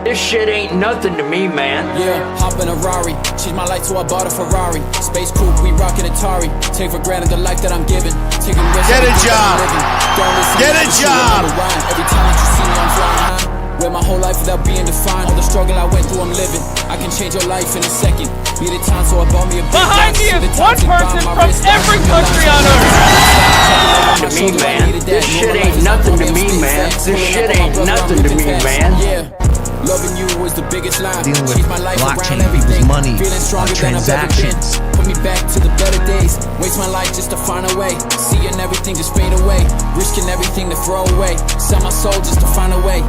This shit ain't nothing to me, man. Yeah, hop in a Rari, change my life so I bought a Ferrari. Space coupe, we rockin' Atari. Take for granted the life that I'm giving. Taking risks. Get a job. Get a job. Every time that you see me, I'm flying high. Where my whole life without being defined. All the struggle I went through, I'm living. I can change your life in a second. Needed time, so I bought me a big Behind me is one person from every country on earth. To me, man. This shit ain't nothing to me, man. This shit ain't nothing to me, man. Yeah. Loving you was the biggest line. Dealing with Changed my life blockchain, around everything. money, Feeling stronger than I've ever transactions. been. Put me back to the better days. Waste my life just to find a way. Seeing everything just fade away. Risking everything to throw away. Sell my soul just to find a way.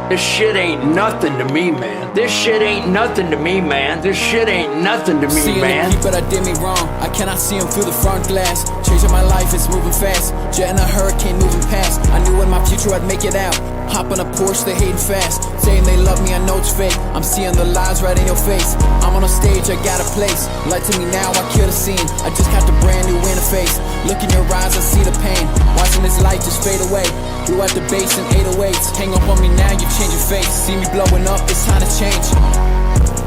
This shit ain't nothing to me, man. This shit ain't nothing to me, man. This shit ain't nothing to me, Seeing man. the people that did me wrong, I cannot see them through the front glass. Changing my life, it's moving fast. Jet in a hurricane moving past. I knew in my future I'd make it out. Hop on a Porsche, they hating fast. Saying they love me, I know it's fake. I'm seeing the lies right in your face. I'm on a stage, I got a place. Light to me now, I kill the scene. I just got the brand new interface. Look in your eyes, I see the pain. Watching this light just fade away. Blew out the bass and 808s. Hang up on me now, you change your face. See me blowing up, it's time to change.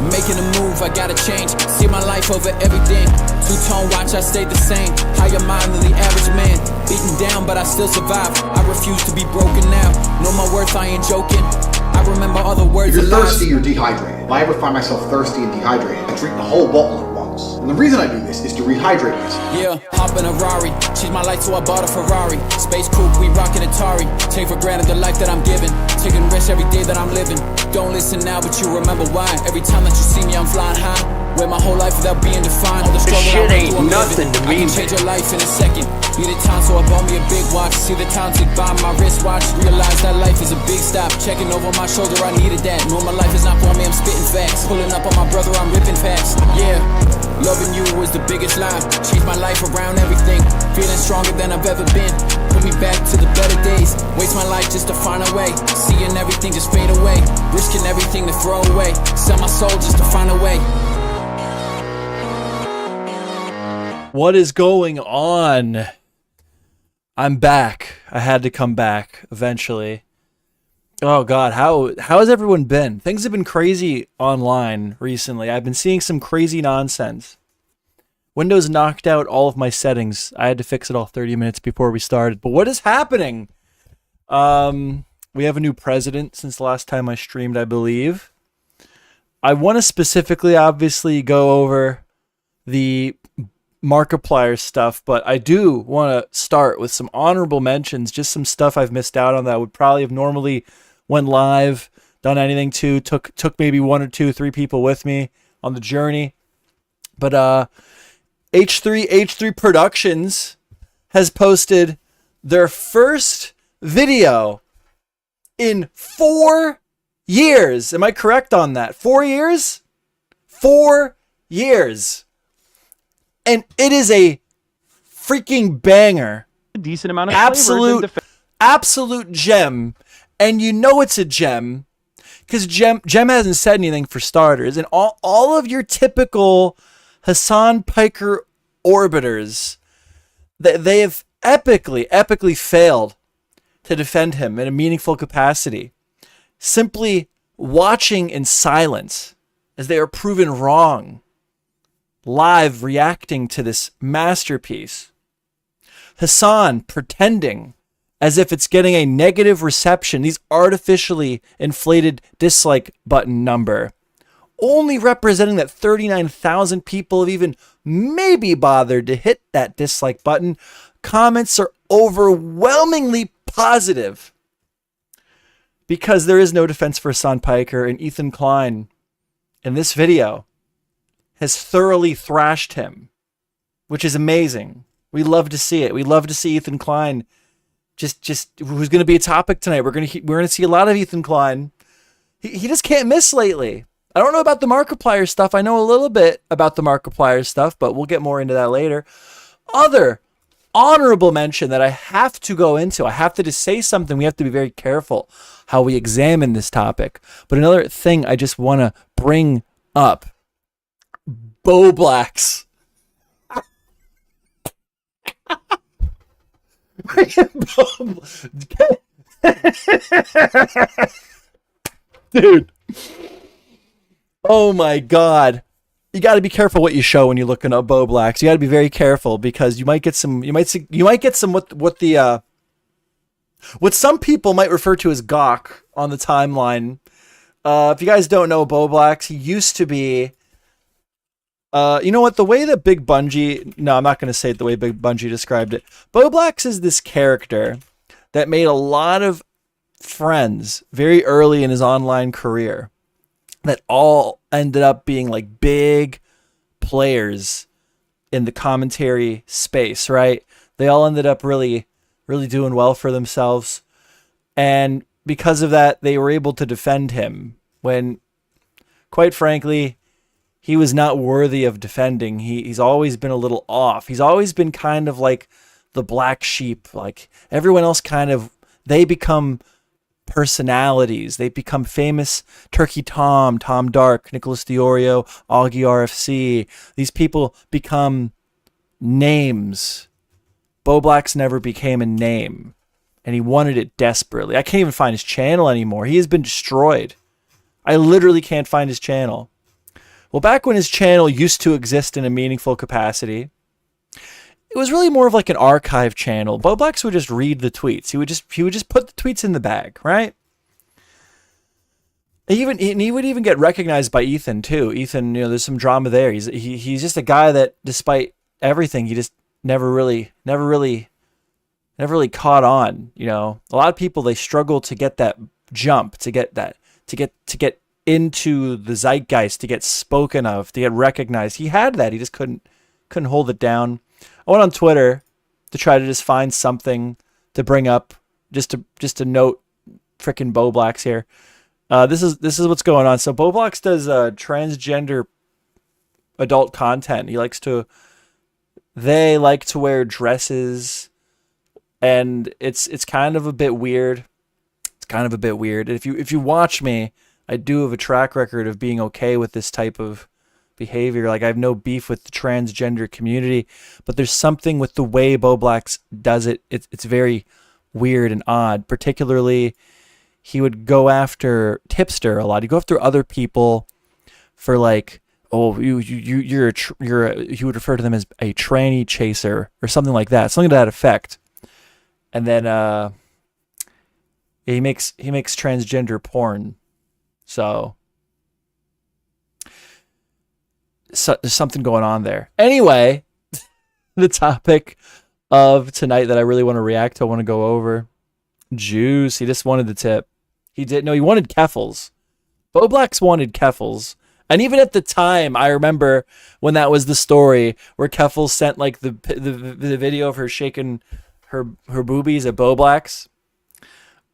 Making a move, I gotta change. See my life over everything. Two-tone watch, I stayed the same. Higher mind than the average man. Beaten down, but I still survive. I refuse to be broken now. Know my worth, I ain't joking. I remember all the words. If you're thirsty, you're dehydrated. If I ever find myself thirsty and dehydrated, I drink the whole bottle at once. And the reason I do this is to rehydrate myself. Yeah, hop in a Rari, change my life so I bought a Ferrari. Space coupe, we rockin' Atari. Take for granted the life that I'm giving. Taking risks every day that I'm living. Don't listen now, but you remember why. Every time that you see me, I'm flying high. Where my whole life without being defined. All the struggle shit I went ain't through, I'm nothing living. to me, I can change your life in a second. Needed time, so I bought me a big watch. See the time tick by my wristwatch. Realize that life is a big stop. Checking over my shoulder, I needed that. Know my life is not for me, I'm spitting facts. Pulling up on my brother, I'm ripping fast. Yeah, loving you was the biggest lie. Changed my life around everything. Feeling stronger than I've ever been. Put me back to the better days. Waste my life just to find a way. Seeing everything just fade away. Risking everything to throw away. Sell my soul just to find a way. What is going on? I'm back. I had to come back eventually. Oh God, how has everyone been? Things have been crazy online recently. I've been seeing some crazy nonsense. Windows knocked out all of my settings. I had to fix it all 30 minutes before we started. But what is happening? We have a new president since the last time I streamed, I believe. I want to specifically, obviously, go over the Markiplier stuff, but I do want to start with some honorable mentions, just some stuff I've missed out on that I would probably have normally went live, done anything to, took maybe 1 or 2, 3 people with me on the journey. But H3 Productions has posted their first video in 4 years. Am I correct on that? 4 years? 4 years. And it is a freaking banger. A decent amount of Absolute gem. And you know it's a gem because Gem hasn't said anything for starters. And all of your typical Hassan Piker orbiters, they have epically failed to defend him in a meaningful capacity. Simply watching in silence as they are proven wrong. Live reacting to this masterpiece. Hassan pretending as if it's getting a negative reception. These artificially inflated dislike button number. Only representing that 39,000 people have even maybe bothered to hit that dislike button. Comments are overwhelmingly positive. Because there is no defense for Hassan Piker, and Ethan Klein in this video has thoroughly thrashed him, which is amazing. We love to see it. We love to see Ethan Klein just who's going to be a topic tonight. We're going to see a lot of Ethan Klein. He just can't miss lately. I don't know about the Markiplier stuff. I know a little bit about the Markiplier stuff, but we'll get more into that later. Other honorable mention that I have to go into. I have to just say something. We have to be very careful how we examine this topic. But another thing I just want to bring up. Bo Blacks. Dude, Oh my God. You got to be careful what you show when you're looking up Boblax. You got to be very careful because you might get some, what some people might refer to as gawk on the timeline. If you guys don't know Boblax, he used to be, you know what, the way that Big Bungie, no, I'm not going to say it the way Big Bungie described it. Boblax is this character that made a lot of friends very early in his online career that all ended up being like big players in the commentary space, right? They all ended up really, really doing well for themselves. And because of that, they were able to defend him when, quite frankly, he was not worthy of defending. He's always been a little off. He's always been kind of like the black sheep. Like everyone else they become personalities. They become famous. Turkey Tom Dark, Nicholas Diorio, Augie RFC. These people become names. Boblax never became a name, and he wanted it desperately. I can't even find his channel anymore. He has been destroyed. I literally can't find his channel. Well, back when his channel used to exist in a meaningful capacity, it was really more of like an archive channel. Boblax would just read the tweets. He would just put the tweets in the bag, right? He would even get recognized by Ethan too. Ethan, there's some drama there. He's just a guy that, despite everything, he just never really caught on. A lot of people, they struggle to get that jump, to get into the zeitgeist, to get spoken of, to get recognized. He had that. He just couldn't hold it down. I went on Twitter to try to just find something to bring up, just to note frickin' Boblax here. This is what's going on. So Boblax does transgender adult content. They like to wear dresses, and it's kind of a bit weird. It's kind of a bit weird. If you watch me, I do have a track record of being okay with this type of behavior. Like, I have no beef with the transgender community, but there's something with the way Boblax does it. It's very weird and odd. Particularly, he would go after Tipster a lot. He'd go after other people for like, oh, he would refer to them as a tranny chaser or something like that, something to that effect. And then he makes transgender porn. So there's something going on there. Anyway, the topic of tonight that I really want to react to, I want to go over. Juice. He just wanted the tip. He wanted Keffals. Boblax wanted Keffals. And even at the time, I remember when that was the story where Keffals sent like the video of her shaking her boobies at Boblax.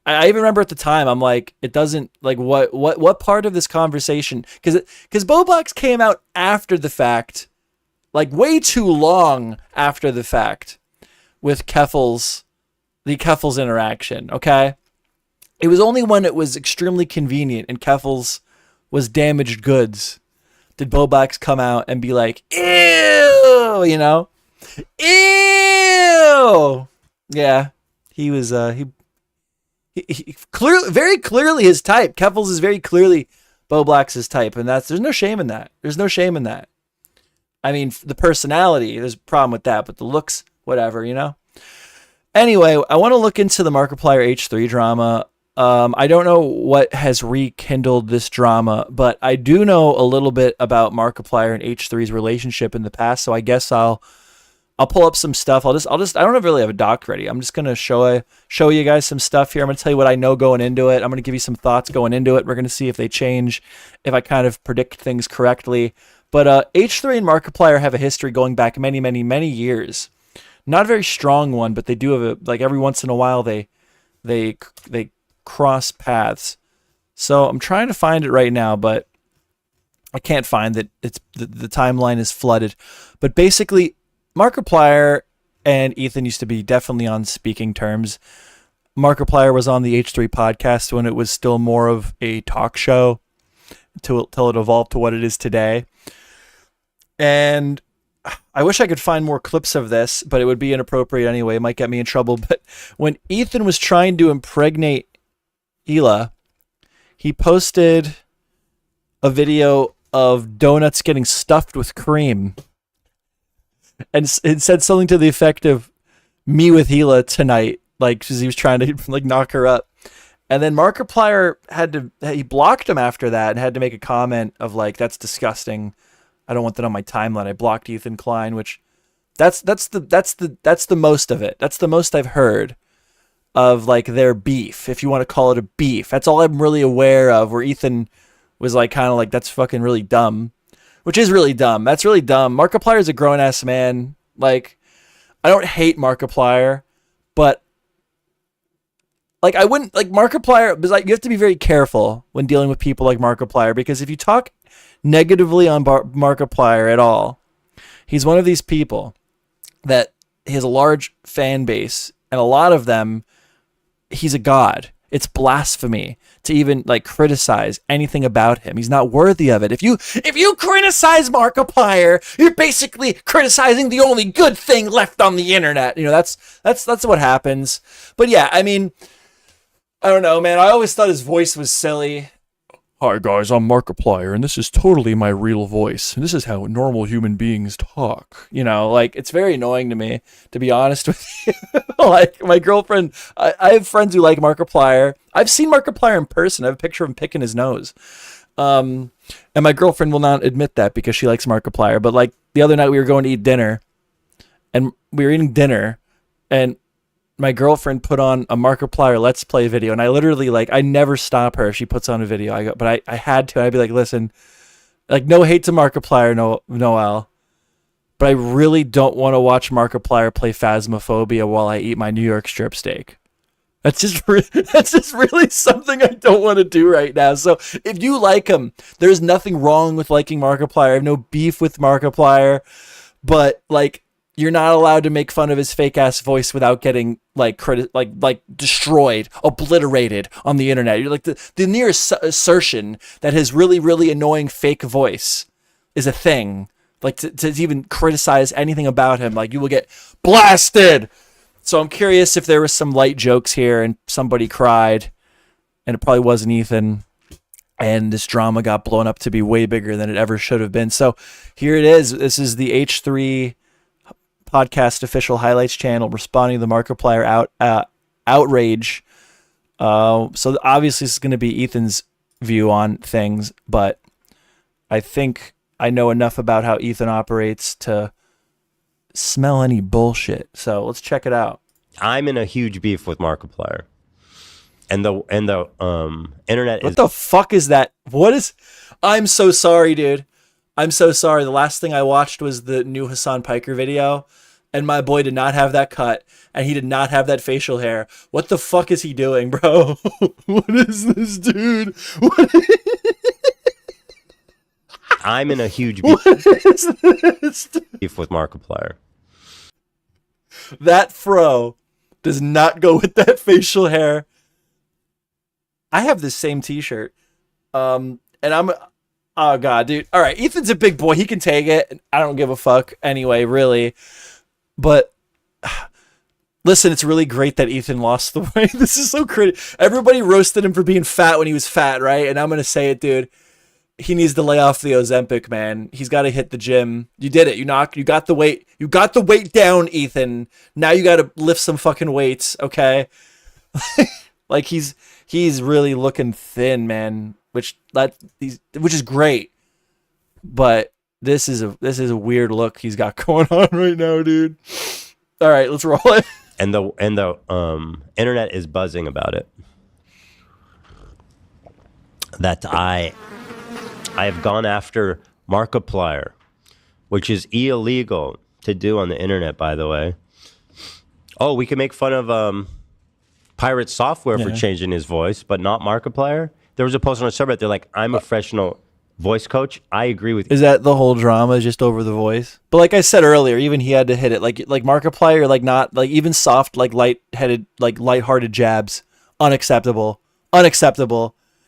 I even remember at the time, I'm like, it doesn't, like, what part of this conversation, because Boblax came out after the fact, like way too long after the fact, with the Keffals interaction, okay? It was only when it was extremely convenient and Keffals was damaged goods did Boblax come out and be like, ew, ew. Yeah, he was, he clearly, very clearly his type. Keffals is very clearly Boblax's type, and there's no shame in that. There's no shame in that. I mean, the personality, there's a problem with that, but the looks, whatever, Anyway, I want to look into the Markiplier H3 drama. I don't know what has rekindled this drama, but I do know a little bit about Markiplier and H3's relationship in the past, so I guess I'll pull up some stuff. I don't really have a doc ready. I'm just going to show you guys some stuff here. I'm going to tell you what I know going into it. I'm going to give you some thoughts going into it. We're going to see if they change, if I kind of predict things correctly. But H3 and Markiplier have a history going back many, many, many years. Not a very strong one, but they do have like every once in a while they cross paths. So I'm trying to find it right now, but I can't find it. The timeline is flooded. But basically, Markiplier and Ethan used to be definitely on speaking terms. Markiplier was on the H3 podcast when it was still more of a talk show till it evolved to what it is today. And I wish I could find more clips of this, but it would be inappropriate anyway. It might get me in trouble. But when Ethan was trying to impregnate Hila, he posted a video of donuts getting stuffed with cream. And it said something to the effect of me with Hila tonight, like, because he was trying to like knock her up. And then Markiplier he blocked him after that and had to make a comment of like, that's disgusting. I don't want that on my timeline. I blocked Ethan Klein, which that's the most of it. That's the most I've heard of like their beef, if you want to call it a beef. That's all I'm really aware of, where Ethan was like kind of like, that's fucking really dumb. Which is really dumb. That's really dumb. Markiplier is a grown-ass man. Like, I don't hate Markiplier, but like I wouldn't like Markiplier. Because like you have to be very careful when dealing with people like Markiplier, because if you talk negatively on Markiplier at all, he's one of these people that he has a large fan base, and a lot of them, he's a god. It's blasphemy to even like criticize anything about him. He's not worthy of it. If you criticize Markiplier, you're basically criticizing the only good thing left on the internet. You know, that's what happens. But yeah, I mean, I don't know, man. I always thought his voice was silly. Hi guys, I'm Markiplier, and this is totally my real voice. And this is how normal human beings talk. You know, like, it's very annoying to me, to be honest with you. Like, my girlfriend, I have friends who like Markiplier. I've seen Markiplier in person. I have a picture of him picking his nose. And my girlfriend will not admit that because she likes Markiplier. But like the other night we were going to eat dinner, and we were eating dinner, and my girlfriend put on a Markiplier Let's Play video, and I literally, like, I never stop her if she puts on a video. But I had to. I'd be like, listen, like, no hate to Markiplier, Noel, but I really don't want to watch Markiplier play Phasmophobia while I eat my New York strip steak. That's just really something I don't want to do right now. So if you like him, there's nothing wrong with liking Markiplier. I have no beef with Markiplier, but like, you're not allowed to make fun of his fake ass voice without getting like destroyed, obliterated on the internet. You're like the nearest assertion that his really, really annoying fake voice is a thing. Like to even criticize anything about him, like you will get blasted. So I'm curious if there was some light jokes here and somebody cried, and it probably wasn't Ethan, and this drama got blown up to be way bigger than it ever should have been. So here it is. This is the H3 podcast official highlights channel responding to the Markiplier outrage. So obviously this is going to be Ethan's view on things, but I think I know enough about how Ethan operates to smell any bullshit. So let's check it out. I'm in a huge beef with Markiplier, and the internet. What the fuck is that? What is? I'm so sorry, dude. I'm so sorry. The last thing I watched was the new Hassan Piker video, and my boy did not have that cut, and he did not have that facial hair. What the fuck is he doing, bro? What is this, dude? I'm in a huge beef with Markiplier. That fro does not go with that facial hair. I have the same t-shirt. And I'm... Oh, God, dude. All right, Ethan's a big boy. He can take it. I don't give a fuck anyway, really. But... Listen, it's really great that Ethan lost the weight. This is so crazy. Everybody roasted him for being fat when he was fat, right? And I'm going to say it, dude. He needs to lay off the Ozempic, man. He's got to hit the gym. You did it. You got the weight. You got the weight down, Ethan. Now you got to lift some fucking weights, okay? Like he's really looking thin, man, which is great. But this is a weird look he's got going on right now, dude. All right, let's roll it. And the internet is buzzing about it. That I have gone after Markiplier, which is illegal to do on the internet, by the way. Oh, we can make fun of Pirate Software for changing his voice, but not Markiplier. There was a post on a subreddit. They're like, I'm a professional voice coach. I agree with you. Is that the whole drama, just over the voice? But like I said earlier, even he had to hit it. Like Markiplier, like not like even soft, like light-headed, like light-hearted jabs, unacceptable.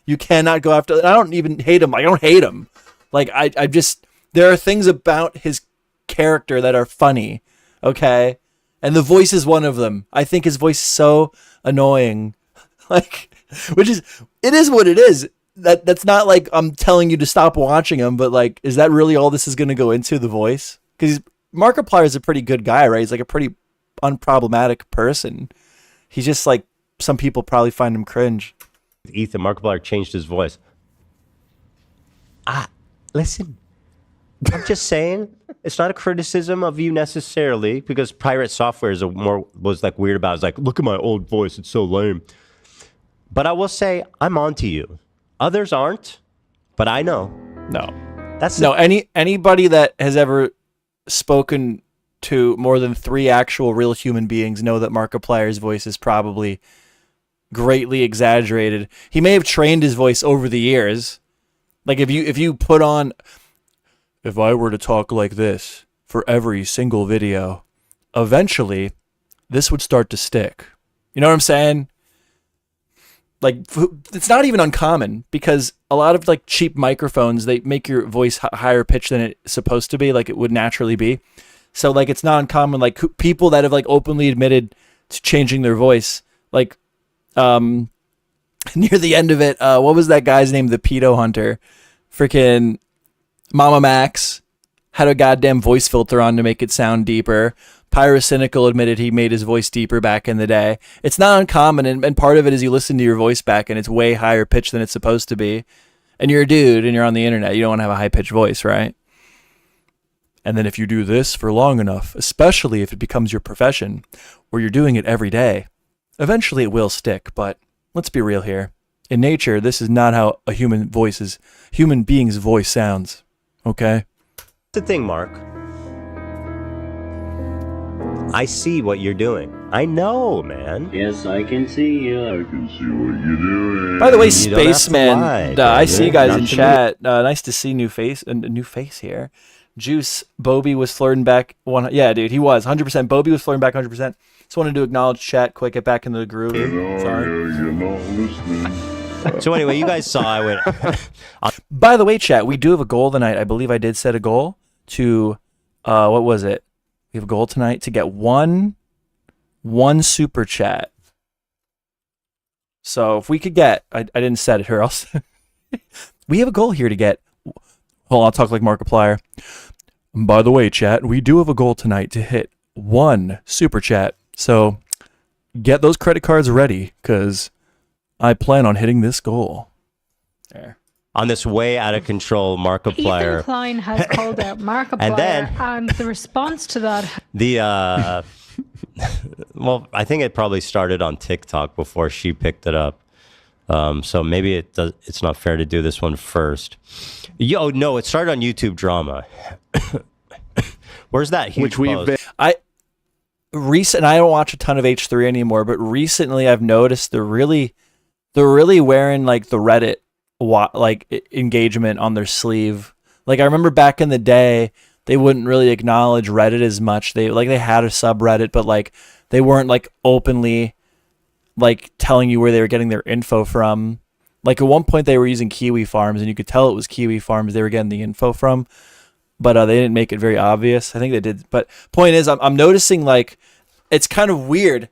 You cannot go after. I don't even hate him. I don't hate him. Like I just, there are things about his character that are funny, okay? And the voice is one of them. I think his voice is so annoying. Like, it is what it is. that's not like I'm telling you to stop watching him, but like, is that really all this is going to go into, the voice? Because Markiplier is a pretty good guy, right? He's like a pretty unproblematic person. He's just like, some people probably find him cringe. Ethan, Markiplier changed his voice. Listen, I'm just saying, it's not a criticism of you necessarily, because Pirate Software was like weird about it. It's like, look at my old voice, it's so lame. But I will say, I'm onto you. Others aren't, but I know. No. Anybody that has ever spoken to more than 3 actual real human beings know that Markiplier's voice is probably greatly exaggerated. He may have trained his voice over the years. Like if you put on, if I were to talk like this for every single video, eventually this would start to stick. You know what I'm saying? Like, it's not even uncommon, because a lot of like cheap microphones, they make your voice higher pitched than it's supposed to be, like it would naturally be. So like, it's not uncommon, like people that have like openly admitted to changing their voice, like near the end of it, what was that guy's name? The pedo hunter, freaking Mama Max had a goddamn voice filter on to make it sound deeper. Pyrocynical admitted he made his voice deeper back in the day. It's not uncommon, and part of it is you listen to your voice back and it's way higher pitched than it's supposed to be. And you're a dude and you're on the internet. You don't want to have a high pitched voice, right? And then if you do this for long enough, especially if it becomes your profession, where you're doing it every day, eventually it will stick. But let's be real here. In nature, this is not how a human being's voice sounds. Okay? The thing, Mark. I see what you're doing. I know, man. Yes, I can see you. I can see what you're doing. By the way, Spaceman, I see you guys in chat. Nice to see a new face here. Juice, Bobby was flirting back. Yeah, dude, he was 100%. Bobby was flirting back 100%. Just wanted to acknowledge chat quick, get back into the groove. Sorry. So anyway, you guys saw I went. By the way, chat, we do have a goal tonight. I believe I did set a goal to, what was it? We have a goal tonight to get one super chat. So if we could get, I didn't set it, or else we have a goal here to get. Hold on, I'll talk like Markiplier. By the way, chat, we do have a goal tonight to hit 1 super chat. So get those credit cards ready, because I plan on hitting this goal. There. On this way out of control Markiplier. Ethan Klein has called out Markiplier, and the response to that. Well, I think it probably started on TikTok before she picked it up. So maybe it's not fair to do this one first. No, it started on YouTube Drama. Where's that huge post? I don't watch a ton of H3 anymore, but recently I've noticed they're really wearing like the Reddit like engagement on their sleeve. Like I remember back in the day, they wouldn't really acknowledge Reddit as much. They had a subreddit, but like they weren't like openly like telling you where they were getting their info from. Like at one point they were using Kiwi Farms, and you could tell it was Kiwi Farms they were getting the info from, but they didn't make it very obvious. I think they did. But point is, I'm noticing like it's kind of weird.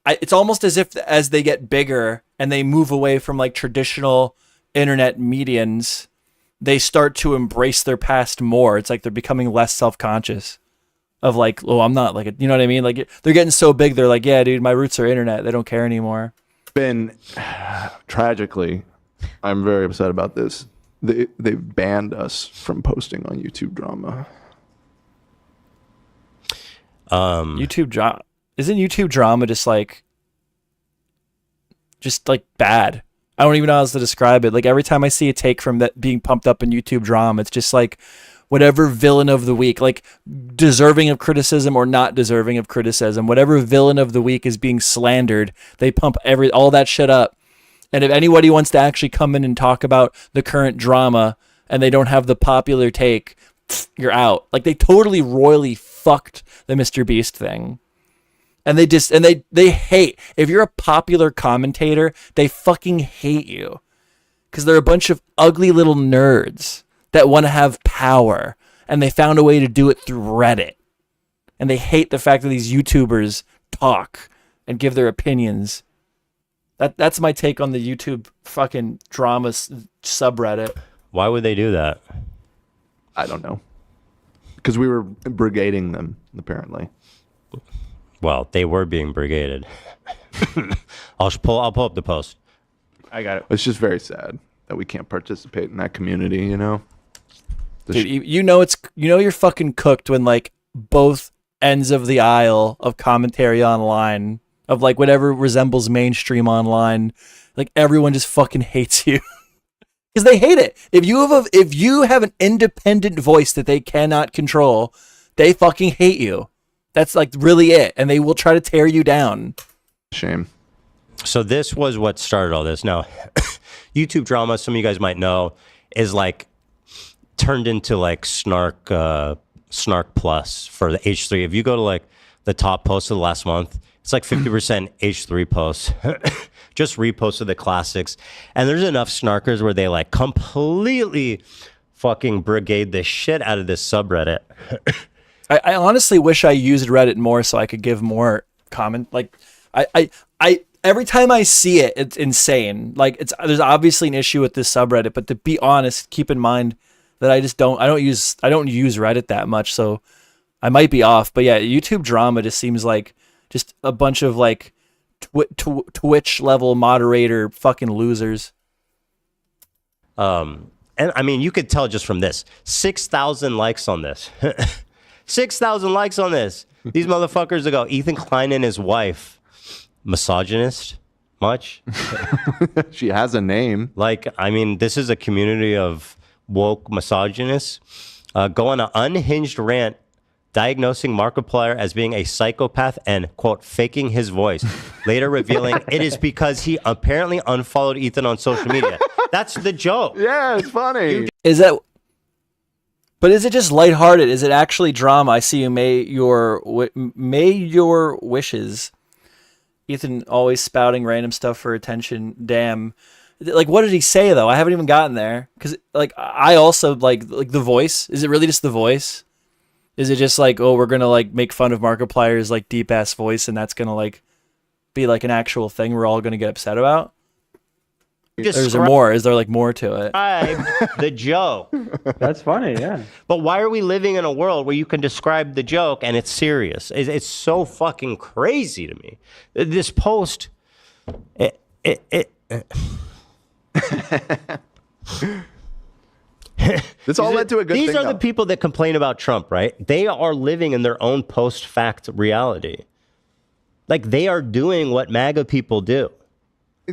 It's almost as if as they get bigger and they move away from like traditional internet medians, they start to embrace their past more. It's like they're becoming less self-conscious of like, oh, I'm not like, you know what I mean? Like they're getting so big. They're like, yeah, dude, my roots are internet. They don't care anymore. Tragically, I'm very upset about this. They've banned us from posting on YouTube Drama. YouTube Drama. Isn't YouTube Drama just like bad? I don't even know how else to describe it. Like every time I see a take from that being pumped up in YouTube Drama, it's just like whatever villain of the week, like deserving of criticism or not deserving of criticism, whatever villain of the week is being slandered, they pump all that shit up. And if anybody wants to actually come in and talk about the current drama and they don't have the popular take, you're out. Like they totally royally fucked the Mr. Beast thing. And they hate, if you're a popular commentator, they fucking hate you. Because they're a bunch of ugly little nerds that want to have power. And they found a way to do it through Reddit. And they hate the fact that these YouTubers talk and give their opinions. That's my take on the YouTube fucking drama subreddit. Why would they do that? I don't know. Because we were brigading them, apparently. Well, they were being brigaded. I'll pull up the post. I got it. It's just very sad that we can't participate in that community, you know? Dude, you know you're fucking cooked when like both ends of the aisle of commentary online of like whatever resembles mainstream online, like everyone just fucking hates you because they hate it. If you have an independent voice that they cannot control, they fucking hate you. That's like really it, and they will try to tear you down. Shame. So this was what started all this. Now, YouTube drama, some of you guys might know, is like turned into like Snark Plus for the H3. If you go to like the top posts of the last month, it's like 50% H3 posts, just reposts of the classics. And there's enough snarkers where they like completely fucking brigade the shit out of this subreddit. I honestly wish I used Reddit more so I could give more comment. Like I every time I see it, it's insane. Like there's obviously an issue with this subreddit, but to be honest, keep in mind that I don't use Reddit that much, so I might be off. But yeah, YouTube drama just seems like just a bunch of like Twitch level moderator fucking losers. And I mean, you could tell just from this 6,000 likes on this. 6,000 likes on this. These motherfuckers ago. Ethan Klein and his wife, misogynist much? She has a name. Like, I mean, this is a community of woke misogynists. Go on an unhinged rant diagnosing Markiplier as being a psychopath and, quote, faking his voice, later revealing it is because he apparently unfollowed Ethan on social media. That's the joke. Yeah, it's funny. But is it just lighthearted? Is it actually drama? I see you may your wishes. Ethan always spouting random stuff for attention. Damn. Like, what did he say, though? I haven't even gotten there. Because, like, I also, like the voice. Is it really just the voice? Is it just like, oh, we're going to, like, make fun of Markiplier's, like, deep-ass voice, and that's going to, like, be, like, an actual thing we're all going to get upset about? Is there more? Is there, like, more to it? The joke. That's funny, yeah. But why are we living in a world where you can describe the joke and it's serious? It's so fucking crazy to me. This post... This all led to a good thing. These are the people that complain about Trump, right? They are living in their own post-fact reality. Like, they are doing what MAGA people do.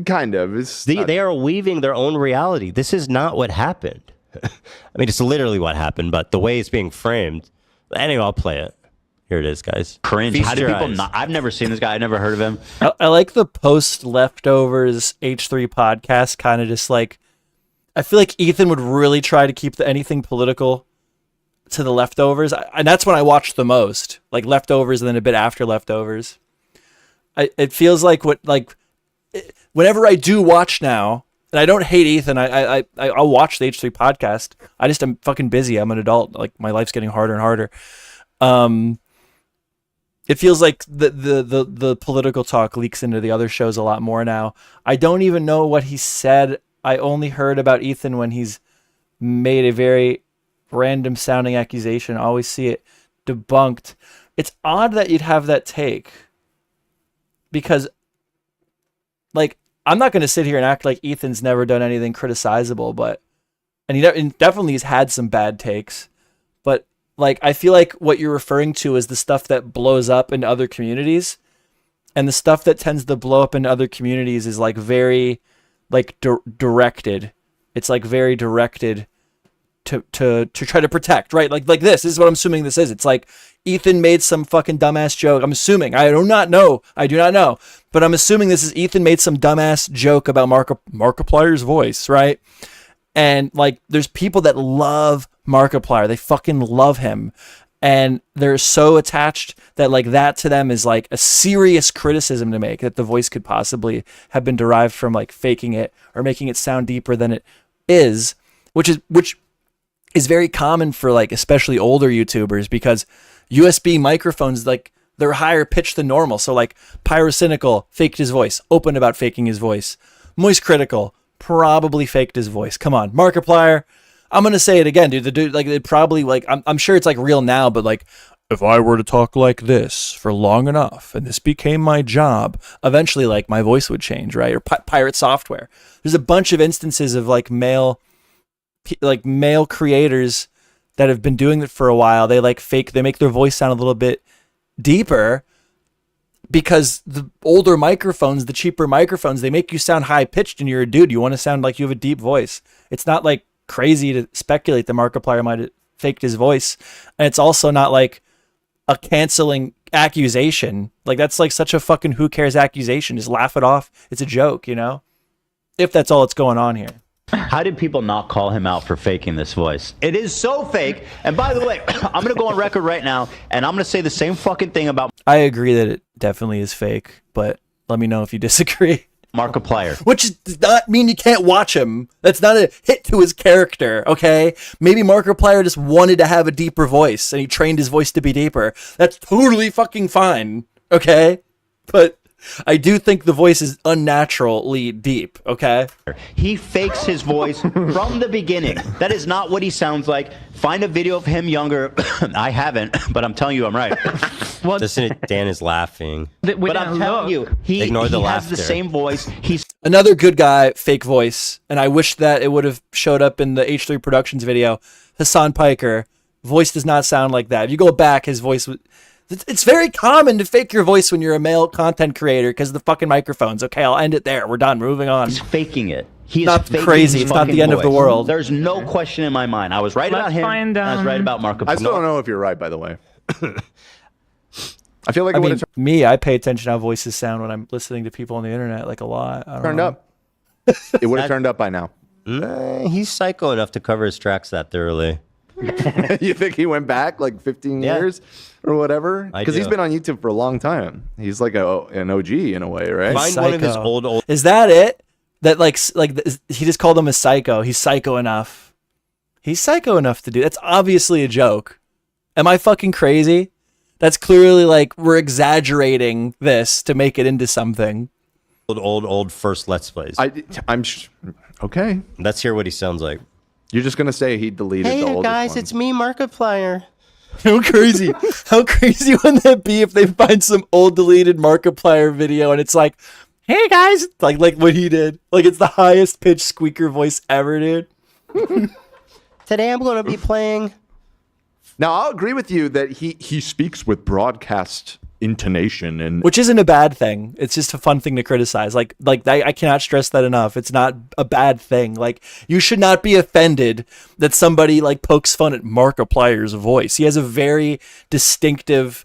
Kind of. They are weaving their own reality. This is not what happened. I mean, it's literally what happened, but the way it's being framed. Anyway, I'll play it. Here it is, guys. Cringe. Feast How do your people eyes. not? I've never seen this guy. I've never heard of him. I like the post leftovers H3 podcast kind of just like, I feel like Ethan would really try to keep anything political to the leftovers. And that's when I watched the most, like leftovers and then a bit after leftovers. It feels like whenever I do watch now, and I don't hate Ethan, I'll watch the H3 podcast. I just am fucking busy. I'm an adult. Like, my life's getting harder and harder. It feels like the political talk leaks into the other shows a lot more now. I don't even know what he said. I only heard about Ethan when he's made a very random sounding accusation. I always see it debunked. It's odd that you'd have that take, because, like, I'm not going to sit here and act like Ethan's never done anything criticizable, and he definitely has had some bad takes, but, like, I feel like what you're referring to is the stuff that blows up into other communities, and the stuff that tends to blow up into other communities is, like, very, like, directed. It's, like, very directed to try to protect, right? Like this is what I'm assuming this is. It's like Ethan made some fucking dumbass joke. I'm assuming. I do not know. But I'm assuming this is Ethan made some dumbass joke about Markiplier's voice, right? And, like, there's people that love Markiplier. They fucking love him. And they're so attached that, like, that to them is, like, a serious criticism to make, that the voice could possibly have been derived from, like, faking it or making it sound deeper than it is, which is very common for, like, especially older YouTubers, because USB microphones, like, they're higher pitched than normal. So like Pyrocynical faked his voice, open about faking his voice. Moist Critical probably faked his voice. Come on, Markiplier. I'm gonna say it again, dude. The dude, like, it probably, like, I'm sure it's like real now, but like, if I were to talk like this for long enough and this became my job, eventually, like, my voice would change, right? Or Pirate Software. There's a bunch of instances of like male creators that have been doing it for a while. They like they make their voice sound a little bit deeper because the older microphones, the cheaper microphones, they make you sound high pitched, and you're a dude. You want to sound like you have a deep voice. It's not like crazy to speculate that Markiplier might have faked his voice, and it's also not like a canceling accusation. Like, that's like such a fucking who cares accusation. Just laugh it off. It's a joke, you know, if that's all that's going on here. How did people not call him out for faking this voice? It is so fake. And by the way, I'm going to go on record right now, and I'm going to say the same fucking thing about... I agree that it definitely is fake, but let me know if you disagree. Markiplier. Which does not mean you can't watch him. That's not a hit to his character, okay? Maybe Markiplier just wanted to have a deeper voice, and he trained his voice to be deeper. That's totally fucking fine, okay? But I do think the voice is unnaturally deep, okay? He fakes his voice from the beginning. That is not what he sounds like. Find a video of him younger. I haven't, but I'm telling you I'm right. Well, Dan is laughing. But I'm telling you, he has the same voice. He's another good guy, fake voice, and I wish that it would have showed up in the H3 Productions video. Hassan Piker, voice does not sound like that. If you go back, his voice was... It's very common to fake your voice when you're a male content creator because of the fucking microphones. Okay, I'll end it there. We're done. We're moving on. He's faking it. He's not crazy. It's not the end of the world. There's no question in my mind. I was right about him. I was right about Markiplier. I still don't know if you're right, by the way. I feel like I pay attention to how voices sound when I'm listening to people on the internet, like, a lot. I don't know. up. It would have turned up by now. He's psycho enough to cover his tracks that thoroughly. You think he went back like 15 years or whatever? Because he's been on YouTube for a long time. He's like an OG in a way, right? Find one of his old. Is that it? That like he just called him a psycho. He's psycho enough. He's psycho enough to do. That's obviously a joke. Am I fucking crazy? That's clearly like we're exaggerating this to make it into something. Old first Let's Plays. Okay. Let's hear what he sounds like. You're just gonna say he deleted the oldest guys, one. it's me, Markiplier. How crazy! How crazy would that be if they find some old deleted Markiplier video and it's like, "Hey guys," like what he did, like it's the highest pitched squeaker voice ever, dude. Today I'm going to be playing. Now I'll agree with you that he speaks with broadcast intonation, and which isn't a bad thing. It's just a fun thing to criticize. Like I cannot stress that enough. It's not a bad thing. Like, you should not be offended that somebody like pokes fun at Markiplier's voice. He has a very distinctive,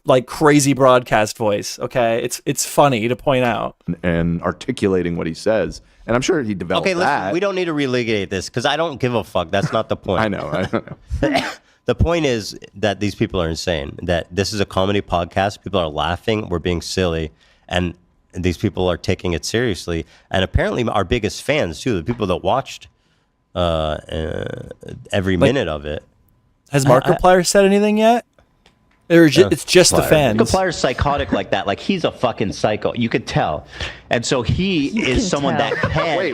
like, crazy broadcast voice. Okay, it's funny to point out and articulating what he says. And I'm sure he developed that. Listen, we don't need to relitigate this because I don't give a fuck. That's not the point. I know. The point is that these people are insane, that this is a comedy podcast. People are laughing. We're being silly. And these people are taking it seriously. And apparently our biggest fans, too, the people that watched every minute of it. Has Markiplier said anything yet? Or it's just the fans? Markiplier's psychotic like that. Like, he's a fucking psycho. You could tell. And so he is someone that can... Wait,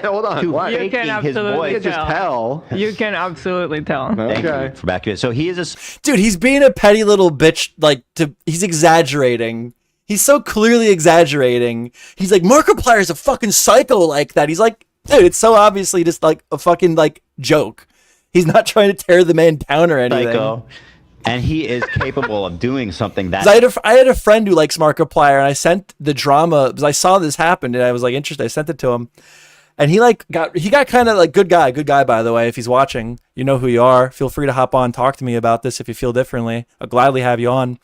hold on. You can absolutely tell. You can absolutely tell. Thank you for backing it. So he is a... Dude, he's being a petty little bitch. He's exaggerating. He's so clearly exaggerating. He's like, Markiplier's a fucking psycho like that. He's like, dude, it's so obviously just like a fucking like joke. He's not trying to tear the man down or anything. Psycho. And he is capable of doing something that... I had a friend who likes Markiplier, and I sent the drama because I saw this happen, and I was like interested. I sent it to him, and he got kind of like good guy, by the way. If he's watching, you know who you are. Feel free to hop on, talk to me about this if you feel differently. I'll gladly have you on.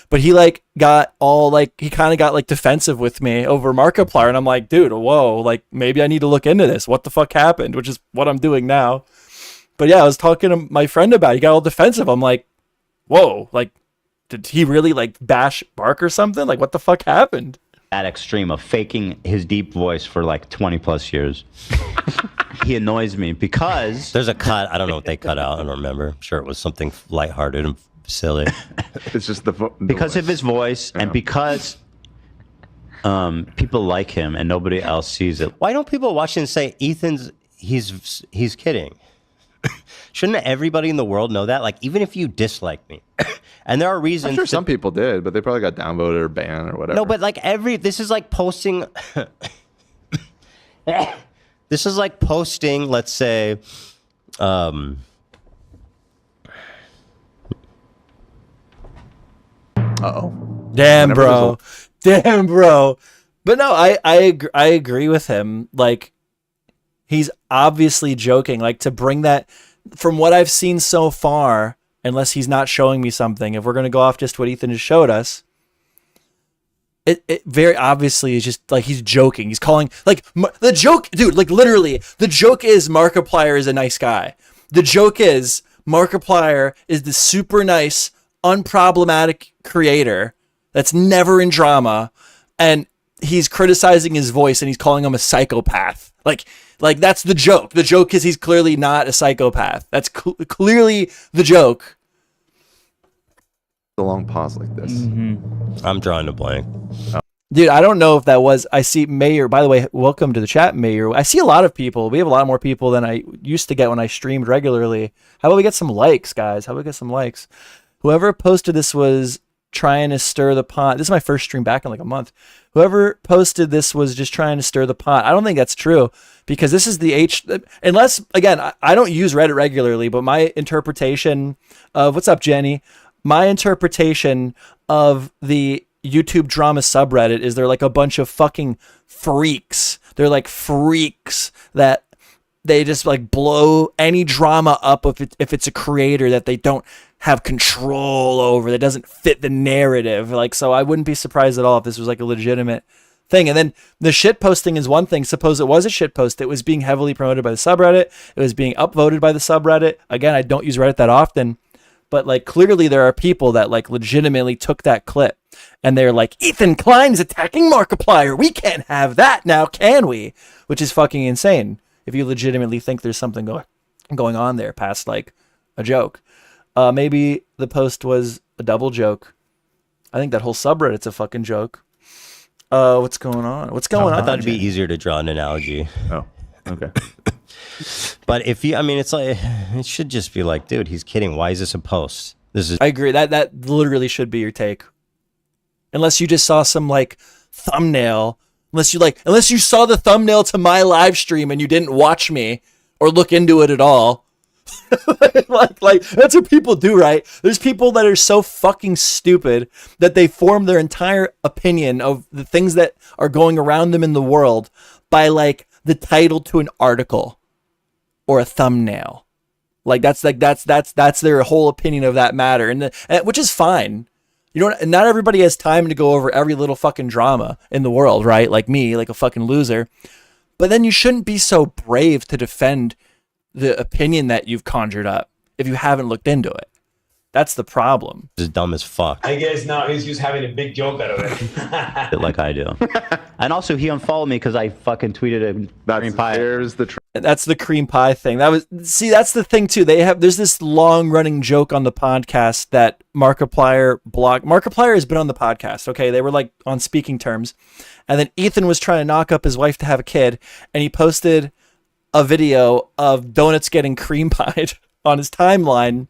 But he got all he kind of got defensive with me over Markiplier, and I'm like, dude, whoa, like maybe I need to look into this. What the fuck happened? Which is what I'm doing now. But yeah, I was talking to my friend about it. He got all defensive. I'm like, whoa, like, did he really bash Bark or something? Like, what the fuck happened? That extreme of faking his deep voice for 20 plus years. He annoys me because there's a cut. I don't know what they cut out. I don't remember. I'm sure it was something lighthearted and Silly. It's just because of his voice and because people like him and nobody else sees it. Why don't people watch and say he's kidding? Shouldn't everybody in the world know that? Like, even if you dislike me, and there are reasons. I'm sure some people did, but they probably got downvoted or banned or whatever. No, but like this is like posting. This is like posting, let's say, Uh-oh. Damn, bro. Damn, bro. But no, I agree with him. Like, he's obviously joking. Like, to bring that, from what I've seen so far, unless he's not showing me something, if we're going to go off just what Ethan just showed us, it very obviously is just like he's joking. He's calling, like, the joke, dude, like, literally, the joke is Markiplier is a nice guy. The joke is Markiplier is the super nice, unproblematic creator that's never in drama, and he's criticizing his voice and he's calling him a psychopath. Like that's the joke. The joke is he's clearly not a psychopath. That's clearly the joke. A long pause like this. I'm drawing a blank. Dude, I don't know if that was. I see Mayor. By the way, welcome to the chat, Mayor. I see a lot of people. We have a lot more people than I used to get when I streamed regularly. How about we get some likes, guys? How about we get some likes? Whoever posted this was trying to stir the pot. This is my first stream back in like a month. Whoever posted this was just trying to stir the pot. I don't think that's true, because this is the unless, again, I don't use Reddit regularly, but my interpretation of, what's up, Jenny? My interpretation of the YouTube drama subreddit is they're like a bunch of fucking freaks. They're like freaks that they just like blow any drama up if it's a creator that they don't have control over, that doesn't fit the narrative. Like, so I wouldn't be surprised at all if this was like a legitimate thing. And then the shit posting is one thing. Suppose it was a shit post. It was being heavily promoted by the subreddit. It was being upvoted by the subreddit. Again, I don't use Reddit that often, but like clearly there are people that like legitimately took that clip and they're like, Ethan Klein's attacking Markiplier. We can't have that now, can we? Which is fucking insane if you legitimately think there's something going on there past like a joke. Maybe the post was a double joke. I think that whole subreddit's a fucking joke. What's going on? What's going on? I thought it'd be easier to draw an analogy. Oh, okay. But if you, I mean, it's like, it should just be like, dude, he's kidding. Why is this a post? I agree. That literally should be your take. Unless you just saw some like thumbnail. Unless you saw the thumbnail to my live stream and you didn't watch me or look into it at all. like that's what people do, right? There's people that are so fucking stupid that they form their entire opinion of the things that are going around them in the world by like the title to an article or a thumbnail. Like that's their whole opinion of that matter, and which is fine. You know, not everybody has time to go over every little fucking drama in the world, right? Like me, like a fucking loser. But then you shouldn't be so brave to defend the opinion that you've conjured up if you haven't looked into it. That's the problem. It's dumb as fuck. I guess now he's just having a big joke out of it. Like I do. And also he unfollowed me because I fucking tweeted a cream pie. That's the cream pie thing. That's the thing too. There's this long running joke on the podcast that Markiplier blocked. Markiplier has been on the podcast. Okay. They were like on speaking terms. And then Ethan was trying to knock up his wife to have a kid. And he posted a video of donuts getting cream pied on his timeline,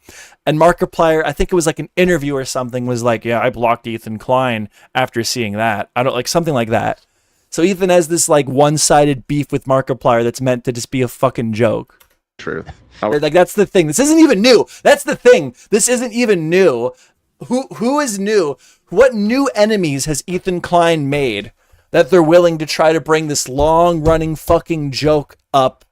and Markiplier, I think it was like an interview or something, was like, yeah, I blocked Ethan Klein after seeing that. I don't like something like that. So Ethan has this like one-sided beef with Markiplier that's meant to just be a fucking joke. True. Like that's the thing. This isn't even new. That's the thing. This isn't even new. Who is new? What new enemies has Ethan Klein made that they're willing to try to bring this long-running fucking joke up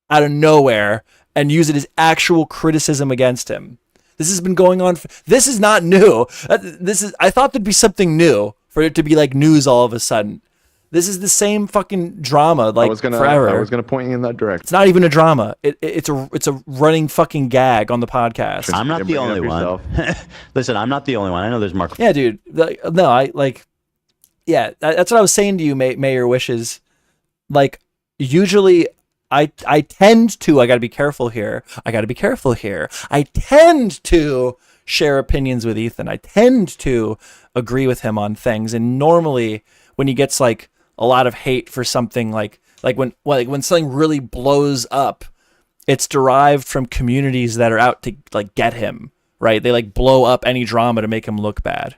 out of nowhere and use it as actual criticism against him? This has been going on. This is not new. I thought there'd be something new for it to be like news all of a sudden. This is the same fucking drama like forever. I was gonna point you in that direction. It's not even a drama. It's a running fucking gag on the podcast. I'm not the only one. Listen, I'm not the only one. I know there's Mark. Yeah, dude. Yeah, that's what I was saying to you, Mayor Wishes. Like, usually I tend to, I gotta be careful here. I tend to share opinions with Ethan. I tend to agree with him on things, and normally when he gets like a lot of hate for something, like when something really blows up, it's derived from communities that are out to like get him, right? They like blow up any drama to make him look bad.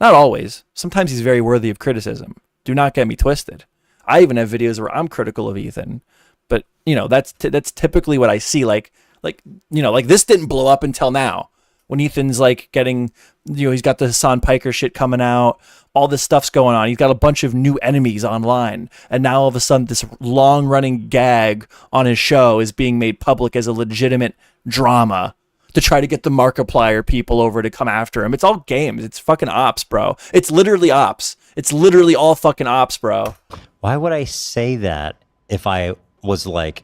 Not always. Sometimes he's very worthy of criticism. Do not get me twisted. I even have videos where I'm critical of Ethan, but you know, that's typically what I see. Like this didn't blow up until now, when Ethan's like getting, you know, he's got the Hassan Piker shit coming out, all this stuff's going on. He's got a bunch of new enemies online, and now all of a sudden this long running gag on his show is being made public as a legitimate drama to try to get the Markiplier people over to come after him. It's all games. It's fucking ops, bro. It's literally ops. It's literally all fucking ops, bro. Why would I say that if I was like...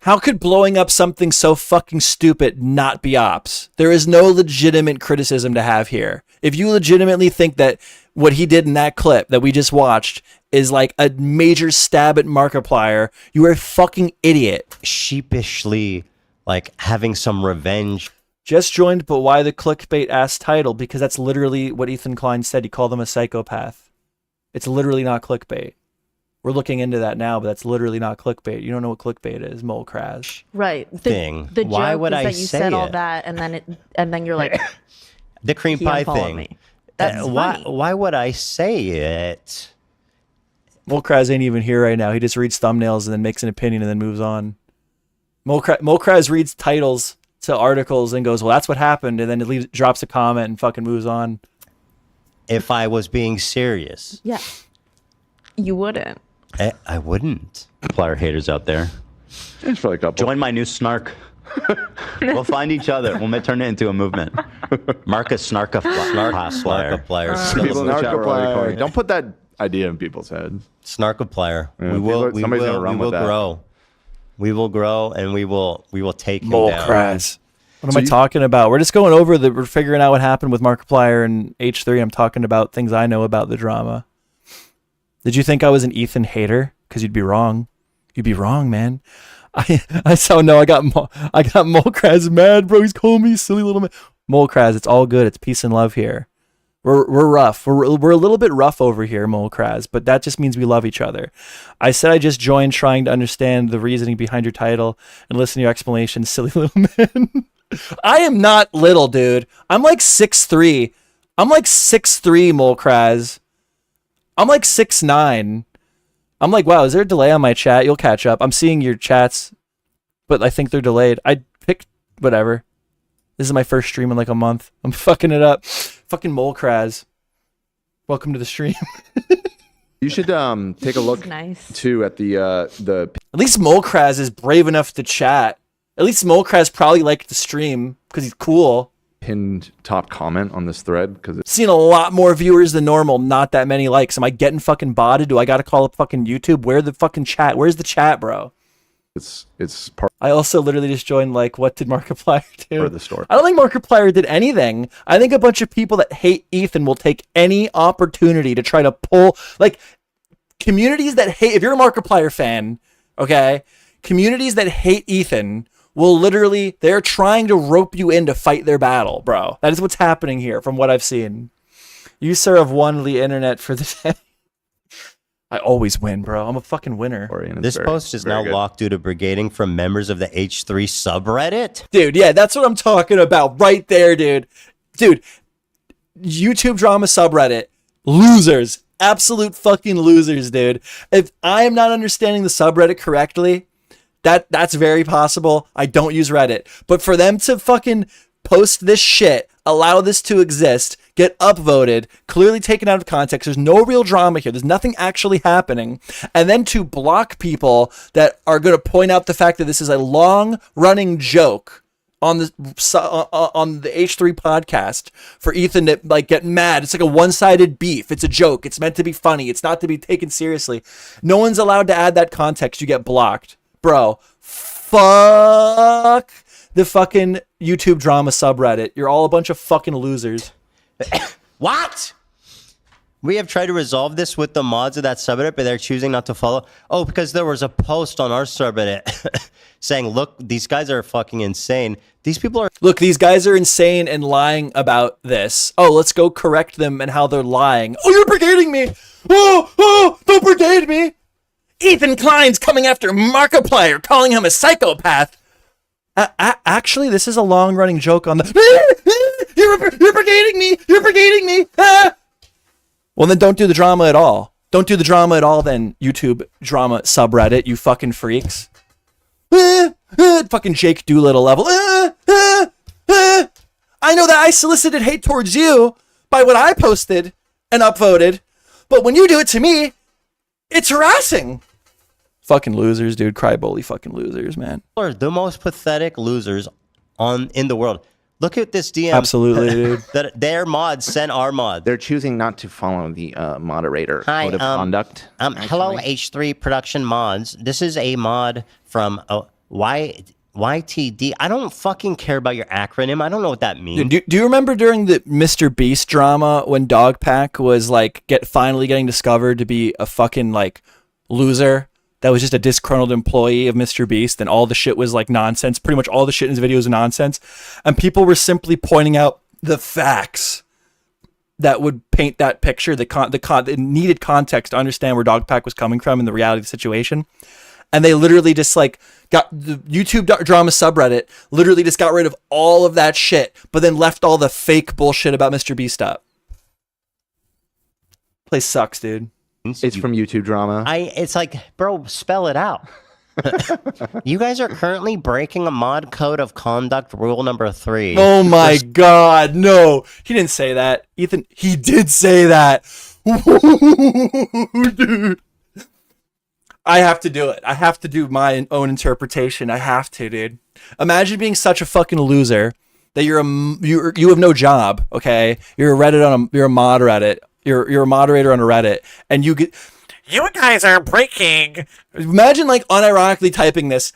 How could blowing up something so fucking stupid not be ops? There is no legitimate criticism to have here. If you legitimately think that what he did in that clip that we just watched is like a major stab at Markiplier, you are a fucking idiot. Sheepishly, like, having some revenge. Just joined, but why the clickbait ass title? Because that's literally what Ethan Klein said. He called him a psychopath. It's literally not clickbait. We're looking into that now, but that's literally not clickbait. You don't know what clickbait is, Mole Crash. Right. Thing. The Why joke would is I that you say said all it? that, and then you're like, The cream he pie unfollowed thing. me. That's why? funny. Why would I say it? Mole Crash ain't even here right now. He just reads thumbnails and then makes an opinion and then moves on. Mole Crash reads titles to articles and goes, well, that's what happened, and then it drops a comment and fucking moves on. If I was being serious. Yeah. You wouldn't. I wouldn't. Plier haters out there. It's probably a couple. Join my new snark. We'll find each other. We'll turn it into a movement. Marcus Snarkiplier. People in the chat were already calling. Don't put that idea in people's heads. Snarkiplier. Yeah, we will grow. We will grow, and we will take him Mole down. Crash. What am I talking about? We're just going over we're figuring out what happened with Markiplier and H3. I'm talking about things I know about the drama. Did you think I was an Ethan hater? Because you'd be wrong. You'd be wrong, man. I saw no. I got Molekraz mad, bro. He's calling me silly little man. Molekraz, it's all good. It's peace and love here. We're rough. We're a little bit rough over here, Molekraz, but that just means we love each other. I said I just joined trying to understand the reasoning behind your title and listen to your explanation, silly little man. I am not little, dude. I'm like 6'3". I'm like 6'3", Molekraz. I'm like 6'9". I'm like, wow, is there a delay on my chat? You'll catch up. I'm seeing your chats, but I think they're delayed. I picked whatever. This is my first stream in like a month. I'm fucking it up. Fucking Molekraz. Welcome to the stream. You should take a look too at the At least Molekraz is brave enough to chat. At least Molekraz probably liked the stream because he's cool. Pinned top comment on this thread because it's Seen a lot more viewers than normal, not that many likes. Am I getting fucking botted? Do I gotta call up fucking YouTube? Where the fucking chat? Where's the chat, bro? it's part I also literally just joined, like, what did Markiplier do? of the story. I don't think Markiplier did anything. I think a bunch of people that hate Ethan will take any opportunity to try to pull, like, communities that hate, if you're a Markiplier fan, okay, communities that hate Ethan will literally, they're trying to rope you in to fight their battle, bro. That is what's happening here from what I've seen. You, sir, have won the internet for the day. I always win, bro. I'm a fucking winner. This post is now locked due to brigading from members of the H3 subreddit. Dude, yeah, that's what I'm talking about right there, dude. Dude, YouTube drama subreddit. Losers. Absolute fucking losers, dude. If I am not understanding the subreddit correctly, that's very possible. I don't use Reddit. But for them to fucking post this shit, allow this to exist, get upvoted, clearly taken out of context, there's no real drama here, there's nothing actually happening, and then to block people that are going to point out the fact that this is a long-running joke on the H3 podcast for Ethan to, like, get mad. It's like a one-sided beef. It's a joke. It's meant to be funny. It's not to be taken seriously. No one's allowed to add that context. You get blocked. Bro, fuck the fucking YouTube drama subreddit. You're all a bunch of fucking losers. What? We have tried to resolve this with the mods of that subreddit, but they're choosing not to follow. Oh, because there was a post on our subreddit saying, look, these guys are fucking insane. These people are. Look, these guys are insane and lying about this. Oh, let's go correct them and how they're lying. Oh, you're brigading me. Oh, don't brigade me. Ethan Klein's coming after Markiplier, calling him a psychopath. Actually, this is a long-running joke on the... You're brigading me! You're brigading me! Ah! Well, then don't do the drama at all. Don't do the drama at all, then, YouTube drama subreddit, you fucking freaks. Fucking Jake Doolittle level. I know that I solicited hate towards you by what I posted and upvoted, but when you do it to me, it's harassing. Fucking losers, dude. Crybolly fucking losers, man. Are the most pathetic losers in the world. Look at this DM. Absolutely, dude. That their mods sent our mod. They're choosing not to follow the moderator code of conduct. Hello, H3 production mods. This is a mod from YTD. I don't fucking care about your acronym. I don't know what that means. Do you remember during the Mr. Beast drama when Dogpack was like finally getting discovered to be a fucking like loser? That was just a disgruntled employee of Mr. Beast, and all the shit was like nonsense. Pretty much all the shit in his videos are nonsense. And people were simply pointing out the facts that would paint that picture, the needed context to understand where Dogpack was coming from and the reality of the situation. And they literally just like got the YouTube drama subreddit, literally just got rid of all of that shit, but then left all the fake bullshit about Mr. Beast up. Place sucks, dude. It's from YouTube drama. It's like, bro, spell it out. You guys are currently breaking a mod code of conduct rule number 3. Oh my God, no. He didn't say that. Ethan, he did say that. Dude. I have to do it. I have to do my own interpretation. I have to, dude. Imagine being such a fucking loser that you have no job, okay? You're a mod Reddit. You're a moderator on a Reddit, and you guys are breaking. Imagine like unironically typing this.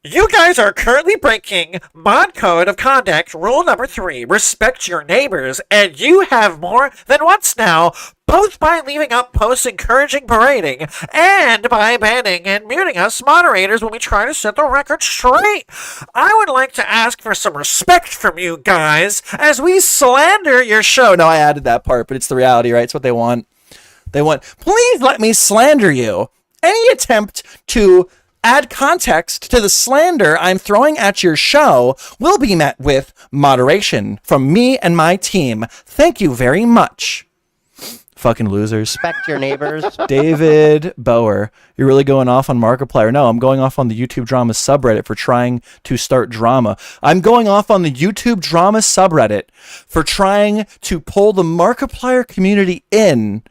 You guys are currently breaking mod code of conduct rule number 3. Respect your neighbors, and you have more than once now, both by leaving up posts encouraging parading and by banning and muting us moderators when we try to set the record straight. I would like to ask for some respect from you guys as we slander your show. No, I added that part, but it's the reality, right? It's what they want. Please let me slander you. Any attempt to add context to the slander I'm throwing at your show will be met with moderation from me and my team. Thank you very much. Fucking losers. Respect your neighbors. David Bower, you're really going off on Markiplier. No, I'm going off on the YouTube drama subreddit for trying to start drama. I'm going off on the YouTube drama subreddit for trying to pull the Markiplier community in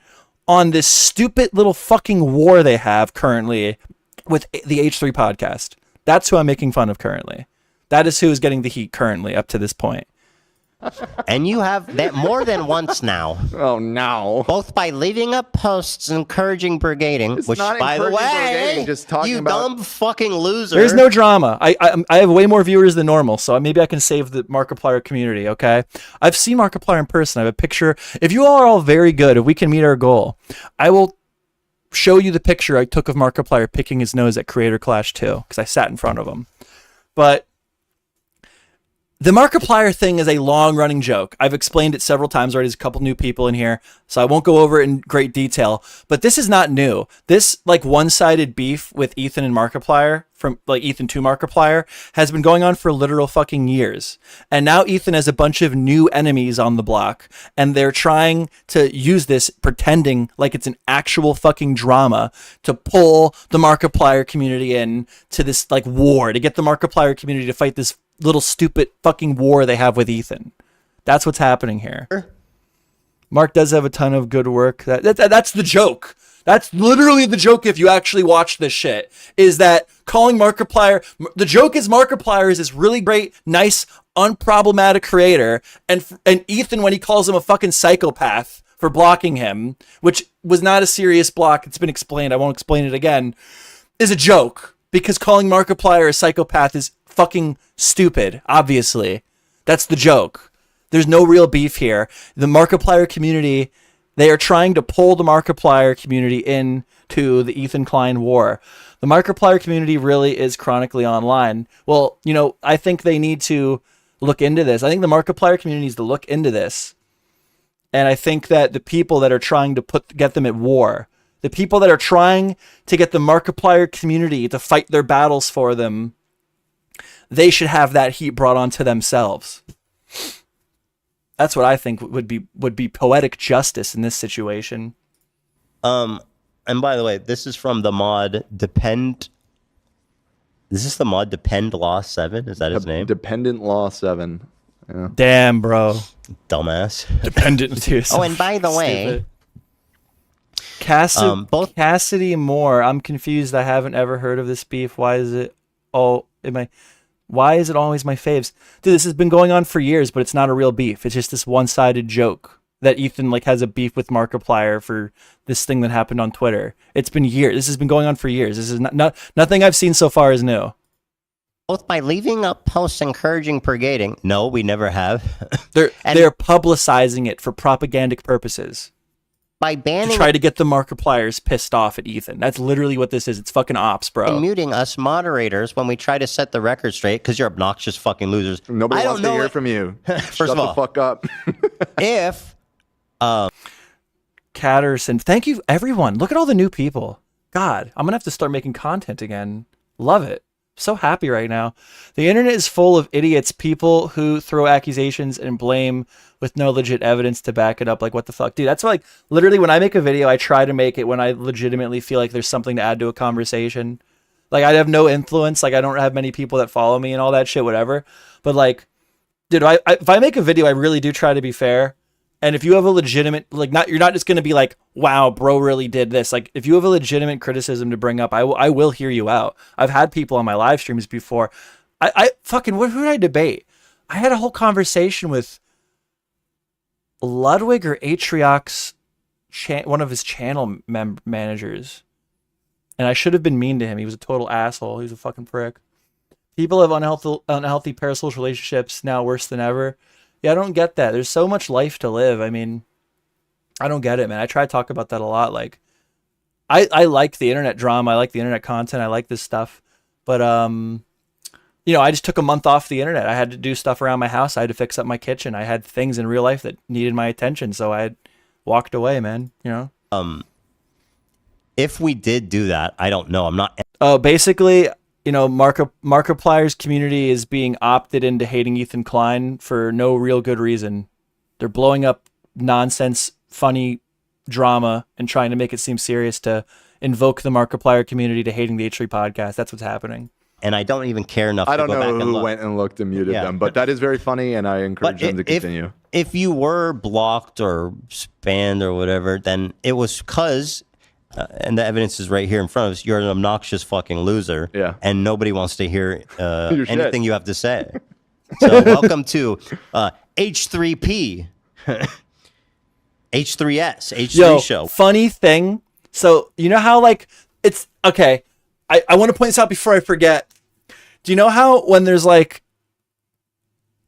on this stupid little fucking war they have currently with the H3 podcast. That's who I'm making fun of currently. That is who is getting the heat currently up to this point. And you have that more than once now. Oh, no. Both by leaving up posts encouraging brigading, It's which, not by the encouraging way, brigading, just talking you about- dumb fucking loser. There's no drama. I have way more viewers than normal, so maybe I can save the Markiplier community, okay? I've seen Markiplier in person. I have a picture. If you all are all very good, if we can meet our goal, I will show you the picture I took of Markiplier picking his nose at Creator Clash 2, because I sat in front of him. But the Markiplier thing is a long-running joke. I've explained it several times already. There's a couple new people in here, so I won't go over it in great detail. But this is not new. This like one-sided beef with Ethan and Markiplier, from like Ethan to Markiplier, has been going on for literal fucking years. And now Ethan has a bunch of new enemies on the block, and they're trying to use this, pretending like it's an actual fucking drama, to pull the Markiplier community in to this like war, to get the Markiplier community to fight this little stupid fucking war they have with Ethan. That's what's happening here. Mark does have a ton of good work. That's the joke. That's literally the joke if you actually watch this shit. Is that calling Markiplier... The joke is Markiplier is this really great, nice, unproblematic creator. And Ethan, when he calls him a fucking psychopath for blocking him, which was not a serious block, it's been explained, I won't explain it again, is a joke. Because calling Markiplier a psychopath is fucking stupid, obviously. That's the joke. There's no real beef here. The Markiplier community They are trying to pull the Markiplier community into the Ethan Klein war. The Markiplier community really is chronically online. Well, you know, I think they need to look into this. I think the Markiplier community needs to look into this. And I think that the people that are trying to get them at war, the people that are trying to get the Markiplier community to fight their battles for them, they should have that heat brought onto themselves. That's what I think would be poetic justice in this situation. And by the way, this is from the mod Depend. Is this the mod Depend Law 7? Is that his name? Dependent Law 7. Yeah. Damn, bro. Dumbass. Dependent to Oh, and by the way, Cassidy Moore. I'm confused. I haven't ever heard of this beef. Why is it Why is it always my faves? Dude, this has been going on for years, but it's not a real beef. It's just this one-sided joke that Ethan like has a beef with Markiplier for this thing that happened on Twitter. It's been years. This has been going on for years. This is nothing I've seen so far is new. Both by leaving up posts encouraging purgating. No, we never have. They're publicizing it for propagandic purposes. By banning to try to get the Markipliers pissed off at Ethan. That's literally what this is. It's fucking ops, bro. And muting us moderators when we try to set the record straight because you're obnoxious fucking losers. Nobody wants to hear from you. First Shut of all, the fuck up. If Catterson, thank you everyone. Look at all the new people. God, I'm gonna have to start making content again. Love it. So happy right now. The internet is full of idiots, people who throw accusations and blame with no legit evidence to back it up. Like, what the fuck? Dude, that's why, like, literally when I make a video, I try to make it when I legitimately feel like there's something to add to a conversation. Like, I have no influence. Like, I don't have many people that follow me and all that shit, whatever. But, like, dude, if I make a video, I really do try to be fair. And if you have a legitimate, like, you're not just going to be like, wow, bro really did this. Like, if you have a legitimate criticism to bring up, I will hear you out. I've had people on my live streams before. I fucking, who did I debate? I had a whole conversation with Ludwig or Atriox, one of his channel managers. And I should have been mean to him. He was a total asshole. He was a fucking prick. People have unhealthy parasocial relationships now worse than ever. Yeah, I don't get that. There's so much life to live. I mean, I don't get it, man. I try to talk about that a lot. Like, I like the internet drama. I like the internet content. I like this stuff. But, you know, I just took a month off the internet. I had to do stuff around my house. I had to fix up my kitchen. I had things in real life that needed my attention. So I walked away, man, you know? If we did do that, I don't know. I'm not. Basically, you know, Markiplier's community is being opted into hating Ethan Klein for no real good reason. They're blowing up nonsense, funny drama and trying to make it seem serious to invoke the Markiplier community to hating the H3 podcast. That's what's happening. And I don't even care enough I to don't go back know and who look. went and looked and muted them, but that is very funny, and I encourage them to continue. If you were blocked or spanned or whatever, then it was because... and the evidence is right here in front of us. You're an obnoxious fucking loser. Yeah. And nobody wants to hear anything you have to say. So welcome to H3P, H3S, H3 show. Funny thing. So you know how like it's okay. I want to point this out before I forget. Do you know how when there's like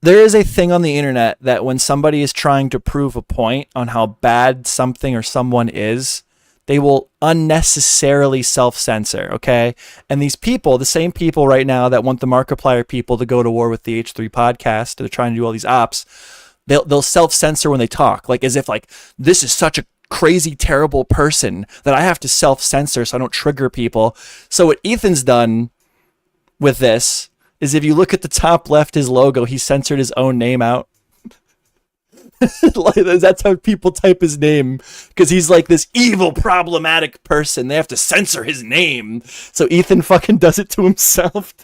there is a thing on the internet that when somebody is trying to prove a point on how bad something or someone is, they will unnecessarily self-censor, okay? And these people, the same people right now that want the Markiplier people to go to war with the H3 podcast, they're trying to do all these ops, they'll self-censor when they talk, like as if like, this is such a crazy, terrible person that I have to self-censor so I don't trigger people. So what Ethan's done with this is if you look at the top left, his logo, he censored his own name out. That's how people type his name, because he's like this evil, problematic person. They have to censor his name. So Ethan fucking does it to himself.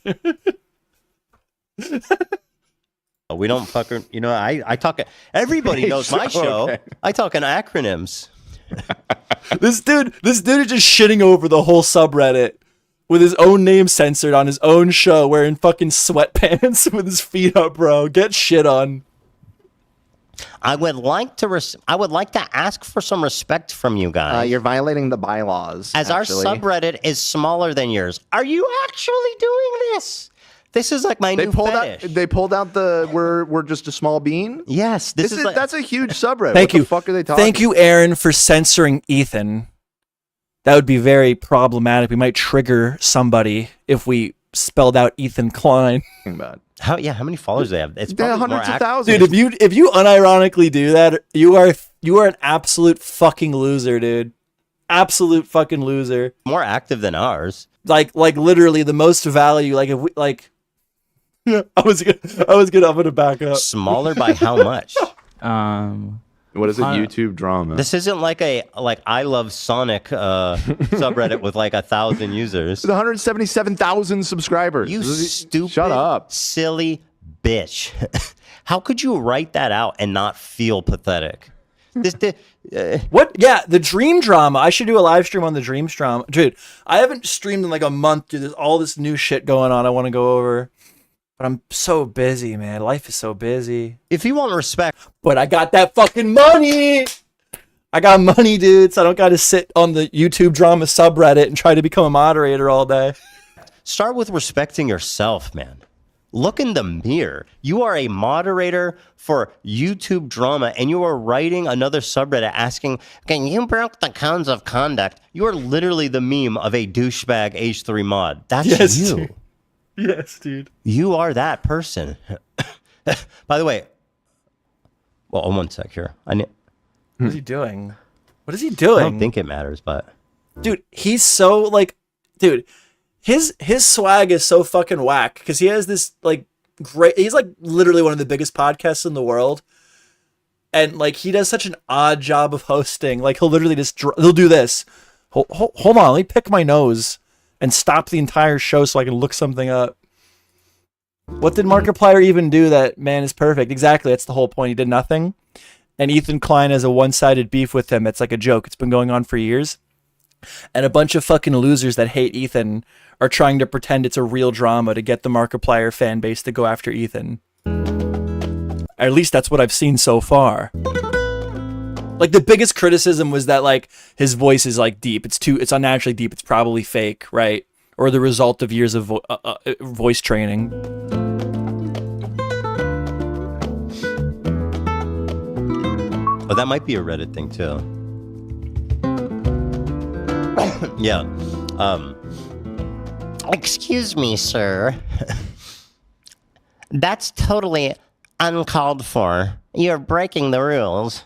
We don't fucking, you know, I talk, everybody knows my show. Okay. I talk in acronyms. This dude is just shitting over the whole subreddit with his own name censored on his own show, wearing fucking sweatpants with his feet up, bro. Get shit on. I would like to ask for some respect from you guys. You're violating the bylaws. As actually. Our subreddit is smaller than yours. Are you actually doing this? This is like my new fetish. They pulled out the we're just a small bean. Yes, this is like, that's a huge subreddit. Thank what you. The fuck are they talking? Thank you, Aaron, for censoring Ethan. That would be very problematic. We might trigger somebody if we spelled out Ethan Klein. How many followers do they have? It's probably probably hundreds more of thousands. Dude, if you unironically do that, you are an absolute fucking loser, dude. Absolute fucking loser. More active than ours. Like literally the most value. Like if we like, I'm gonna back up. Smaller by how much? What is a YouTube drama? This isn't like I Love Sonic subreddit with like 1,000 users. There's 177,000 subscribers. You stupid, shut up, silly bitch. How could you write that out and not feel pathetic? What? Yeah, the dream drama. I should do a live stream on the dream drama, dude. I haven't streamed in like a month. Dude, there's all this new shit going on. I want to go over. But I'm so busy, man. Life is so busy. If you want respect. But I got that fucking money. I got money, dude. So I don't got to sit on the YouTube drama subreddit and try to become a moderator all day. Start with respecting yourself, man. Look in the mirror. You are a moderator for YouTube drama, and you are writing another subreddit asking, "Can you broke the codes of conduct?" You are literally the meme of a douchebag H3 mod. That's you. Dude. Yes, dude. You are that person. By the way, well, one sec here. What is he doing? What is he doing? I don't think it matters, but dude, he's so like, dude, his swag is so fucking whack because he has this like great. He's like literally one of the biggest podcasts in the world, and like he does such an odd job of hosting. Like he'll literally just he'll do this. Hold on, let me pick my nose and stop the entire show so I can look something up. What did Markiplier even do that man is perfect? Exactly, that's the whole point. He did nothing. And Ethan Klein has a one-sided beef with him. It's like a joke. It's been going on for years. And a bunch of fucking losers that hate Ethan are trying to pretend it's a real drama to get the Markiplier fan base to go after Ethan. At least that's what I've seen so far. Like the biggest criticism was that like his voice is like deep. It's unnaturally deep. It's probably fake, right? Or the result of years of voice training. Oh, that might be a Reddit thing too. Yeah. Excuse me, sir. That's totally uncalled for. You're breaking the rules.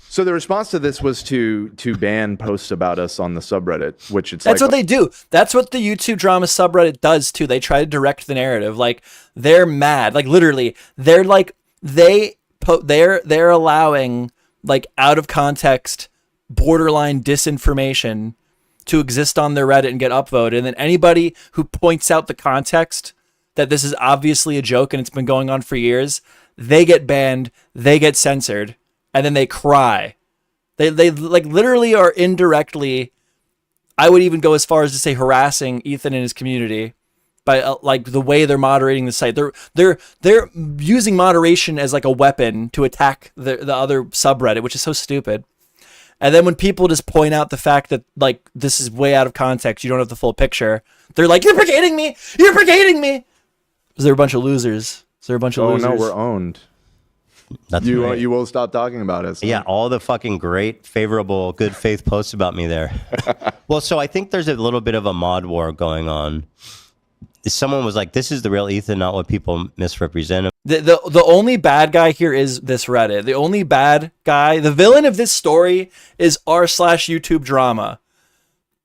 So the response to this was to ban posts about us on the subreddit, which it's that's what they do. That's what the YouTube drama subreddit does too. They try to direct the narrative. Like they're mad. Like literally, they're like they're allowing like out of context, borderline disinformation to exist on their Reddit and get upvoted. And then anybody who points out the context that this is obviously a joke and it's been going on for years, they get banned. They get censored. And then they cry. They like literally are indirectly, I would even go as far as to say harassing Ethan and his community by like the way they're moderating the site. They're using moderation as like a weapon to attack the other subreddit, which is so stupid. And then when people just point out the fact that like this is way out of context, you don't have the full picture, they're like, "You're brigading me! You're brigading me!" Is there a bunch of losers? Is there a bunch of losers? Oh no, we're owned. That's you will stop talking about us. Yeah, all the fucking great, favorable, good faith posts about me there. Well, so I think there's a little bit of a mod war going on. Someone was like, "This is the real Ethan, not what people misrepresent him." The only bad guy here is this Reddit. The only bad guy, the villain of this story is r/YouTube drama.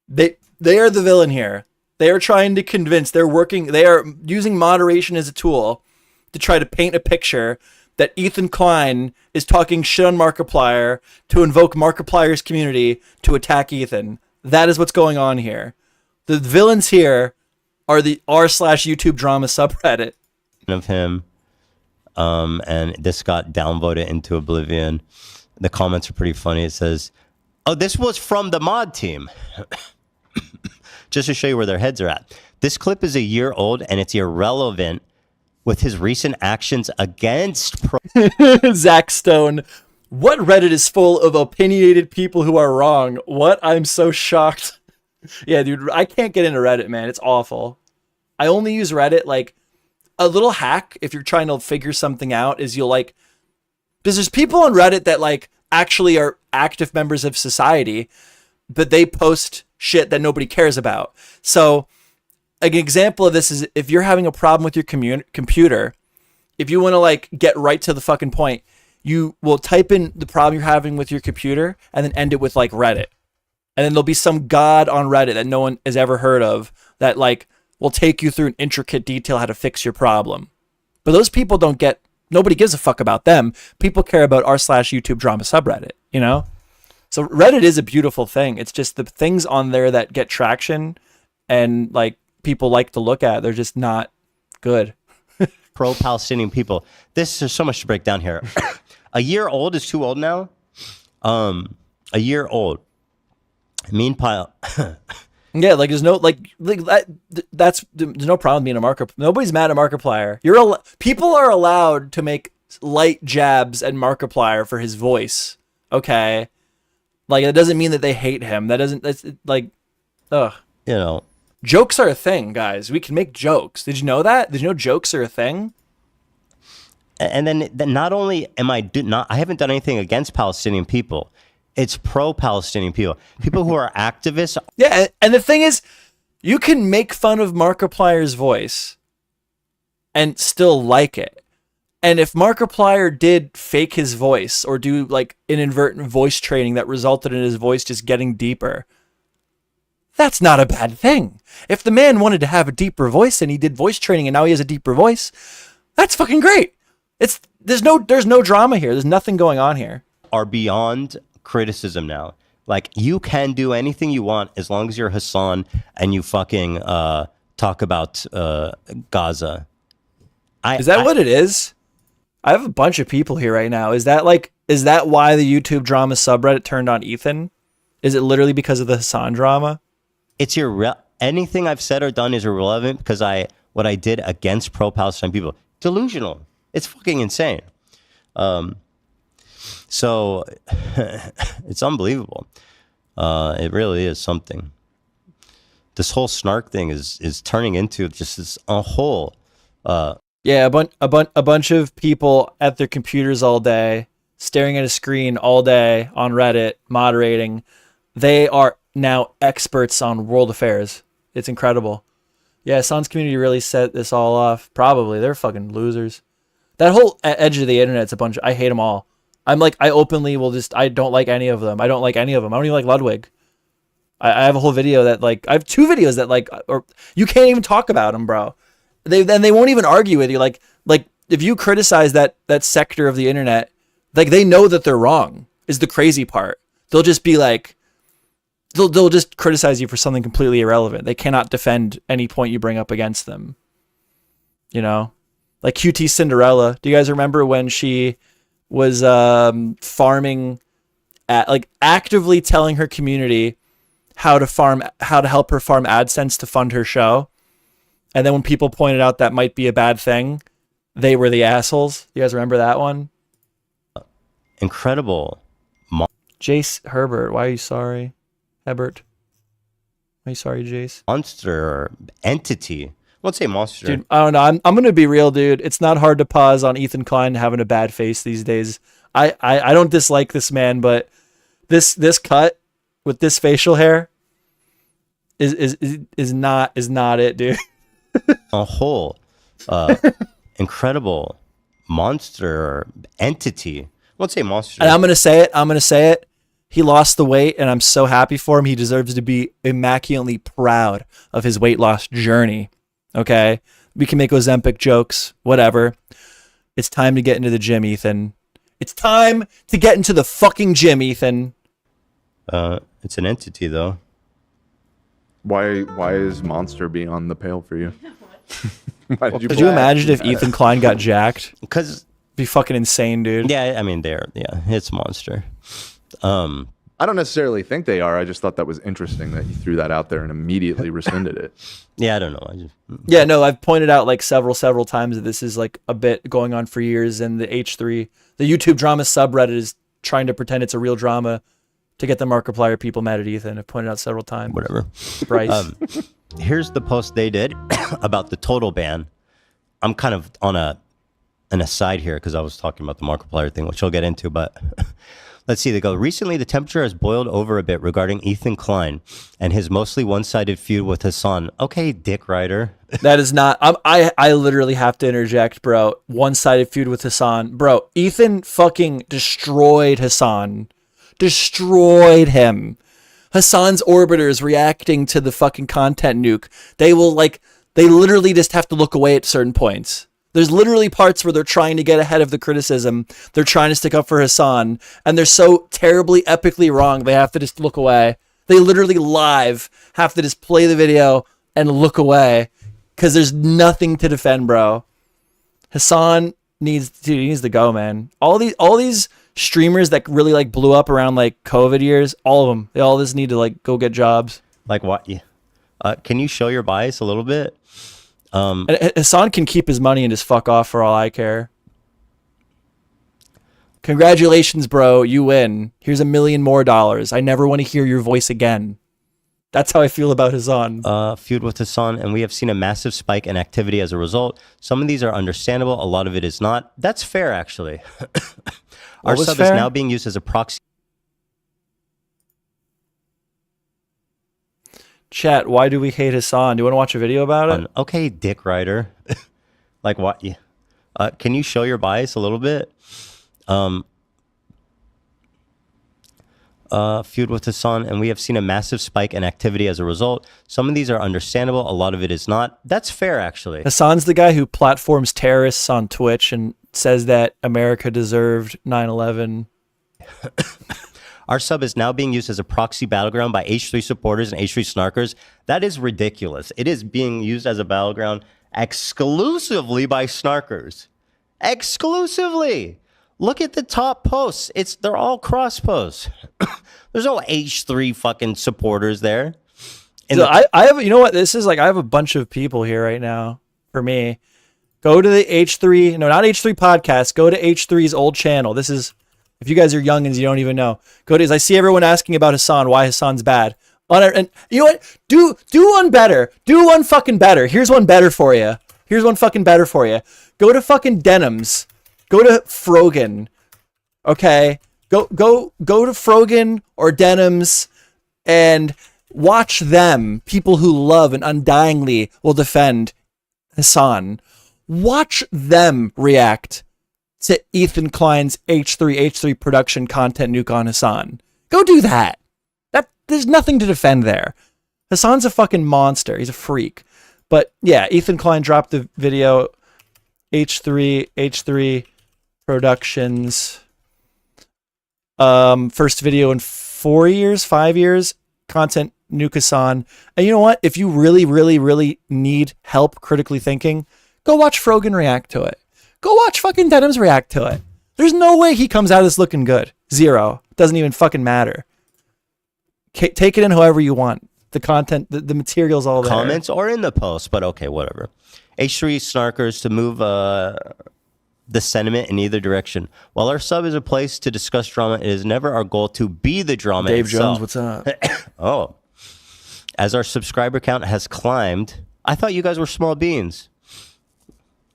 They are the villain here. They are trying to convince. They are using moderation as a tool to try to paint a picture that Ethan Klein is talking shit on Markiplier to invoke Markiplier's community to attack Ethan. That is what's going on here. The villains here are the r/YouTube drama subreddit. Of him, and this got downvoted into oblivion. The comments are pretty funny. It says, "Oh, this was from the mod team." Just to show you where their heads are at. This clip is a year old and it's irrelevant with his recent actions against Zach Stone. What Reddit is full of opinionated people who are wrong? What? I'm so shocked. Yeah, dude, I can't get into Reddit, man. It's awful. I only use Reddit like a little hack if you're trying to figure something out is you'll like, because there's people on Reddit that like actually are active members of society, but they post shit that nobody cares about. So an example of this is if you're having a problem with your computer, if you want to like get right to the fucking point, you will type in the problem you're having with your computer and then end it with like Reddit. And then there'll be some god on Reddit that no one has ever heard of that like will take you through an intricate detail how to fix your problem. But those people nobody gives a fuck about them. People care about r/YouTube drama subreddit, you know? So Reddit is a beautiful thing. It's just the things on there that get traction and like people like to look at, they're just not good. Pro-Palestinian people. This is so much to break down here. A year old is too old now. A year old. Meanwhile, yeah, like there's no like that's there's no problem being a Markiplier. Nobody's mad at Markiplier. People are allowed to make light jabs at Markiplier for his voice. Okay, like it doesn't mean that they hate him. That's like, ugh. You know, jokes are a thing, guys. We can make jokes. Did you know that? Did you know jokes are a thing? And then not only am I haven't done anything against Palestinian people. It's pro-Palestinian people. People who are activists. Yeah, and the thing is, you can make fun of Markiplier's voice and still like it. And if Markiplier did fake his voice or do like inadvertent voice training that resulted in his voice just getting deeper, that's not a bad thing. If the man wanted to have a deeper voice and he did voice training and now he has a deeper voice, that's fucking great. There's no drama here. There's nothing going on here. Are beyond criticism now. Like, you can do anything you want as long as you're Hassan and you fucking talk about Gaza. Is that what it is? I have a bunch of people here right now. Is that why the YouTube drama subreddit turned on Ethan? Is it literally because of the Hassan drama? It's anything I've said or done is irrelevant because what I did against pro-Palestine people. Delusional. It's fucking insane. So it's unbelievable. It really is something. This whole snark thing is turning into just this a whole. Yeah, a bunch of people at their computers all day, staring at a screen all day on Reddit, moderating. They are now experts on world affairs. It's incredible. Yeah, Sans community really set this all off. Probably. They're fucking losers. That whole edge of the internet's a bunch. I hate them all. I'm like, I openly will I don't like any of them. I don't even like Ludwig. I have a whole video that like, I have 2 videos that like, or you can't even talk about them, bro. They won't even argue with you. Like if you criticize that sector of the internet, like they know that they're wrong is the crazy part. They'll just be like, they'll just criticize you for something completely irrelevant. They cannot defend any point you bring up against them. You know, like QT Cinderella. Do you guys remember when she was farming at like actively telling her community how to help her farm AdSense to fund her show? And then when people pointed out that might be a bad thing, they were the assholes. You guys remember that one? Incredible. Jace Herbert, why are you sorry? Hebert. Why are you sorry, Jace? Monster entity. Let's say monster. Dude, I don't know. I'm gonna be real, dude. It's not hard to pause on Ethan Klein having a bad face these days. I don't dislike this man, but this cut with this facial hair is not it, dude. A whole incredible monster entity. Let's say monster. And I'm gonna say it. He lost the weight, and I'm so happy for him. He deserves to be immaculately proud of his weight loss journey. Okay? We can make Ozempic jokes, whatever. It's time to get into the gym, Ethan. It's time to get into the fucking gym, Ethan. It's an entity, though. Why is Monster beyond the pale for you? Why did you Could you imagine if Ethan Klein got jacked? Because be fucking insane, dude. Yeah, I mean, it's Monster. I don't necessarily think they are. I just thought that was interesting that you threw that out there and immediately rescinded it. Yeah, I don't know. Yeah, no, I've pointed out like several times that this is like a bit going on for years, and the H3, the YouTube drama subreddit, is trying to pretend it's a real drama to get the Markiplier people mad at Ethan. I've pointed out several times. Whatever. Bryce. Here's the post they did about the total ban. I'm kind of on an aside here because I was talking about the Markiplier thing, which I'll get into, but let's see. They go, recently the temperature has boiled over a bit regarding Ethan Klein and his mostly one-sided feud with Hassan. Okay, dick rider. That is not, I literally have to interject, bro. One-sided feud with Hassan. Bro, Ethan fucking destroyed Hassan. Destroyed him. Hassan's orbiters reacting to the fucking content nuke. They literally just have to look away at certain points. There's literally parts where they're trying to get ahead of the criticism. They're trying to stick up for Hassan, and they're so terribly, epically wrong, they have to just look away. They literally live have to just play the video and look away because there's nothing to defend, bro. Hassan needs to go, man. All these streamers that really like blew up around like COVID years, all of them, they all just need to like go get jobs. Like what? Can you show your bias a little bit? And Hassan can keep his money and just fuck off for all I care. Congratulations, bro. You win. Here's $1 million more. I never want to hear your voice again. That's how I feel about Hassan. Feud with Hassan, and we have seen a massive spike in activity as a result. Some of these are understandable. A lot of it is not. That's fair, actually. Our sub is now being used as a proxy. Chat, why do we hate Hassan? Do you want to watch a video about it? Okay, dick rider. Like what? Can you show your bias a little bit? Feud with Hassan, and we have seen a massive spike in activity as a result. Some of these are understandable. A lot of it is not. That's fair, actually. Hassan's the guy who platforms terrorists on Twitch and says that America deserved 9/11. Our sub is now being used as a proxy battleground by H3 supporters and H3 snarkers. That is ridiculous. It is being used as a battleground exclusively by snarkers. Exclusively. Look at the top posts. They're all cross posts. There's no H3 fucking supporters there. So I have, you know what this is like? I have a bunch of people here right now. For me, go to the H3, no, not H3 podcast. Go to H3's old channel. This is, if you guys are youngins, you don't even know. Go to, I see everyone asking about Hassan, why Hassan's bad. And you know what? Do one better. Do one fucking better. Here's one better for you. Here's one fucking better for you. Go to fucking Denims. Go to Frogan. Okay? Go to Frogan or Denims and watch them, people who love and undyingly will defend Hassan. Watch them react to Ethan Klein's H3 production content nuke on Hassan. Go do that. There's nothing to defend there. Hassan's a fucking monster. He's a freak. But yeah, Ethan Klein dropped the video. H3 Productions. First video in 4 years, 5 years. Content nuke Hassan. And you know what? If you really, really, really need help critically thinking, go watch Frogan react to it. Go watch fucking Denims react to it. There's no way he comes out of this looking good. Zero. Doesn't even fucking matter. Take it in however you want. The content, the material's all there. Comments or in the post, but okay, whatever. H3 snarkers to move the sentiment in either direction. While our sub is a place to discuss drama, it is never our goal to be the drama Dave itself. Jones, what's up? Oh. As our subscriber count has climbed, I thought you guys were small beans.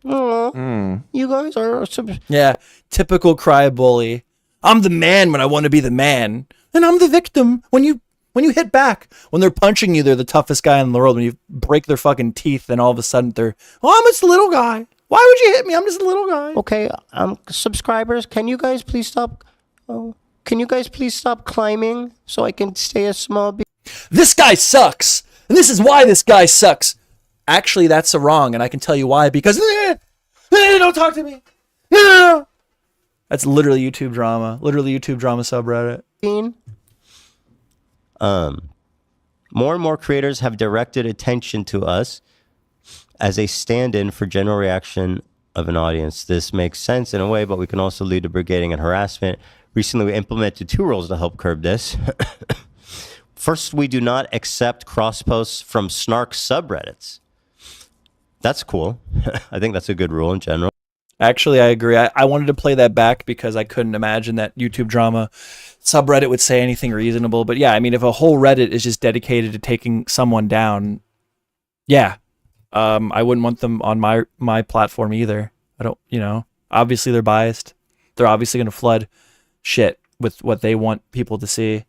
Oh, you guys are... Yeah, typical cry bully. I'm the man when I want to be the man. And I'm the victim when you hit back. When they're punching you, they're the toughest guy in the world. When you break their fucking teeth, then all of a sudden they're, oh, I'm just a little guy. Why would you hit me? I'm just a little guy. Okay, subscribers, can you guys please stop? Can you guys please stop climbing so I can stay a small bean? This guy sucks, and this is why this guy sucks. Actually, that's wrong, and I can tell you why. Because don't talk to me. That's literally YouTube drama. Literally YouTube drama subreddit. More and more creators have directed attention to us as a stand-in for general reaction of an audience. This makes sense in a way, but we can also lead to brigading and harassment. Recently, we implemented 2 rules to help curb this. First, we do not accept cross-posts from snark subreddits. That's cool. I think that's a good rule in general. Actually, I agree. I wanted to play that back because I couldn't imagine that YouTube drama subreddit would say anything reasonable. But yeah, I mean, if a whole Reddit is just dedicated to taking someone down, yeah, I wouldn't want them on my platform either. I don't, obviously they're biased. They're obviously going to flood shit with what they want people to see.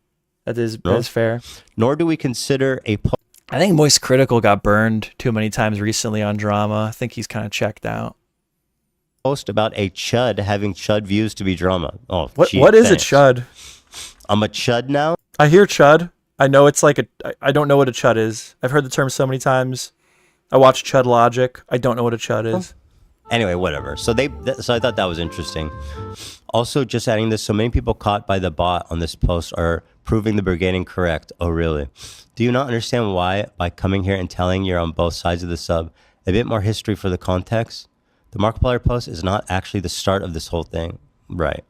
That is fair. Nor do we consider I think Moist Critical got burned too many times recently on drama. I think he's kind of checked out. post about a chud having chud views to be drama. Oh, what is a chud? I'm a chud now. I hear chud. I know it's like I don't know what a chud is. I've heard the term so many times. I watch Chud Logic. I don't know what a chud is. Anyway, whatever. So so I thought that was interesting. Also, just adding this, so many people caught by the bot on this post are proving the brigade incorrect. Oh, really? Do you not understand why by coming here and telling you're on both sides of the sub? A bit more history for the context. The Markiplier post is not actually the start of this whole thing. Right.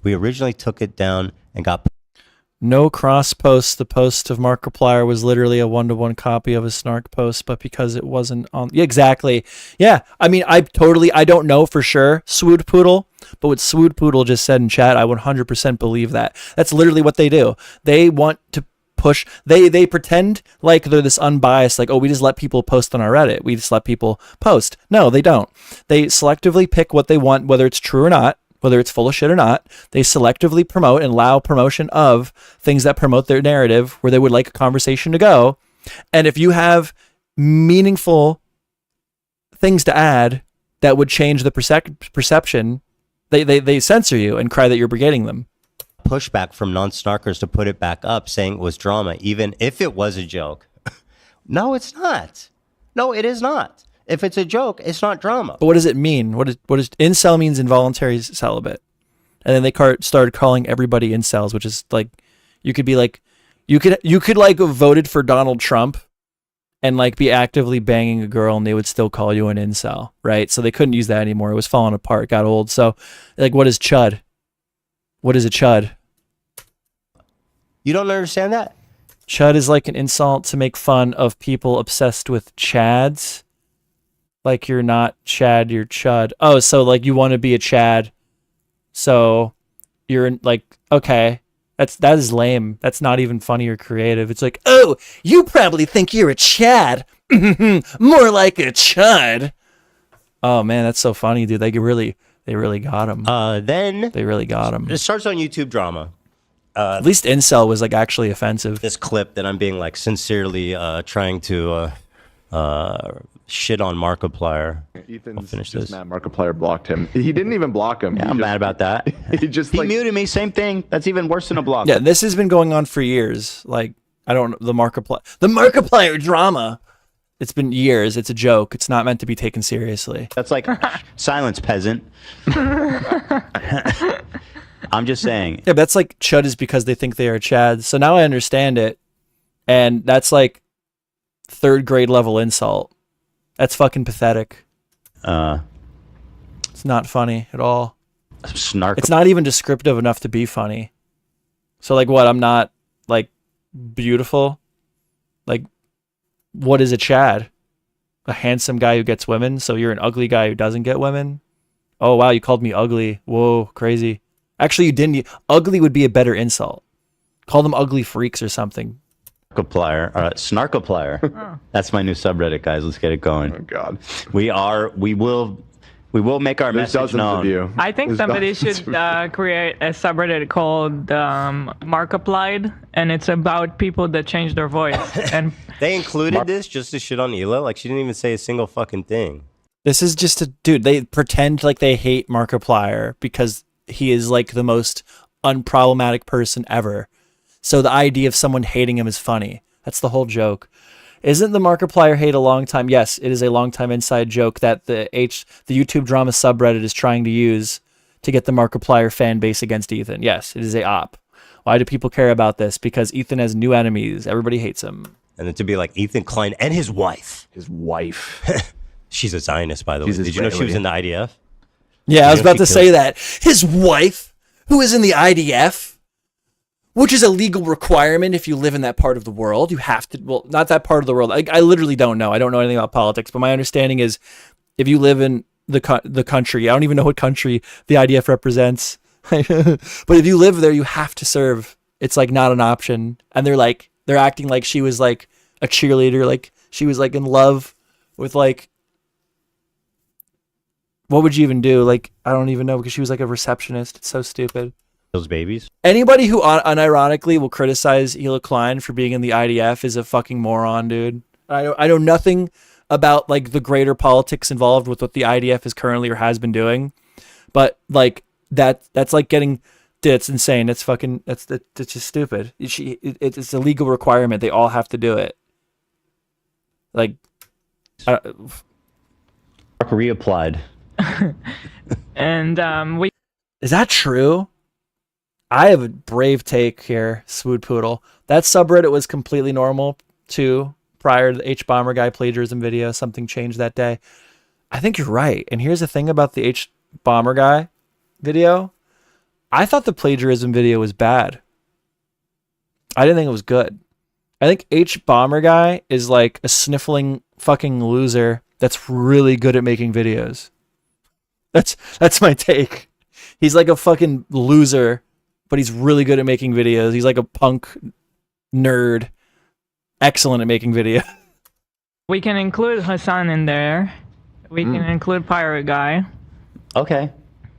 We originally took it down and got... No cross posts. The post of Markiplier was literally a 1-to-1 copy of a Snark post, but because it wasn't on... Yeah, exactly. Yeah, I mean, I don't know for sure, Swood Poodle, but what Swood Poodle just said in chat, I 100% believe that. That's literally what they do. They want to push... They pretend like they're this unbiased, like, oh, we just let people post on our Reddit. We just let people post. No, they don't. They selectively pick what they want, whether it's true or not, whether it's full of shit or not. They selectively promote and allow promotion of things that promote their narrative where they would like a conversation to go. And if you have meaningful things to add that would change the perception, they censor you and cry that you're brigading them. Pushback from non-snarkers to put it back up saying it was drama, even if it was a joke. No, it's not. No, it is not. If it's a joke, it's not drama. But what does it mean? What is incel means involuntary celibate. And then they started calling everybody incels, which is like, you could like have voted for Donald Trump and like be actively banging a girl and they would still call you an incel, right? So they couldn't use that anymore. It was falling apart, it got old. So like, what is chud? What is a chud? You don't understand that? Chud is like an insult to make fun of people obsessed with chads. Like you're not Chad, you're Chud. Oh, so like you want to be a Chad. So you're like, okay, that is lame. That's not even funny or creative. It's like, oh, you probably think you're a Chad. More like a Chud. Oh man, that's so funny, dude. They really got him. Then they really got him. It starts on YouTube drama. At least incel was like actually offensive. This clip that I'm being like sincerely trying to shit on Markiplier. Ethan's just mad Markiplier blocked him. He didn't even block him. Yeah, I'm mad about that. He muted me. Same thing. That's even worse than a block. Yeah, this has been going on for years. Like, I don't know, the Markiplier drama. It's been years. It's a joke. It's not meant to be taken seriously. That's like silence, peasant. I'm just saying. Yeah, but that's like chud is because they think they are chads. So now I understand it. And that's like 3rd grade level insult. That's fucking pathetic. It's not funny at all. Snark. It's not even descriptive enough to be funny. So like what? I'm not like beautiful? Like what is a Chad? A handsome guy who gets women? So you're an ugly guy who doesn't get women? Oh wow, you called me ugly. Whoa, crazy. Actually, you didn't. Ugly would be a better insult. Call them ugly freaks or something. Snarkiplier. Oh. That's my new subreddit, guys. Let's get it going. Oh God. We will make our message known. I think somebody should create a subreddit called Markiplied, and it's about people that change their voice. And they included this just to shit on Hila. Like she didn't even say a single fucking thing. This is just a dude. They pretend like they hate Markiplier because he is like the most unproblematic person ever. So the idea of someone hating him is funny. That's the whole joke. Isn't the Markiplier hate a long time? Yes, it is a long time inside joke that the YouTube drama subreddit is trying to use to get the Markiplier fan base against Ethan. Yes, it is a op. Why do people care about this? Because Ethan has new enemies. Everybody hates him. And then to be like Ethan Klein and his wife. His wife. She's a Zionist, by the way. Did you know she was in the IDF? Yeah, I was about to say that. His wife, who is in the IDF, which is a legal requirement if you live in that part of the world. You have to, well, not that part of the world. I literally don't know. I don't know anything about politics, but my understanding is if you live in the country, I don't even know what country the IDF represents, but if you live there, you have to serve. It's like not an option. And they're acting like she was like a cheerleader, like she was like in love with like, what would you even do? Like, I don't even know, because she was like a receptionist. It's so stupid. Those babies. Anybody who unironically will criticize Ethan Klein for being in the IDF is a fucking moron, dude. I know nothing about like the greater politics involved with what the IDF is currently or has been doing, but like that's like getting, dude, it's insane. That's fucking, that's just stupid. It's a legal requirement. They all have to do it. Like, reapplied. And we. Is that true? I have a brave take here, Swood Poodle. That subreddit was completely normal too. Prior to the H-Bomber guy plagiarism video, something changed that day. I think you're right. And here's the thing about the H-Bomber guy video. I thought the plagiarism video was bad. I didn't think it was good. I think H-Bomber guy is like a sniffling fucking loser that's really good at making videos. That's my take. He's like a fucking loser, but he's really good at making videos. He's like a punk nerd. Excellent at making video. We can include Hassan in there. We can include Pirate Guy. Okay.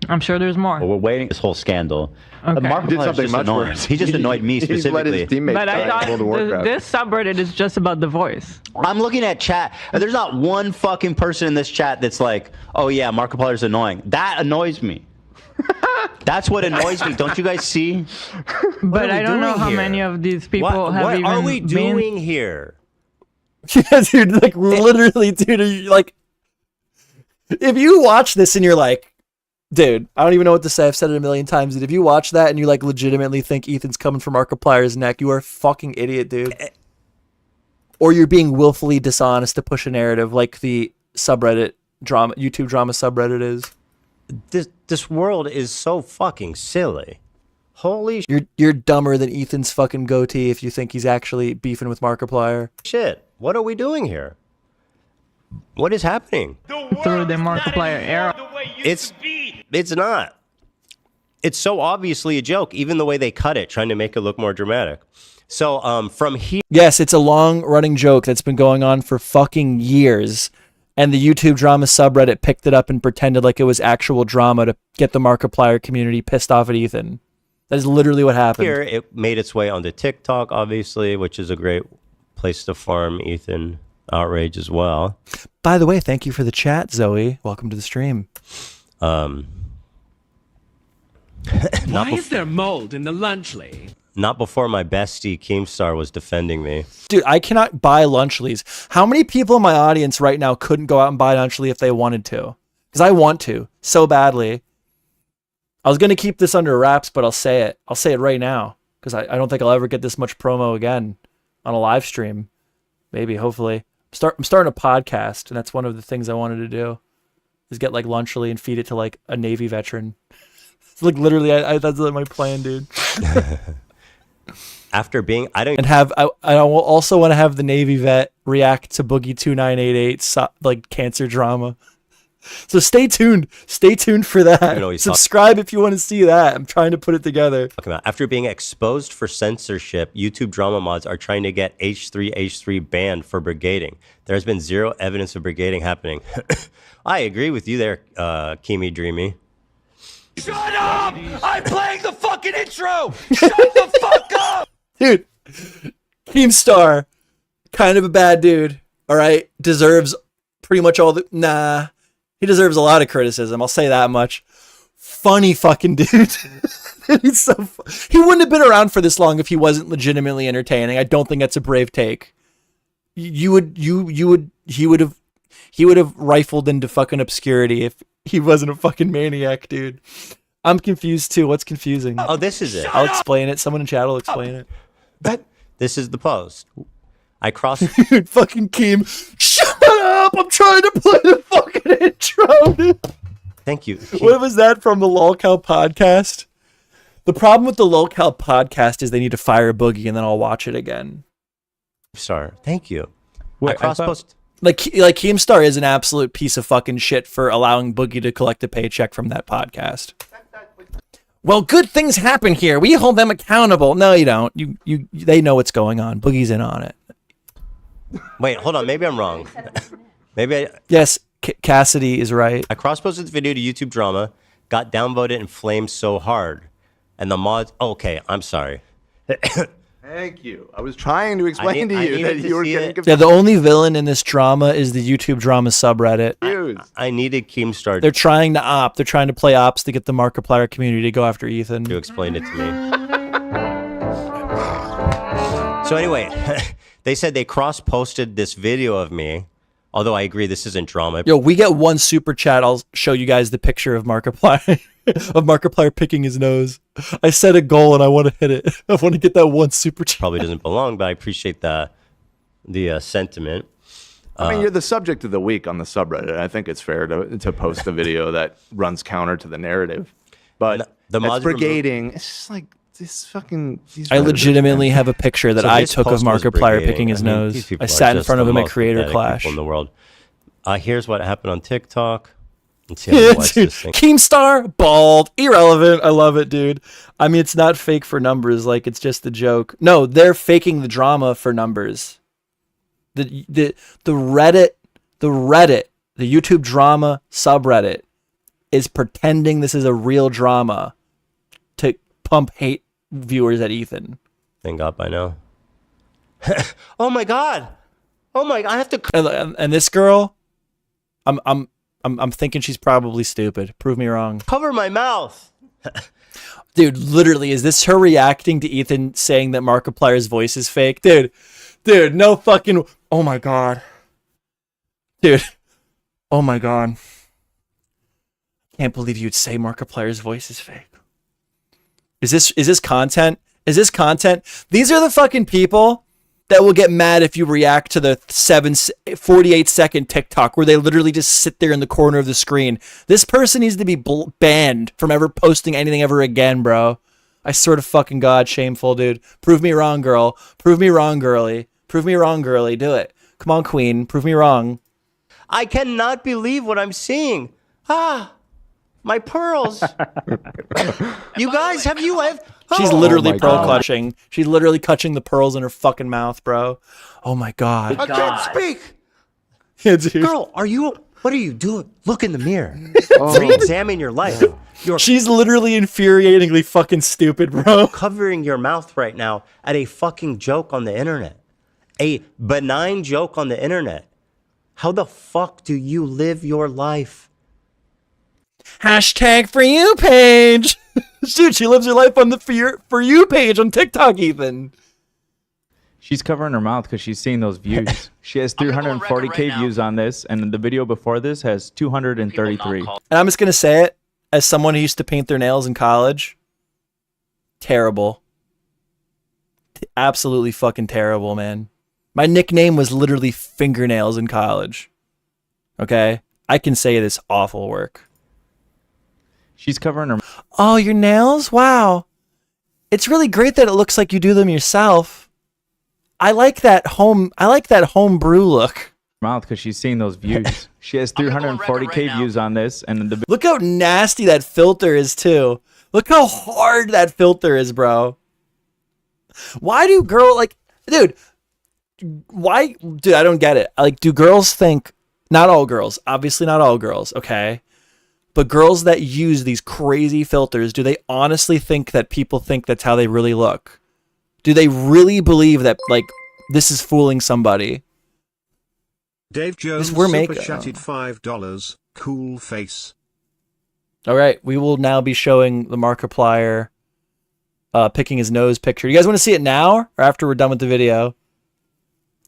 I'm sure there's more. Well, we're waiting this whole scandal. Okay. Markiplier's just annoying. He just annoyed me specifically. But I thought this subreddit is just about the voice. I'm looking at chat, and there's not one fucking person in this chat that's like, oh yeah, Markiplier's annoying. That annoys me. That's what annoys me. Don't you guys see? But I don't know how many of these people have even What are we been... doing here? Yeah, dude, like literally, dude, like, if you watch this and you're like, dude, I don't even know what to say. I've said it a million times. Dude, if you watch that and you like legitimately think Ethan's coming from Markiplier's neck, you are a fucking idiot, dude. Or you're being willfully dishonest to push a narrative like the subreddit drama, YouTube drama subreddit is. This world is so fucking silly. Holy You're dumber than Ethan's fucking goatee if you think he's actually beefing with Markiplier. shit. What are we doing here? What is happening? Through the Markiplier era. It's not. It's so obviously a joke, even the way they cut it, trying to make it look more dramatic. So from here. Yes, it's a long running joke that's been going on for fucking years. And the YouTube drama subreddit picked it up and pretended like it was actual drama to get the Markiplier community pissed off at Ethan. That is literally what happened. Here, it made its way onto TikTok, obviously, which is a great place to farm Ethan outrage as well. By the way, thank you for the chat, Zoe. Welcome to the stream. Why is there mold in the lunchly? Not before my bestie Keemstar was defending me. Dude, I cannot buy Lunchleys. How many people in my audience right now couldn't go out and buy Lunchly if they wanted to? Because I want to so badly. I was going to keep this under wraps, but I'll say it. I'll say it right now because I don't think I'll ever get this much promo again on a live stream. Maybe, hopefully. I'm starting a podcast, and that's one of the things I wanted to do is get like Lunchly and feed it to like a Navy veteran. It's like literally, that's my plan, dude. After being, I will also want to have the Navy vet react to Boogie 2988 like cancer drama. So stay tuned for that. Subscribe if you want to see that. I'm trying to put it together. After being exposed for censorship, YouTube drama mods are trying to get H3H3 banned for brigading. There has been zero evidence of brigading happening. I agree with you there, Kimi Dreamy. Shut up! I'm playing the fucking intro! Shut the fuck up! Dude, Keemstar, kind of a bad dude, all right? Deserves pretty much all the... He deserves a lot of criticism, I'll say that much. Funny fucking dude. He's so he wouldn't have been around for this long if he wasn't legitimately entertaining. I don't think that's a brave take. He would have rifled into fucking obscurity if he wasn't a fucking maniac, dude. I'm confused too. What's confusing? Oh, this is it. I'll explain it. Someone in chat will explain it. This is the post. I crossed. Dude, fucking Keem. Shut up! I'm trying to play the fucking intro, dude. Thank you. What was that from the LolCow podcast? The problem with the LolCow podcast is they need to fire Boogie and then I'll watch it again. Sorry. Thank you. Wait, I cross-post. Like Keemstar is an absolute piece of fucking shit for allowing Boogie to collect a paycheck from that podcast. Well, good things happen here. We hold them accountable. No, you don't. They know what's going on. Boogie's in on it. Wait, hold on. Maybe I'm wrong. Maybe Yes, Cassidy is right. I cross-posted the video to YouTube Drama, got downvoted and flamed so hard. And the mods... Okay, I'm sorry. Thank you. I was trying to explain to you that you were getting confused. Yeah, the only villain in this drama is the YouTube Drama subreddit. I needed Keemstar They're trying to opt. They're trying to play ops to get the Markiplier community to go after Ethan. to explain it to me. So anyway, they said they cross-posted this video of me. Although I agree this isn't drama. Yo, we get one super chat. I'll show you guys the picture of Markiplier of Markiplier picking his nose. I set a goal and I want to hit it. I want to get that one super chat. Probably doesn't belong, but I appreciate the sentiment. I mean, you're the subject of the week on the subreddit. I think it's fair to post a video that runs counter to the narrative. But the it's mods brigading. It's just like this fucking. I legitimately have a picture that So I this took of post was Markiplier brigading. picking his I mean, nose. these people I are sat in just front of the him at most Creator pathetic Clash. people in the world. Here's what happened on TikTok. Let's see how many likes Dude, this thing. Keemstar, bald, irrelevant. I love it, dude. I mean, it's not fake for numbers. Like, it's just a joke. No, they're faking the drama for numbers. The Reddit, the YouTube Drama subreddit is pretending this is a real drama to pump hate viewers at Ethan. Thank God by now. Oh my God. Oh my! I have to. And this girl, I'm thinking she's probably stupid. Prove me wrong. Cover my mouth. Dude, literally, is this her reacting to Ethan saying that Markiplier's voice is fake? Dude, no fucking... Oh my God. Dude. Oh my God. Can't believe you'd say Markiplier's voice is fake. Is this content? Is this content? These are the fucking people that will get mad if you react to the 48-second TikTok where they literally just sit there in the corner of the screen. This person needs to be banned from ever posting anything ever again, bro. I swear to fucking God, shameful, dude. Prove me wrong, girl. Prove me wrong, girly. Prove me wrong, girly. Do it. Come on, queen. Prove me wrong. I cannot believe what I'm seeing. My pearls. You guys, have you ever... She's literally pearl clutching. She's literally clutching the pearls in her fucking mouth, bro. Oh my God. I can't speak. Yeah, dude. Girl, what are you doing? Look in the mirror. Re-examine your life. She's literally infuriatingly fucking stupid, bro. Covering your mouth right now at a fucking joke on the internet. A benign joke on the internet. How the fuck do you live your life? Hashtag for you page. Dude, she lives her life on the for you page on TikTok, Ethan. She's covering her mouth because she's seeing those views. She has 340K views on this, and the video before this has 233. And I'm just gonna say it as someone who used to paint their nails in college. Terrible. Absolutely fucking terrible, man. My nickname was literally fingernails in college. Okay? I can say this awful work. She's covering her... Oh, your nails? Wow. It's really great that it looks like you do them yourself. I like that home brew look. Mouth because she's seeing those views. She has 340K views on this, and the... Look how nasty that filter is too. Look how hard that filter is, bro. Why do dude, I don't get it. Like, do girls think, not all girls, obviously not all girls, okay? But girls that use these crazy filters, do they honestly think that people think that's how they really look? Do they really believe that, like, this is fooling somebody? Dave Jones super chatted $5. Cool face. All right, we will now be showing the Markiplier picking his nose picture. You guys want to see it now or after we're done with the video?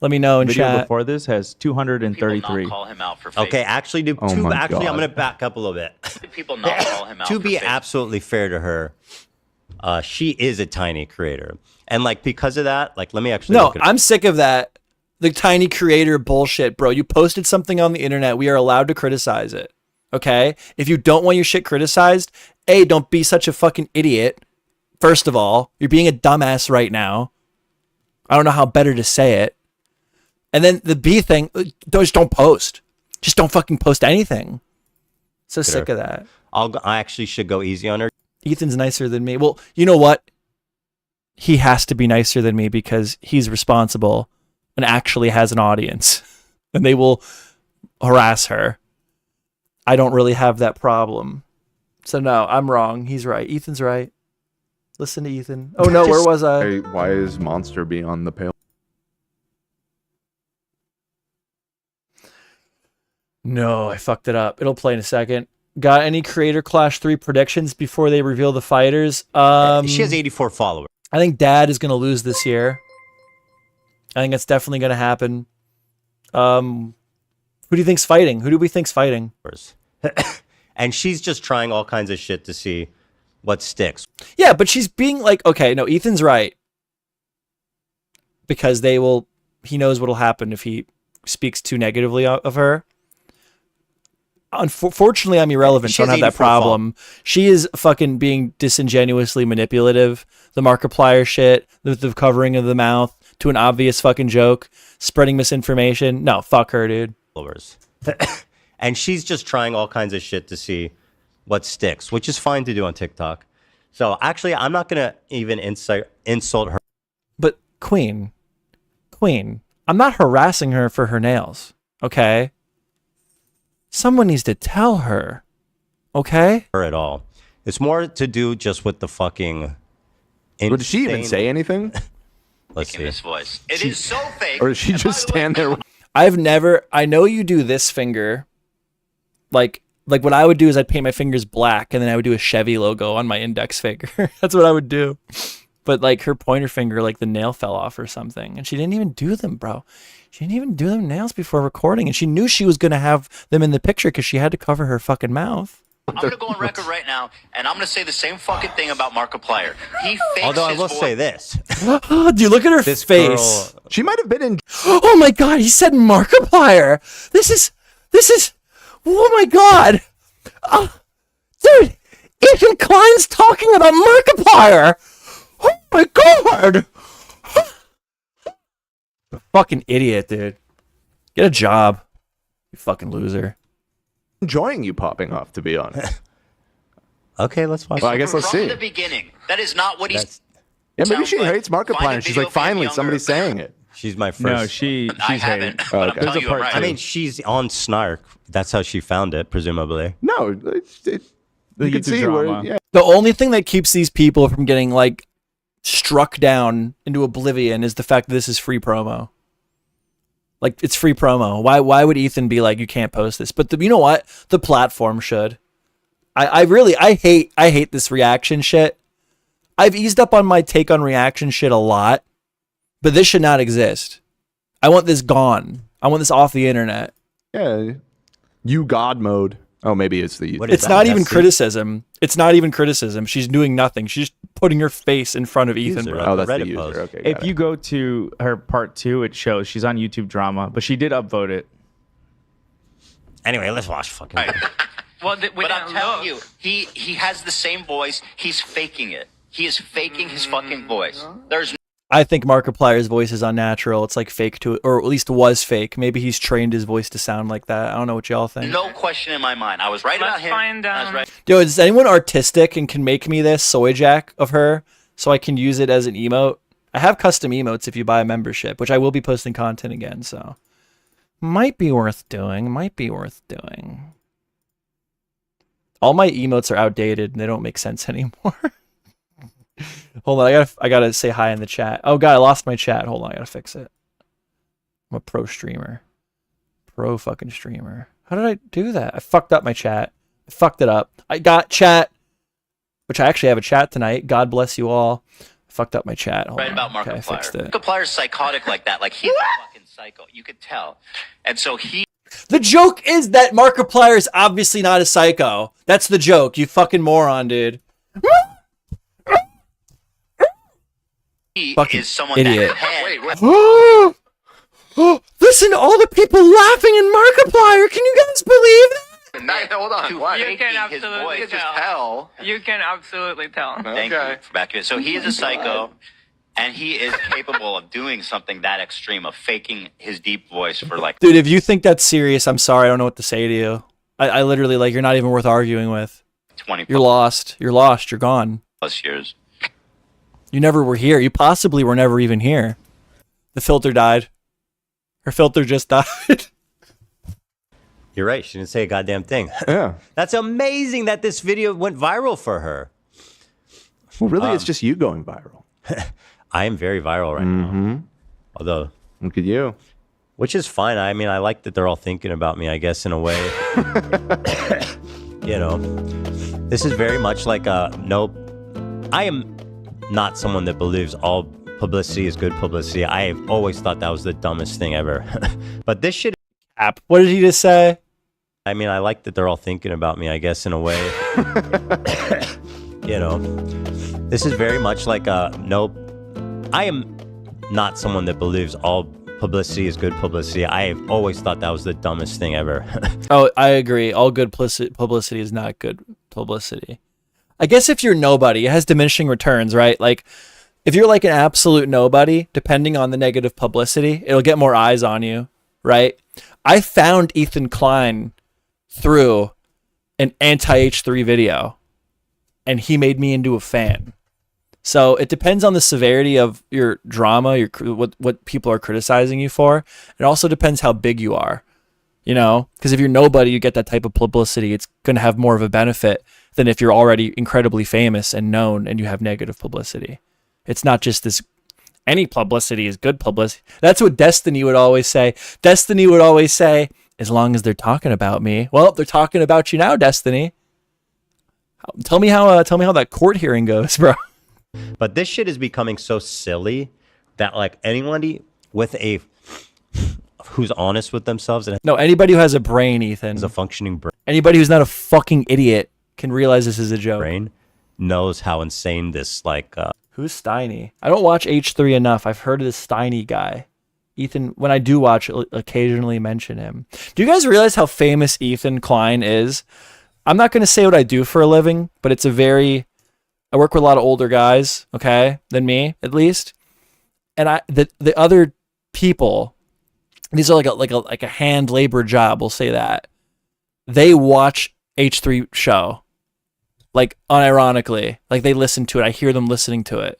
Let me know in video chat. Before this has 233. Call him out for fake. Okay, actually, I'm going to back up a little bit. People not call him out To for be fake. absolutely fair to her, she is a tiny creator. And, like, because of that, like, let me actually No, look at I'm sick of that. The tiny creator bullshit, bro. You posted something on the internet. We are allowed to criticize it. Okay? If you don't want your shit criticized, A, don't be such a fucking idiot. First of all, you're being a dumbass right now. I don't know how better to say it. And then the B thing, just don't post. Just don't fucking post anything. So sick of that. I actually should go easy on her. Ethan's nicer than me. Well, you know what? He has to be nicer than me because he's responsible and actually has an audience. And they will harass her. I don't really have that problem. So no, I'm wrong. He's right. Ethan's right. Listen to Ethan. Oh no, where was I? Why is Monster beyond the pale? No, I fucked it up. It'll play in a second. Got any Creator Clash 3 predictions before they reveal the fighters? She has 84 followers. I think Dad is going to lose this year. I think that's definitely going to happen. Who do you think's fighting? Who do we think's fighting? And she's just trying all kinds of shit to see what sticks. Yeah, but she's being like, okay, no, Ethan's right. Because he knows what'll happen if he speaks too negatively of her. Unfortunately, I'm irrelevant, so I don't have that problem. She is fucking being disingenuously manipulative. The Markiplier shit, the covering of the mouth to an obvious fucking joke, spreading misinformation. No, fuck her, dude. And she's just trying all kinds of shit to see what sticks, which is fine to do on TikTok. So actually, I'm not going to even insult her. But Queen, I'm not harassing her for her nails, okay? Someone needs to tell her, okay? Her at all. It's more to do just with the fucking. Did she even say anything? Let's see. This voice. It is so fake. Or does she just stand there? I know you do this finger. Like what I would do is I'd paint my fingers black and then I would do a Chevy logo on my index finger. That's what I would do. But like her pointer finger, like the nail fell off or something. And she didn't even do them, bro. She didn't even do them nails before recording. And she knew she was going to have them in the picture because she had to cover her fucking mouth. I'm going to go on record right now, and I'm going to say the same fucking thing about Markiplier. He fakes Although I his will voice. say this. Do you look at her face? Girl, she might have been in. Oh my God, he said Markiplier. This is, oh my God. Dude, Ethan Klein's talking about Markiplier. Oh my God. Fucking idiot, dude. Get a job, you fucking loser. Enjoying you popping off, to be honest. Okay, let's watch. Well, I guess let's From see. the beginning, that is not what he's. Yeah, maybe she Sounds like hates Markiplier. find a And she's video like, finally, game somebody's younger. saying it. She's my first. No, she's I hated. haven't. But I'm okay. telling There's you, a I'm part right. I mean, she's on Snark. That's how she found it, presumably. No, The you can YouTube see drama. where. Yeah, The only thing that keeps these people from getting like struck down into oblivion is the fact that this is free promo. Like, it's free promo. Why would Ethan be like, you can't post this? But you know what? The platform should. I hate this reaction shit. I've eased up on my take on reaction shit a lot, but this should not exist. I want this gone. I want this off the internet. yeah. You God mode. Oh, maybe it's the. It's not even criticism. It's not even criticism. She's doing nothing. She's just putting her face in front of Ethan. User. Bro. Oh, that's the Reddit user. post. Okay. If got you it. go to her part 2, it shows she's on YouTube drama, but she did upvote it. Anyway, let's watch fucking. Well, But I'm telling you, he has the same voice. He's faking it. He is faking his fucking voice. There's I think Markiplier's voice is unnatural. It's like fake to it, or at least was fake. Maybe he's trained his voice to sound like that. I don't know what y'all think. no question in my mind. I was right about Let's him. find, I was right. Yo, is anyone artistic and can make me this soy jack of her so I can use it as an emote? I have custom emotes if you buy a membership, which I will be posting content again, so might be worth doing. Might be worth doing. All my emotes are outdated and they don't make sense anymore. Hold on, I gotta say hi in the chat. Oh god, I lost my chat. Hold on, I gotta fix it. I'm a pro streamer. Pro fucking streamer. How did I do that? I fucked up my chat. I fucked it up. I got chat, which I actually have a chat tonight. God bless you all. I fucked up my chat. Hold Right on. about Okay, I fixed Markiplier. it. Markiplier's psychotic like that. Like he's a fucking psycho. You could tell. And so he The joke is that Markiplier is obviously not a psycho. That's the joke, you fucking moron, dude. Fucking is someone idiot. that had. Listen to all the people laughing in Markiplier. Can you guys believe that? Hold on. What? You can his absolutely voice. tell. You can absolutely tell. Thank you for backing it. So he is a psycho, and he is capable of doing something that extreme, of faking his deep voice for like Dude, if you think that's serious, I'm sorry. I don't know what to say to you. I literally, like, you're not even worth arguing with. 20 You're lost. You're lost. You're gone. plus years. You never were here. You possibly were never even here. The filter died. Her filter just died. You're right. She didn't say a goddamn thing. Yeah. That's amazing that this video went viral for her. Well, really, it's just you going viral. I am very viral right now. Although, look at you. Which is fine. I mean, I like that they're all thinking about me, I guess, in a way. You know, this is very much like nope. I am not someone that believes all publicity is good publicity. I have always thought that was the dumbest thing ever. But this shit. What did he just say? I mean, I like that they're all thinking about me, I guess, in a way. You know, this is very much like nope. I am not someone that believes all publicity is good publicity. I have always thought that was the dumbest thing ever. Oh, I agree. All good publicity is not good publicity. I guess if you're nobody, it has diminishing returns, right? Like, if you're like an absolute nobody, depending on the negative publicity, it'll get more eyes on you, right? I found Ethan Klein through an anti-H3 video, and he made me into a fan. So it depends on the severity of your drama, what people are criticizing you for. It also depends how big you are, you know, because if you're nobody, you get that type of publicity. It's going to have more of a benefit than if you're already incredibly famous and known and you have negative publicity. It's not just this, any publicity is good publicity. That's what Destiny would always say. Destiny would always say, as long as they're talking about me. Well, they're talking about you now, Destiny. Tell me how that court hearing goes, bro. But this shit is becoming so silly that like anybody with who's honest with themselves and anybody who has a brain, Ethan, is a functioning brain. Anybody who's not a fucking idiot can realize this is a joke. Brain knows how insane this like. Who's Steiny? I don't watch H3 enough. I've heard of this Steiny guy. Ethan, when I do watch, I'll occasionally mention him. Do you guys realize how famous Ethan Klein is? I'm not going to say what I do for a living, but it's I work with a lot of older guys, okay, than me at least, and the other people, these are like a hand labor job. We'll say that they watch H3 show, like unironically, like they listen to it. I hear them listening to it.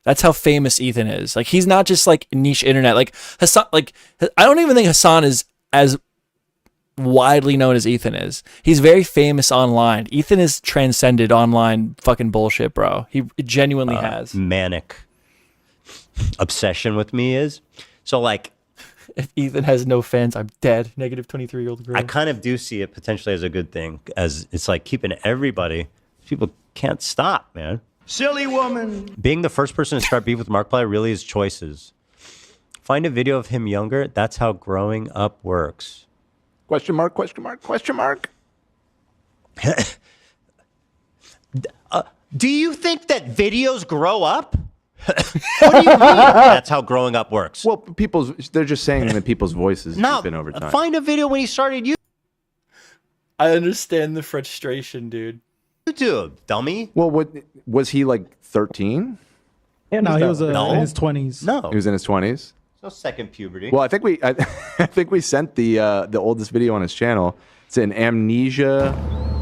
That's how famous Ethan is. Like he's not just like niche internet. Like Hassan, like I don't even think Hassan is as widely known as Ethan is. He's very famous online. Ethan is transcended online fucking bullshit, bro. He genuinely has. Manic obsession with me is. So like if Ethan has no fans, I'm dead. Negative 23-year-old girl. I kind of do see it potentially as a good thing, as it's like keeping everybody. People can't stop, man. Silly woman. Being the first person to start beef with Markiplier really is choices. Find a video of him younger. That's how growing up works. Question mark, question mark, question mark. Do you think that videos grow up? What do you mean? That's how growing up works. Well, they're just saying that people's voices deepen over time. Find a video when he started I understand the frustration, dude. YouTube, dummy. Well, what was he like 13? Yeah, no, he was in his 20s. No, he was in his 20s. So second puberty. Well, I think we sent the oldest video on his channel. It's an amnesia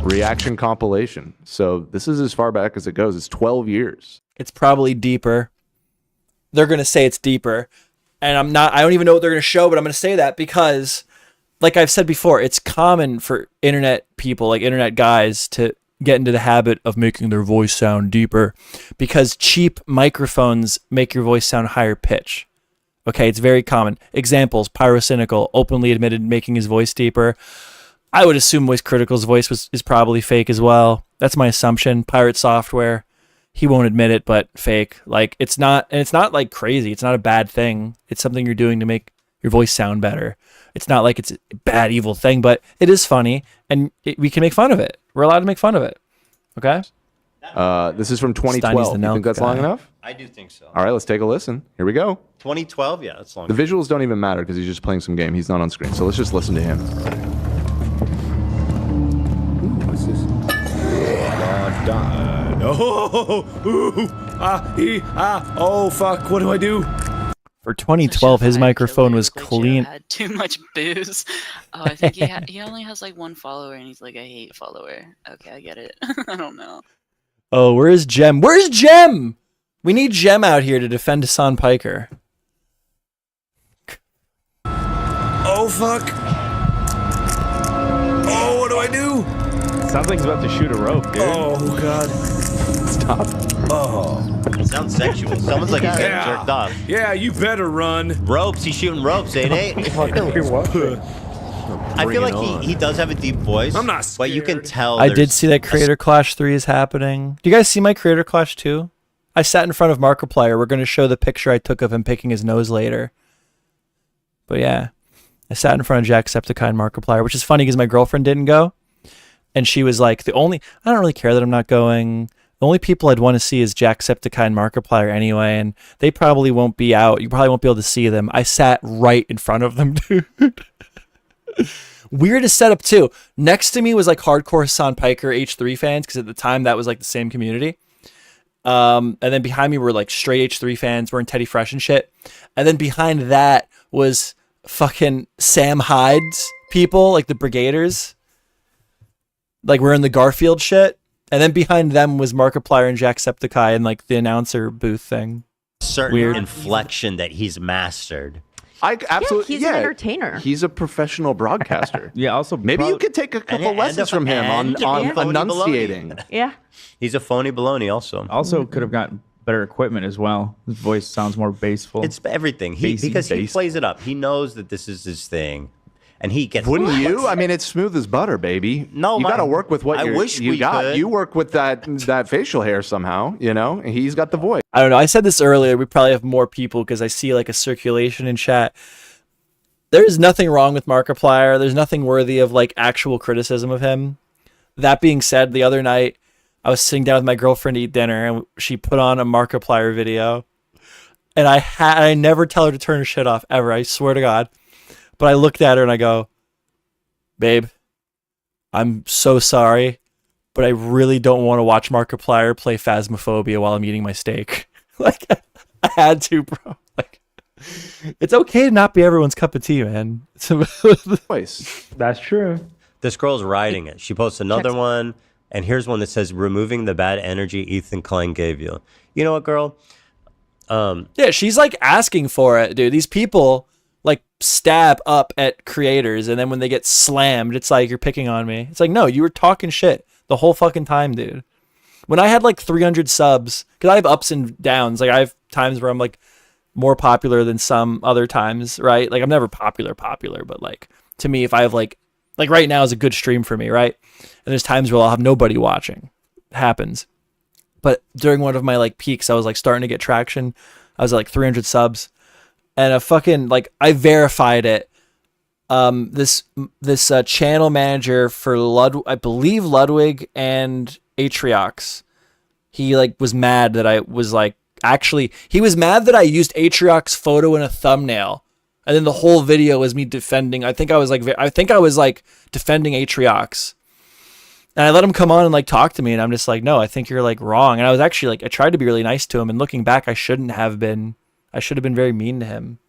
reaction compilation. So this is as far back as it goes. It's 12 years. It's probably deeper. They're gonna say it's deeper, and I don't even know what they're gonna show, but I'm gonna say that because, like I've said before, it's common for internet people, like internet guys, to get into the habit of making their voice sound deeper because cheap microphones make your voice sound higher pitch. Okay, it's very common. Examples: Pyrocynical openly admitted making his voice deeper. I would assume Voice Critical's voice is probably fake as well. That's my assumption. Pirate Software, he won't admit it, but fake. Like it's not like crazy. It's not a bad thing. It's something you're doing to make your voice sound better. It's not like it's a bad, evil thing, but it is funny, and we can make fun of it. We're allowed to make fun of it. Okay? This is from 2012. You think that's long enough? I do think so. All right, let's take a listen. Here we go. 2012, yeah, that's long. The visuals don't even matter because he's just playing some game. He's not on screen. So let's just listen to him. What's this? Oh, fuck. What do I do? For 2012, his microphone was clean. Had too much booze. Oh, I think he only has like one follower, and he's like a hate follower. Okay, I get it. I don't know. Oh, where's Jem? Where's Jem? We need Jem out here to defend Hassan Piker. Oh, fuck. I do? Sounds like he's about to shoot a rope, dude. Oh God. Stop. Oh. It sounds sexual. Sounds like he's getting jerked off. Yeah, you better run. Ropes. He's shooting ropes, ain't it? I feel like he does have a deep voice. I'm not scared. But you can tell. I did see that Creator Clash 3 is happening. Do you guys see my Creator Clash 2? I sat in front of Markiplier. We're going to show the picture I took of him picking his nose later. But yeah, I sat in front of Jacksepticeye and Markiplier, which is funny because my girlfriend didn't go. And she was like, I don't really care that I'm not going. The only people I'd want to see is Jacksepticeye and Markiplier anyway, and they probably won't be out. You probably won't be able to see them. I sat right in front of them, dude. Weirdest setup too. Next to me was like hardcore Hassan Piker H3 fans, because at the time that was like the same community. And then behind me were like straight H3 fans, wearing Teddy Fresh and shit. And then behind that was fucking Sam Hyde's people, like the Brigaders. Like we're in the Garfield shit. And then behind them was Markiplier and Jacksepticeye and like the announcer booth thing. Certain Weird. inflection that he's mastered. I absolutely, he's an entertainer. He's a professional broadcaster. Yeah, also maybe you could take a couple lessons from him on enunciating. Yeah. He's a phony baloney also. Also could have gotten better equipment as well. His voice sounds more bassful. It's everything. Bassy, Because he bass. plays it up. He knows that this is his thing. And he gets. Wouldn't you? I mean, it's smooth as butter, baby. No, you got to work with what I wish you we got. could. You work with that facial hair somehow. You know, and he's got the voice. I don't know. I said this earlier. We probably have more people because I see like a circulation in chat. There's nothing wrong with Markiplier. There's nothing worthy of like actual criticism of him. That being said, the other night I was sitting down with my girlfriend to eat dinner and she put on a Markiplier video. And I never tell her to turn her shit off ever. I swear to God. But I looked at her and I go, babe, I'm so sorry, but I really don't want to watch Markiplier play Phasmophobia while I'm eating my steak. Like, I had to, bro. Like, it's okay to not be everyone's cup of tea, man. That's true. This girl's riding it. She posts another one, and here's one that says, removing the bad energy Ethan Klein gave you. You know what, girl? Yeah, she's like asking for it, dude. These people like stab up at creators, and then when they get slammed, it's like, you're picking on me. It's like, no, you were talking shit the whole fucking time, dude. When I had like 300 subs, because I have ups and downs. Like I have times where I'm like more popular than some other times, right? Like I'm never popular, but like to me, if I have like right now is a good stream for me, right? And there's times where I'll have nobody watching. It happens. But during one of my like peaks, I was like starting to get traction. I was at like 300 subs, and a fucking like I verified it. This channel manager for I believe Ludwig and Atriox, he like was mad that I was like, actually he was mad that I used Atriox's photo in a thumbnail, and then the whole video was me defending. I think I was like defending Atriox, and I let him come on and like talk to me, and I'm just like, no, I think you're like wrong. And I was actually like, I tried to be really nice to him, and looking back, I shouldn't have been. I should have been very mean to him.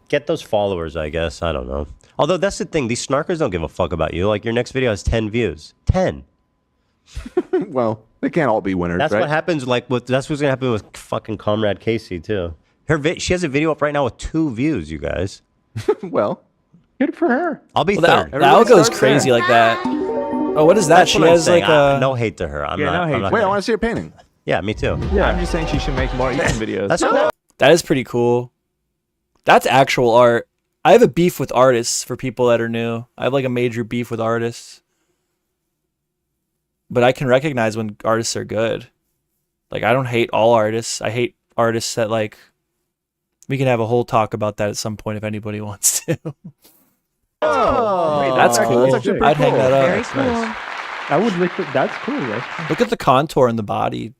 Get those followers, I guess. I don't know. Although that's the thing. These snarkers don't give a fuck about you. Like your next video has 10 views. 10. Well, they can't all be winners, That's right? what happens. That's what's gonna happen with fucking Comrade Casey too. She has a video up right now with 2 views. You guys. Well, good for her. I'll be Well, third. the algo's crazy like that. Oh, what is that? That's She what I'm has saying. like a no hate to her. I'm not. Wait, I want to see your painting. Yeah, me too. Yeah, I'm just saying she should make more Ethan videos. That's cool. That is pretty cool. That's actual art. I have a beef with artists for people that are new. I have like a major beef with artists. But I can recognize when artists are good. Like I don't hate all artists. I hate artists that like, we can have a whole talk about that at some point if anybody wants to. Oh, that's cool. That's actually pretty I'd hang cool. that up. Very That's cool. nice. I would look. That's cool. That's Look at the contour in the body.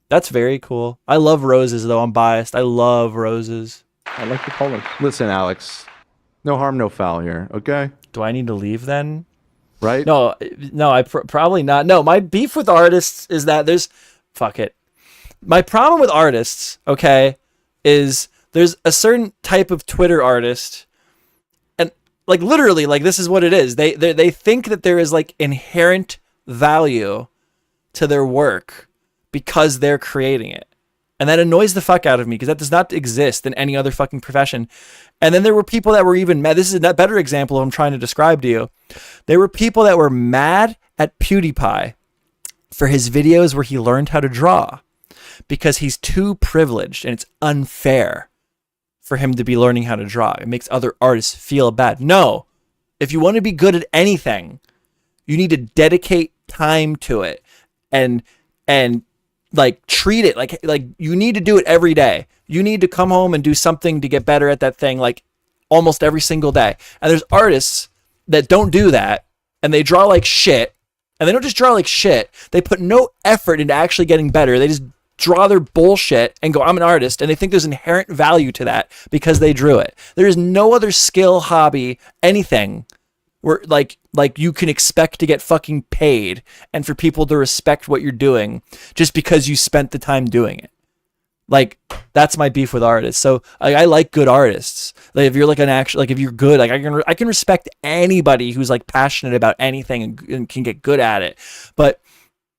That's very cool. I love roses, though. I'm biased. I love roses. I like the colors. Listen, Alex, no harm, no foul here. Okay. Do I need to leave then? Right? No, I probably not. No, my beef with artists is that fuck it. My problem with artists, okay, is there's a certain type of Twitter artist, and like literally, like this is what it is. They think that there is like inherent value to their work because they're creating it, And that annoys the fuck out of me because that does not exist in any other fucking profession. And then there were people that were even mad. This is a better example of what I'm trying to describe to you. There were people that were mad at PewDiePie for his videos where he learned how to draw because he's too privileged and it's unfair for him to be learning how to draw. It makes other artists feel bad. No, if you want to be good at anything, you need to dedicate time to it and like treat it like you need to do it every day. You need to come home and do something to get better at that thing like almost every single day. And there's artists that don't do that and they draw like shit. And they don't just draw like shit. They put no effort into actually getting better. They just draw their bullshit and go, I'm an artist. And they think there's inherent value to that because they drew it. There is no other skill, hobby, anything where like you can expect to get fucking paid and for people to respect what you're doing just because you spent the time doing it. Like, that's my beef with artists. So I like good artists. Like if you're like if you're good, like I can respect anybody who's like passionate about anything and can get good at it. But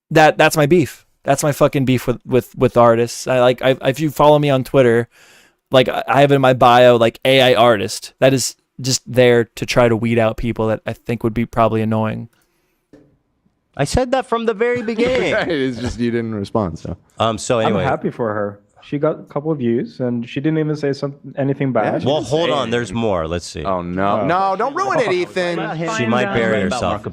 that's my beef. That's my fucking beef with artists. If you follow me on Twitter, like I have in my bio like AI artist. That is just there to try to weed out people that I think would be probably annoying. I said that from the very beginning. It's just you didn't respond. So so anyway, I'm happy for her. She got a couple of views, and she didn't even say anything bad. well, hold on. There's more. Let's see. Oh no, no! Don't ruin it, Ethan. She might bury herself.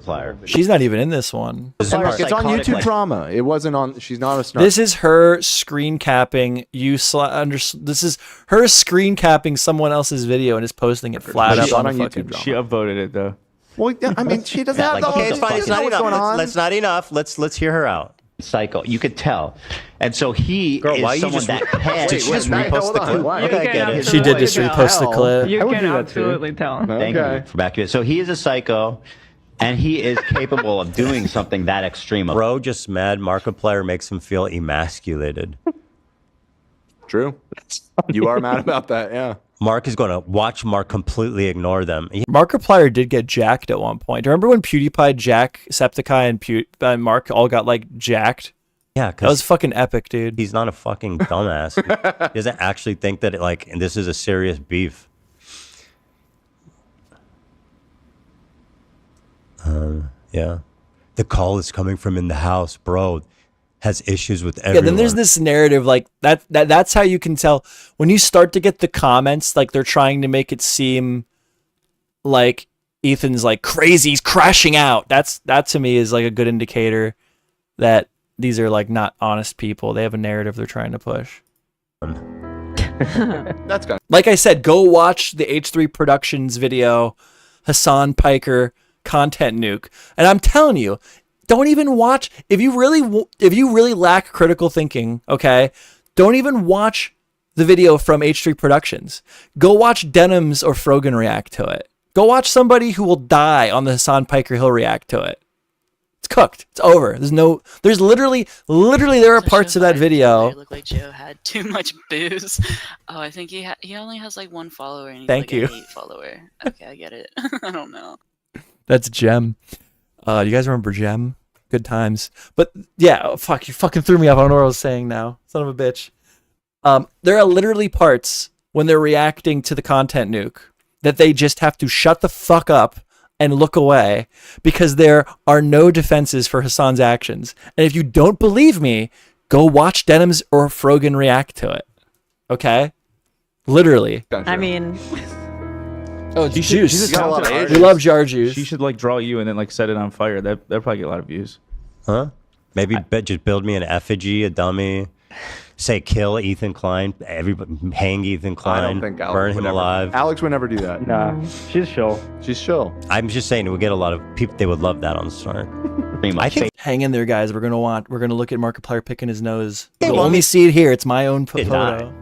She's not even in this one. It's on YouTube Drama. It wasn't on. She's not a star. This is her screen capping. This is her screen capping someone else's video and is posting it flat up on YouTube Drama. She upvoted it though. Well, I mean, she doesn't have the okay, it's fine. It's not enough. Going on. That's not enough. Let's hear her out. Psycho. You could tell. And so he Girl, why is you someone just that can. Did she just repost the clip? Okay, I get it. She did just repost the clip. You can absolutely tell. Thank you for backing it. So he is a psycho, and he is capable of doing something that extreme. Bro, just mad. Markiplier makes him feel emasculated. True. You are mad about that, yeah. Mark is going to watch Mark completely ignore them. Markiplier did get jacked at one point. Remember when PewDiePie, Jack, Septiceye, and Mark all got like jacked? Yeah, that was fucking epic, dude. He's not a fucking dumbass. He doesn't actually think that this is a serious beef. Yeah, the call is coming from in the house, bro. Has issues with everyone. Yeah, then there's this narrative like that's how you can tell when you start to get the comments like they're trying to make it seem like Ethan's like crazy, he's crashing out. That to me is like a good indicator that these are like not honest people. They have a narrative they're trying to push. That's good. Like I said, go watch the H3 Productions video, Hassan Piker content nuke, and I'm telling you. Don't even watch if you really lack critical thinking, okay? Don't even watch the video from H3 Productions. Go watch Denims or Frogan react to it. Go watch somebody who will die on the Hassan Piker Hill react to it. It's cooked. It's over. There's literally there are parts of that video. It looked like Joe had too much booze. Oh, I think he only has like one follower and he's Thank you. a hate follower. Okay, I get it. I don't know. That's Gem. You guys remember Gem? Good times. But yeah, fuck, you fucking threw me off. I don't know what I was saying now. Son of a bitch. There are literally parts when they're reacting to the content nuke that they just have to shut the fuck up and look away because there are no defenses for Hassan's actions. And if you don't believe me, go watch Denims or Frogan react to it. Okay? Literally. I mean... Oh, it's Juice. She's a talented artist. We love Jar Juice. She should like draw you and then like set it on fire. That'd probably get a lot of views. Huh? Maybe just build me an effigy, a dummy. Say kill Ethan Klein. Everybody hang Ethan Klein. I don't think Alex burn him would ever- alive. Alex would never do that. Nah, she's chill. She's chill. I'm just saying we'll get a lot of people. They would love that on the start. I think Hang in there, guys. We're gonna look at Markiplier picking his nose. You'll only see it here. It's my own photo.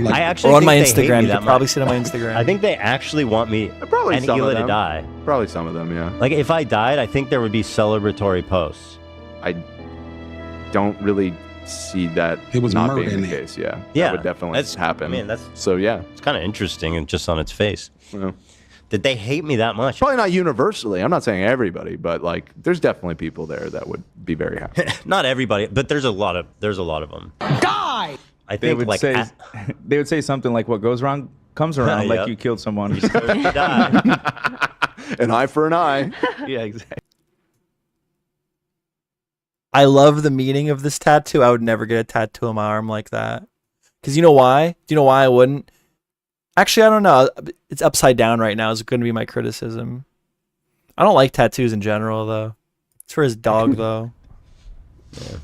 I actually or on think my they hate Instagram. me You that can probably much. see it on my Instagram. I think they actually want me Probably and some of Hila to them. die. Probably some of them, yeah. Like if I died, I think there would be celebratory posts. I don't really see that not being the case. Yeah, Yeah, that would definitely happen. I mean, that's so. Yeah, it's kind of interesting and just on its face. Yeah. Did they hate me that much? Probably not universally. I'm not saying everybody, but like, there's definitely people there that would be very happy. Not everybody, but there's a lot of them. Die! I They think would like say they would say something like, "What goes around comes around," like Yep. you killed someone. An eye for an eye. Yeah, exactly. I love the meaning of this tattoo. I would never get a tattoo on my arm like that. Because you know why? Do you know why I wouldn't? Actually, I don't know. It's upside down right now is going to be my criticism. I don't like tattoos in general, though. It's for his dog, though. Yeah.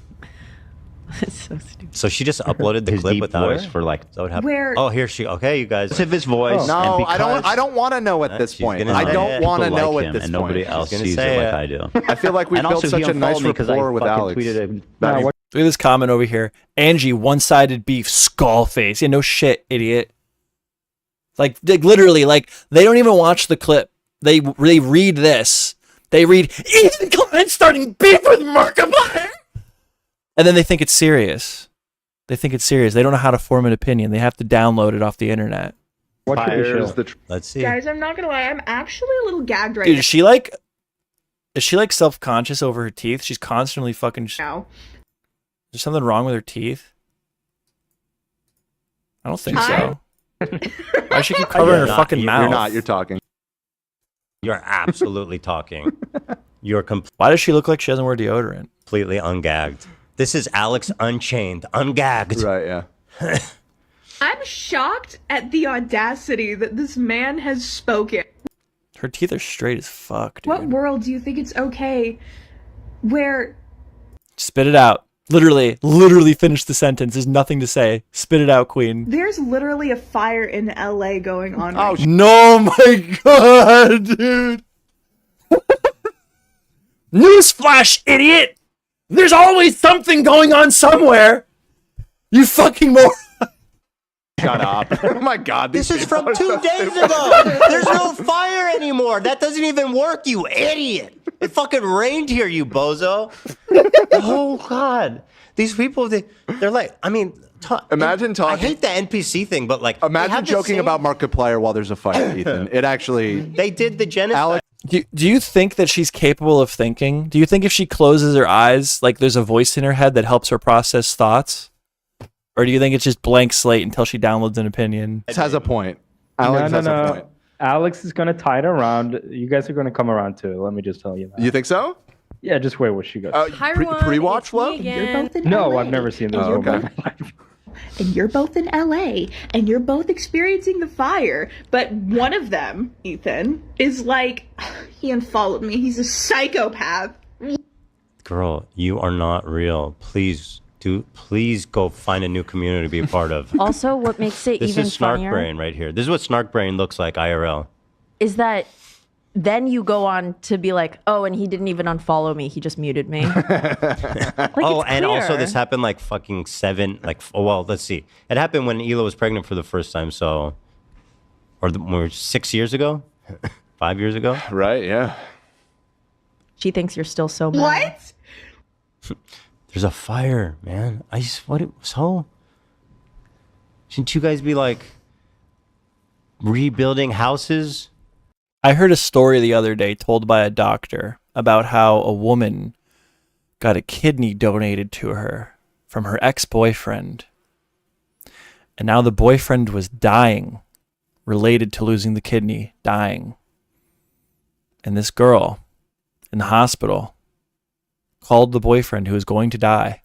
That's so stupid. So she just uploaded the His clip deep without voice her? for like That would happen. Where- Oh, here she. Okay, you guys. of his voice. No, and I don't want to know at this She's point. gonna I say don't it. want to people know like at him, this and point. nobody else gonna sees say it like it. I do. I feel like we've And built also, such he a nice unfollowed me 'cause I rapport with fucking Alex. tweeted him. that he- Look at this comment over here. Angie, one-sided beef, skull face. Yeah, no shit, idiot. Like literally, like they don't even watch the clip. They read this. They read Ethan Klein starting beef with Markiplier, and then they think it's serious. They think it's serious. They don't know how to form an opinion. They have to download it off the internet. Let's see. Guys, I'm not gonna lie, I'm actually a little gagged right Dude, now. is she like self-conscious over her teeth? She's constantly fucking. Now. Is there something wrong with her teeth? I don't think so. Why does she keep covering her fucking mouth? You're not. You're talking. You're absolutely talking. You're Why does she look like she doesn't wear deodorant? completely ungagged. This is Alex Unchained, ungagged. Right, yeah. I'm shocked at the audacity that this man has spoken. Her teeth are straight as fuck, dude. What world do you think it's okay where Spit it out. Literally finish the sentence. There's nothing to say. Spit it out, queen. there's literally a fire in LA going on Oh, right no, my God, dude. Newsflash, idiot. There's always something going on somewhere. You fucking moron. Shut up. Oh my God. This is from 2 days ago. There's no fire anymore. That doesn't even work, you idiot. It fucking rained here, you bozo. Oh, God. These people, they're like, I mean, Imagine talking. I hate the NPC thing, but like, Imagine joking about Markiplier while there's a fight, Ethan. It actually. They did the genocide. Do you think that she's capable of thinking? Do you think if she closes her eyes, like there's a voice in her head that helps her process thoughts? Or do you think it's just blank slate until she downloads an opinion? This has a point. Alex has a point. Alex is gonna tie it around. You guys are gonna come around too. Let me just tell you that. You think so? Yeah, just wait what she goes. Hi, everyone. Pre-watch, Flo? You're both in No, LA. I've never seen this. And you're Okay. both- and you're both in LA, and you're both experiencing the fire, but one of them, Ethan, is like, he unfollowed me. He's a psychopath. Girl, you are not real. Please go find a new community to be a part of. Also, what makes it This even is Snark funnier Brain right here. This is what Snark Brain looks like IRL. is that then you go on to be like, oh, and he didn't even unfollow me. He just muted me. Oh, and also this happened like fucking let's see. It happened when Ela was pregnant for the first time, so, or 6 years ago? 5 years ago? Right, yeah. She thinks you're still so mad. What? There's a fire, man. Shouldn't you guys be like rebuilding houses? I heard a story the other day told by a doctor about how a woman got a kidney donated to her from her ex-boyfriend. And now the boyfriend was dying, related to losing the kidney, dying. And this girl in the hospital called the boyfriend who was going to die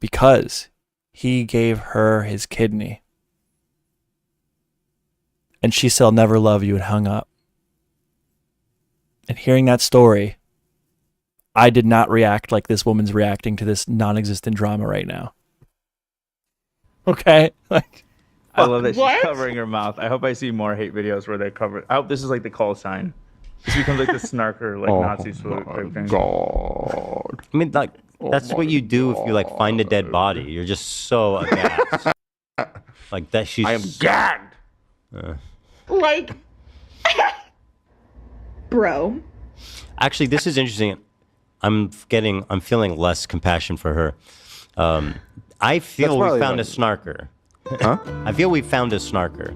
because he gave her his kidney. And she said, "I'll never love you," and hung up. And hearing that story, I did not react like this woman's reacting to this non-existent drama right now. Okay? Like, I love that she's What? covering her mouth. I hope I see more hate videos where they cover. I hope this is like the call sign. This becomes like the snarker, like Nazi salute type thing. God. I mean, like, that's what you do if you like find a dead body. You're just so aghast. Like that she's I am gagged. Like, bro. Actually, this is interesting. I'm feeling less compassion for her. I feel That's we probably found a right. snarker. Huh? I feel we found a snarker.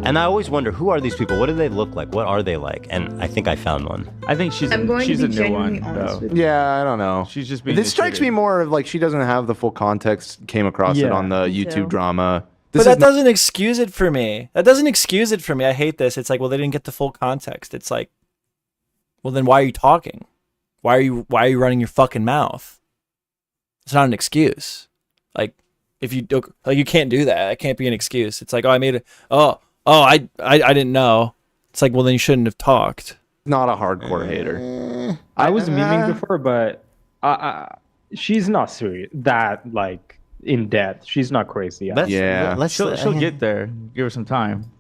And I always wonder, who are these people? What do they look like? What are they like? And I think I found one. I think she's a new one, though. Yeah, I don't know. She's just being This strikes me more of like she doesn't have the full context. Came across it Yeah. on the Me YouTube too. drama. But that doesn't excuse it for me. That doesn't excuse it for me. I hate this. It's like, well, they didn't get the full context. It's like, well, then why are you talking? Why are you running your fucking mouth? It's not an excuse. Like, if you like, you can't do that. It can't be an excuse. It's like, oh, I made it. I didn't know. It's like, well, then you shouldn't have talked. Not a hardcore hater. I was memeing before, but she's not serious. That like in depth. She's not crazy. She'll get there. Give her some time.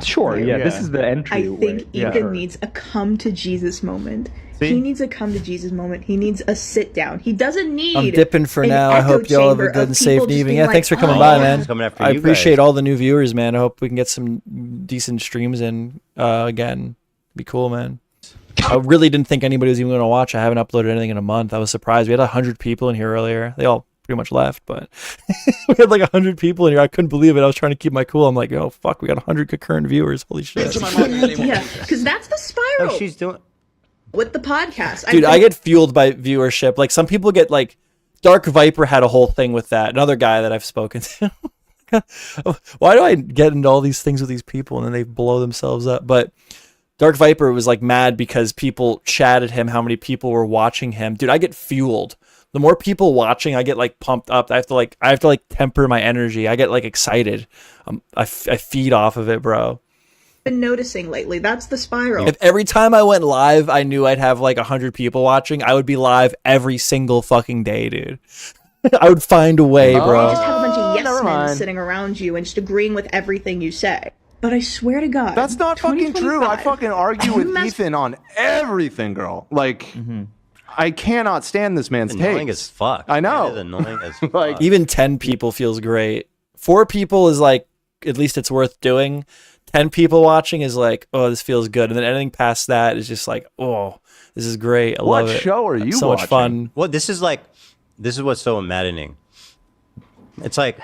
Sure. Yeah. This is the entry. I think Ethan needs a come to Jesus moment. He needs a come to Jesus moment. He needs a sit down. He doesn't need. I'm dipping for an now. I echo hope y'all have a chamber good of and safe people just evening. being Yeah, like, thanks for coming "Oh, by, yeah." man. Coming after I you appreciate guys. all the new viewers, man. I hope we can get some decent streams in again. Be cool, man. I really didn't think anybody was even going to watch. I haven't uploaded anything in a month. I was surprised. We had 100 people in here earlier. They all pretty much left, but we had like 100 people in here. I couldn't believe it. I was trying to keep my cool. I'm like, oh fuck, we got 100 concurrent viewers. Holy shit. Yeah, because that's the spiral. She's doing. With the podcast, Dude, I get fueled by viewership. Like some people get like Dark Viper had a whole thing with that. Another guy that I've spoken to. Why do I get into all these things with these people and then they blow themselves up? But Dark Viper was like mad because people chatted him how many people were watching him. Dude, I get fueled. The more people watching, I get like pumped up. I have to temper my energy. I get like excited. I feed off of it, bro. been noticing lately. That's the spiral. If every time I went live, I knew I'd have like 100 people watching, I would be live every single fucking day, dude. I would find a way, bro. You just have a bunch of yes men sitting around you and just agreeing with everything you say. But I swear to God, That's not fucking true. I 2025, fucking argue with Ethan on everything, girl. Like, I cannot stand this man's takes. Annoying as fuck. I know. It is annoying as fuck. Like, Even 10 people feels great. 4 people is like, at least it's worth doing. 10 people watching is like, oh, this feels good. And then anything past that is just like, oh, this is great. I What love it. show are you So much fun. Well, this is what's so maddening. It's like,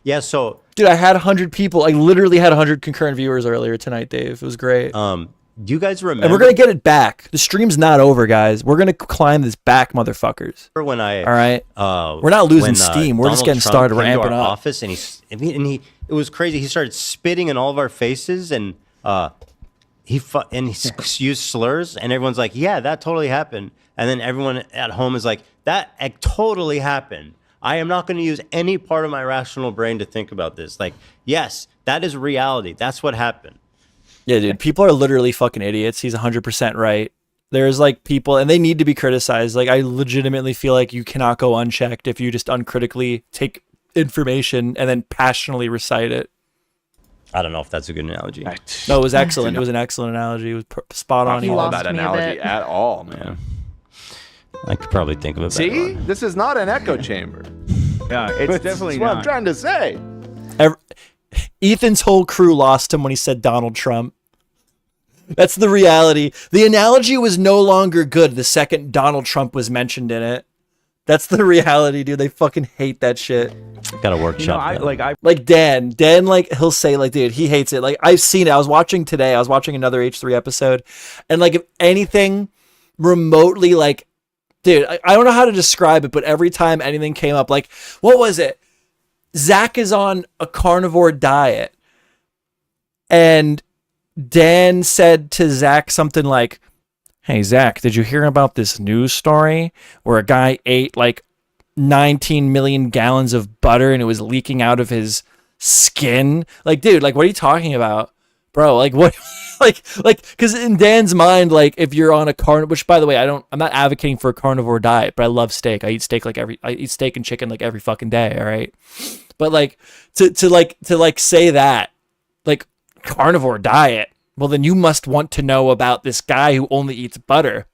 yeah, so. Dude, I had 100 people. I literally had 100 concurrent viewers earlier tonight, Dave. It was great. Do you guys remember? And we're going to get it back. The stream's not over, guys. We're going to climb this back, motherfuckers. When I, all right? We're not losing when, steam. We're just Donald getting Trump started. We're came to amping our up. office and he it was crazy. He started spitting in all of our faces and he used slurs and everyone's like, yeah, that totally happened. And then everyone at home is like, that totally happened. I am not going to use any part of my rational brain to think about this. Like, yes, that is reality. That's what happened. Yeah, dude, people are literally fucking idiots. He's 100% right. There's like people, and they need to be criticized. Like, I legitimately feel like you cannot go unchecked if you just uncritically take information and then passionately recite it. I don't know if that's a good analogy. No, it was excellent. It was an excellent analogy. It was spot on. I don't follow that analogy at all, man. I could probably think of it. See, this is not an echo chamber. Yeah, it's This definitely is what not. I'm trying to say. Ethan's whole crew lost him when he said Donald Trump. That's the reality. The analogy was no longer good the second Donald Trump was mentioned in it. That's the reality, dude. They fucking hate that shit. Got to workshop. Like Dan, like he'll say like, dude, he hates it. Like I've seen it. I was watching another H3 episode, and like if anything remotely like, dude, I don't know how to describe it, but every time anything came up, like what was it? Zach is on a carnivore diet, and Dan said to Zach something like, hey, Zach, did you hear about this news story where a guy ate like 19 million gallons of butter and it was leaking out of his skin? Like, dude, like, what are you talking about? Bro, like, what? like, because in Dan's mind, like, if you're on a carnivore, which by the way, I'm not advocating for a carnivore diet, but I love steak. I eat steak and chicken like every fucking day, all right? But like, to say that, like, carnivore diet, well, then you must want to know about this guy who only eats butter,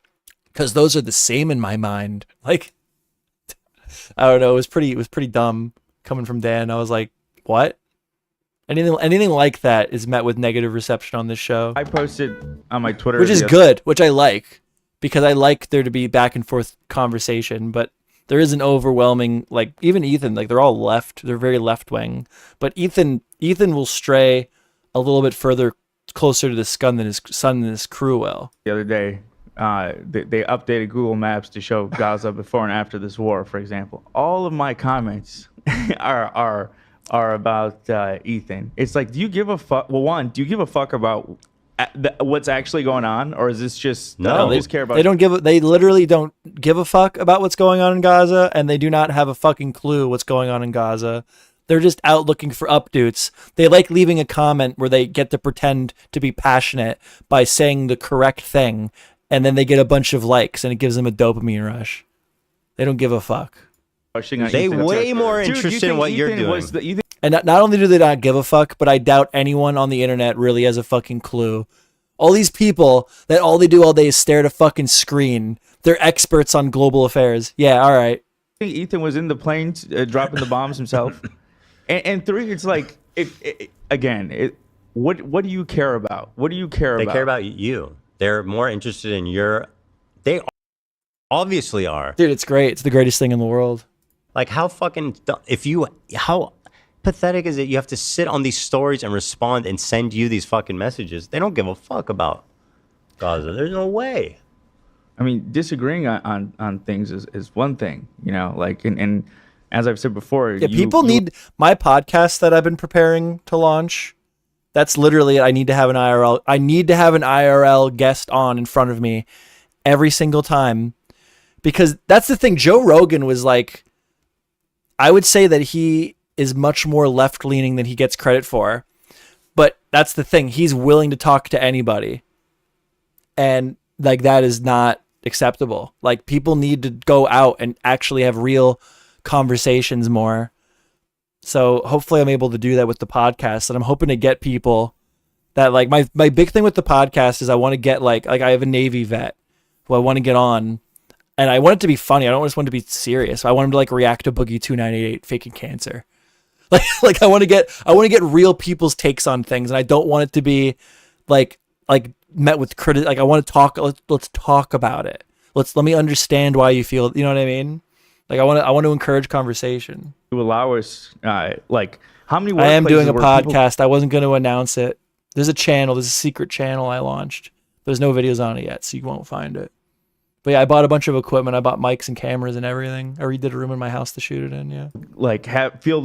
because those are the same in my mind. Like, I don't know. It was pretty dumb coming from Dan. I was like, what? Anything like that is met with negative reception on this show. I posted on my Twitter, which is good, which I like, because I like there to be back and forth conversation. But there is an overwhelming, like, even Ethan, like, they're all left. They're very left wing. But Ethan will stray a little bit further closer to the sun than his crew will. The other day, they updated Google Maps to show Gaza before and after this war, for example. All of my comments are about Ethan. It's like, do you give a fuck? Well, one, do you give a fuck about what's actually going on, or is this just They just care about? They don't give. They literally don't give a fuck about what's going on in Gaza, and they do not have a fucking clue what's going on in Gaza. They're just out looking for updates. They like leaving a comment where they get to pretend to be passionate by saying the correct thing, and then they get a bunch of likes, and it gives them a dopamine rush. They don't give a fuck. They way more interested in what you're doing. And not only do they not give a fuck, but I doubt anyone on the internet really has a fucking clue. All these people that all they do all day is stare at a fucking screen. They're experts on global affairs. Yeah, all right. Ethan was in the planes dropping the bombs himself. And three, it's like, what do you care about? What do you care about? They care about you. They're more interested in they obviously are. Dude, it's great. It's the greatest thing in the world. Like, how pathetic is it? You have to sit on these stories and respond and send you these fucking messages. They don't give a fuck about Gaza. There's no way. I mean, disagreeing on things is one thing, you know, like, and as I've said before, yeah, people need my podcast that I've been preparing to launch. That's literally it. I need to have an IRL guest on in front of me every single time, because that's the thing. Joe Rogan was like, I would say that he is much more left-leaning than he gets credit for. But that's the thing. He's willing to talk to anybody. And like, that is not acceptable. Like, people need to go out and actually have real conversations more. So hopefully I'm able to do that with the podcast. And I'm hoping to get people that, like, my big thing with the podcast is I want to get like I have a Navy vet who I want to get on. And I want it to be funny. I don't just want it to be serious. I want him to like react to Boogie 2988 faking cancer. Like I want to get real people's takes on things, and I don't want it to be like met with Like, I want to talk. Let's talk about it. Let me understand why you feel. You know what I mean? Like, I want to encourage conversation. To allow us, like, how many? I am doing a podcast. I wasn't going to announce it. There's a channel. There's a secret channel I launched. There's no videos on it yet, so you won't find it. But yeah, I bought a bunch of equipment. I bought mics and cameras and everything. I redid a room in my house to shoot it in. Yeah. Like, feel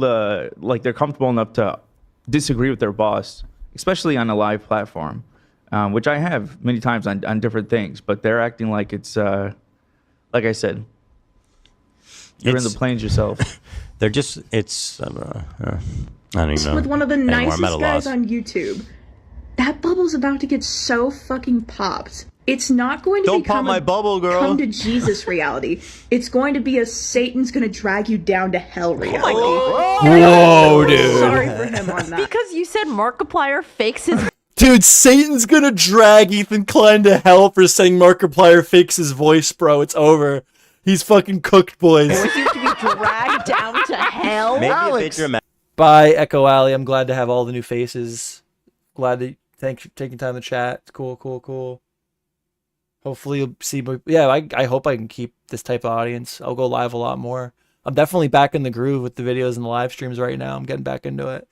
like they're comfortable enough to disagree with their boss, especially on a live platform, which I have many times on different things. But they're acting like it's, like I said, you're in the planes yourself. They're just, I don't even know. With one of the Anymore. nicest guys on YouTube. That bubble's about to get so fucking popped. It's not going to Don't become pop my bubble, girl. Come to Jesus reality. It's going to be a Satan's going to drag you down to hell reality. Whoa, dude. Sorry for him on that. Because you said Markiplier fakes his... Dude, Satan's gonna drag Ethan Klein to hell for saying Markiplier fakes his voice, bro. It's over. He's fucking cooked, boys. I want you to be dragged down to hell. Maybe a bit dramatic. Bye, Echo Alley. I'm glad to have all the new faces. Glad that thanks for taking time to chat. It's cool. Hopefully you'll see. Yeah, I hope I can keep this type of audience. I'll go live a lot more. I'm definitely back in the groove with the videos and the live streams right now. I'm getting back into it.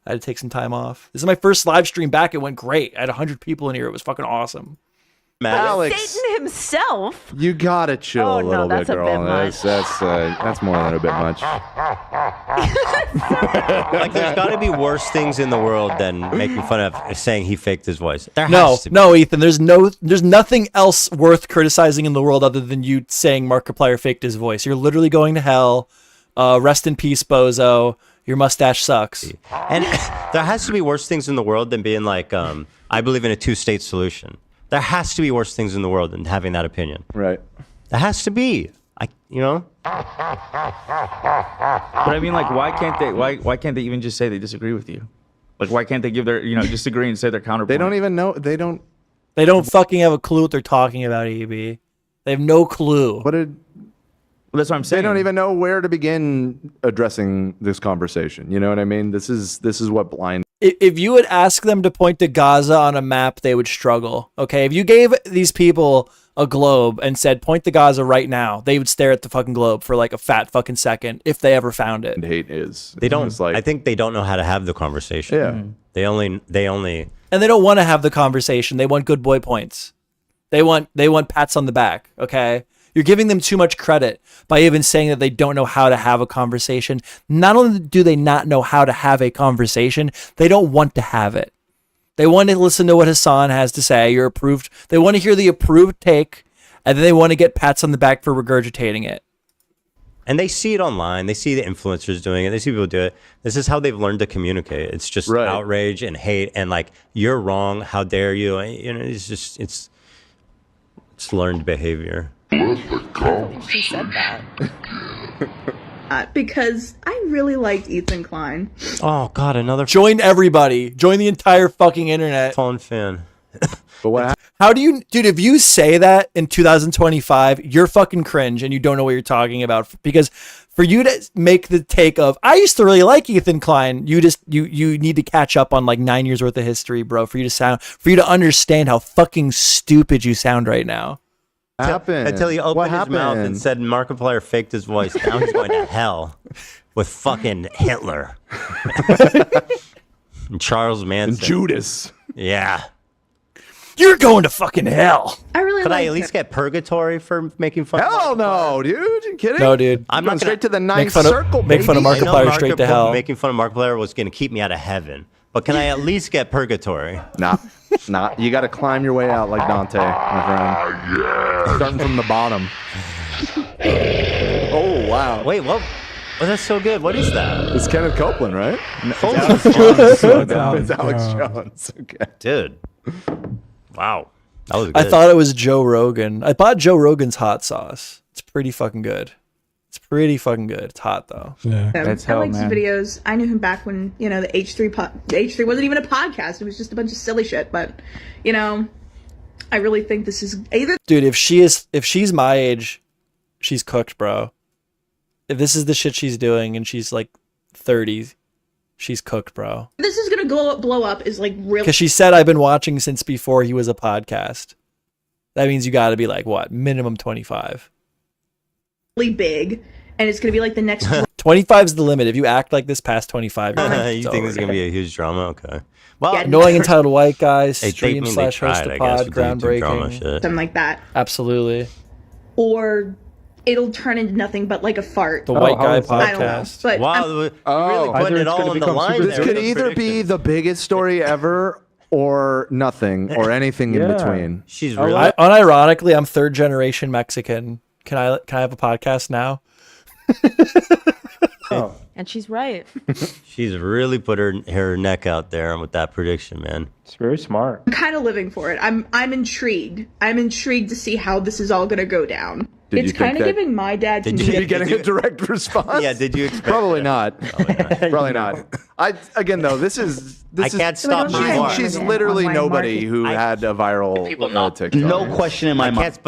I had to take some time off. This is my first live stream back. It went great. I had 100 people in here. It was fucking awesome. Alex, Satan himself. You gotta chill a little bit, that's a girl. bit much. That's more than a bit much. Like, there's got to be worse things in the world than making fun of saying he faked his voice. There No, has to be. no, Ethan. There's nothing else worth criticizing in the world other than you saying Markiplier faked his voice. You're literally going to hell. Rest in peace, bozo. Your mustache sucks. And there has to be worse things in the world than being like, I believe in a two-state solution. There has to be worse things in the world than having that opinion. Right. There has to be. You know? But I mean, like, why can't they even just say they disagree with you? Like, why can't they give their, disagree and say their counterpoint? They don't even know. They don't fucking have a clue what they're talking about, EB. They have no clue. Well, that's what I'm saying. They don't even know where to begin addressing this conversation. You know what I mean? This is what blind. If you would ask them to point to Gaza on a map, they would struggle. Okay, if you gave these people a globe and said, point to Gaza right now, they would stare at the fucking globe for like a fat fucking second if they ever found it. Hate is. They don't. I think they don't know how to have the conversation. Yeah. They only and they don't want to have the conversation. They want good boy points. They want pats on the back. Okay, you're giving them too much credit by even saying that they don't know how to have a conversation. Not only do they not know how to have a conversation, they don't want to have it. They want to listen to what Hassan has to say. You're approved. They want to hear the approved take, and then they want to get pats on the back for regurgitating it. And they see it online. They see the influencers doing it. They see people do it. This is how they've learned to communicate. It's just outrage and hate and like, you're wrong. How dare you? You know, it's learned behavior. She said that. Because I really liked Ethan Klein. Oh God, another join everybody. Join the entire fucking internet. Phone fan. But what? How do you, dude? If you say that in 2025, you're fucking cringe and you don't know what you're talking about. Because for you to make the take of, I used to really like Ethan Klein. You need to catch up on like 9 years worth of history, bro. For you to understand how fucking stupid you sound right now. Happened? Until he opened his mouth and said Markiplier faked his voice. Now he's going to hell with fucking Hitler. And Charles Manson. And Judas. Yeah. You're going to fucking hell. I really Could I at least get purgatory for making fun Hell no, dude. You kidding? No, dude. I'm going not straight to the ninth fun of- circle, make fun of baby. Markiplier straight to hell. Making fun of Markiplier was going to keep me out of heaven. But can I at least get purgatory? Nah. You got to climb your way out like Dante, my friend. Starting from the bottom. Oh, wow. Wait, what? Oh, that's so good. What is that? It's Kenneth Copeland, right? Holy It's Alex Jones. Okay. Dude. Wow. That was good. I thought it was Joe Rogan. I bought Joe Rogan's hot sauce. It's pretty fucking good. It's pretty fucking good. It's hot though. Yeah, I liked his videos. I knew him back when, the H3 wasn't even a podcast. It was just a bunch of silly shit. But, I really think this is either. Dude, if she's my age, she's cooked, bro. If this is the shit she's doing and she's like 30, she's cooked, bro. This is going to blow up is like really. Because she said, I've been watching since before he was a podcast. That means you got to be like, what, minimum 25. Really big. And it's going to be like the next. 25 is the limit. If you act like this past 25, you're like, you think there's going to be a huge drama? Okay. Well, annoying entitled white guys, Hey, stream / host a pod, groundbreaking. Something like that. Absolutely. Or it'll turn into nothing but like a fart. The white guy I don't know. podcast. But wow, we're really putting it all on the line there. This could either be the biggest story ever or nothing or anything in between. She's really. Unironically, I'm third generation Mexican. Can I have a podcast now? And she's right. She's really put her neck out there with that prediction, man. It's very smart. I'm kind of living for it. I'm intrigued. I'm intrigued to see how this is all going to go down. Did It's you kind think of that- giving my dad to Did me. you be getting a direct response? Yeah, did you expect Probably that? not. Probably not. Again though, this is I can't stop anymore. She's literally nobody who had a viral TikTok. No question in my mind.